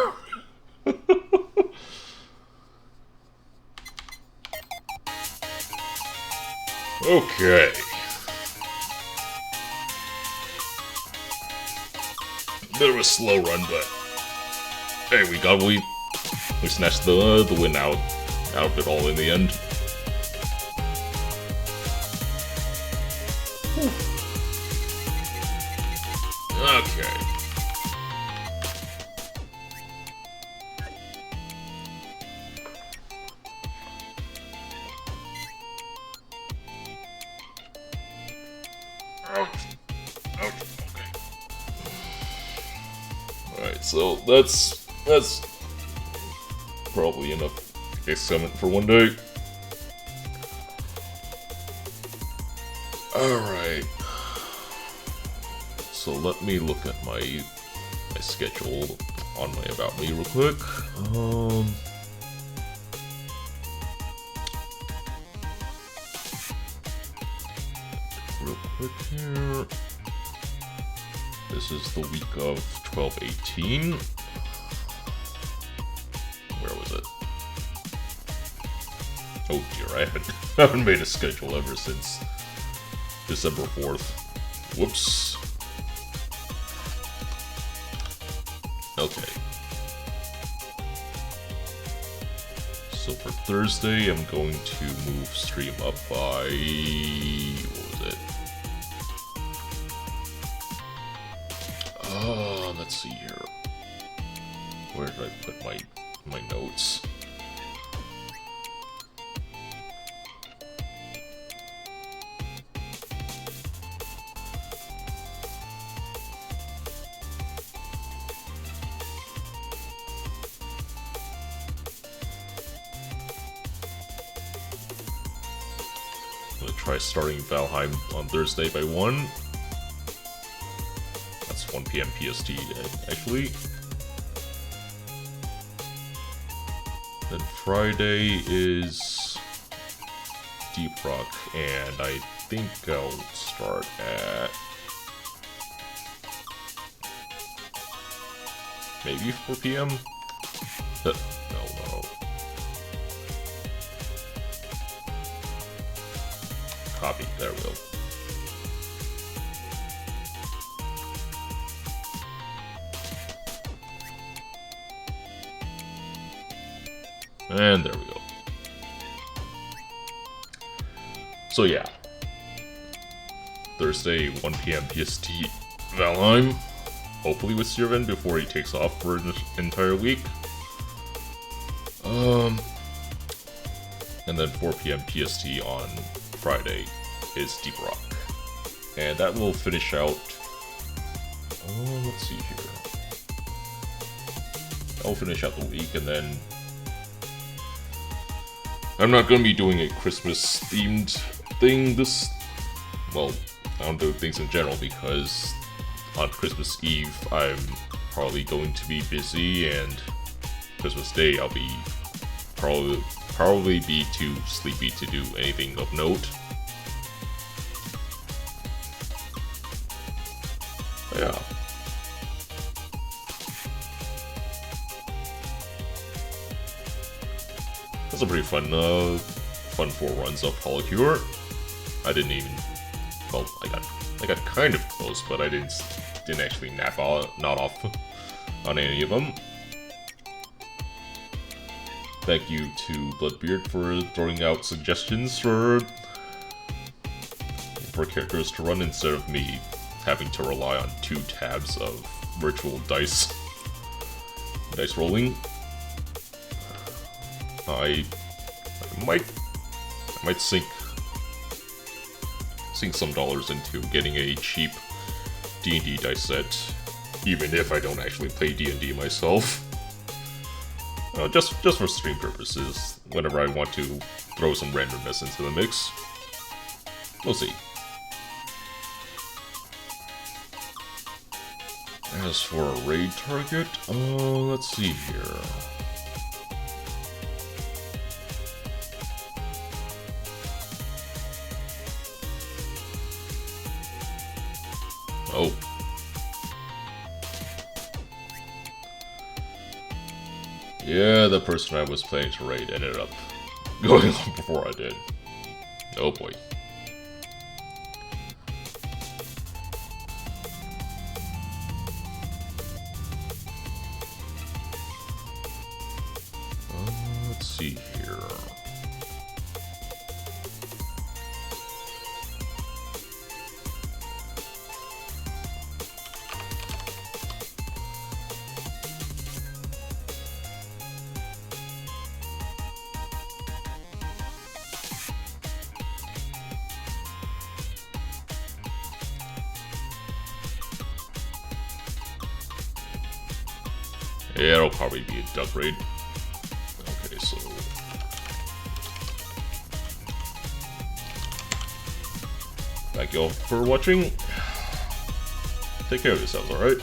Speaker 1: Okay. Bit of a slow run, but hey, we snatched the win out of it all in the end. Okay. Ouch. Ouch. Okay. Alright, so that's probably enough excitement for one day. Alright. So let me look at my schedule on my About Me real quick. Real quick here. This is the week of 12/18. Where was it? Oh dear, I haven't made a schedule ever since December 4th. Whoops. Okay. So for Thursday, I'm going to move stream up by... what was it? Let's see here. Where did I put my notes? I'm gonna try starting Valheim on Thursday by 1. That's 1 PM PST, actually. Then Friday is Deep Rock, and I think I'll start at maybe 4 PM? No. Copy, there we go. And there we go. So yeah. Thursday, 1 PM PST, Valheim. Hopefully with Sirven before he takes off for an entire week. And then 4 PM PST on Friday is Deep Rock. And that will finish out... let's see here. That will finish out the week, and then... I'm not going to be doing a Christmas-themed thing this... Well, I don't do things in general because on Christmas Eve I'm probably going to be busy, and Christmas Day I'll be probably be too sleepy to do anything of note. Yeah. That's a pretty fun 4 runs of Polycure. I didn't even... Well, I got kind of close, but I didn't actually not off on any of them. Thank you to Bloodbeard for throwing out suggestions for characters to run instead of me having to rely on 2 tabs of virtual dice rolling. I might sink some dollars into getting a cheap D&D dice set, even if I don't actually play D&D myself. Just for stream purposes, whenever I want to throw some randomness into the mix. We'll see. As for a raid target, let's see here. Oh. Yeah, the person I was planning to raid ended up going on before I did. Oh boy. Let's see here. Yeah, it'll probably be a duck raid. Okay, so... Thank you all for watching. Take care of yourselves, alright?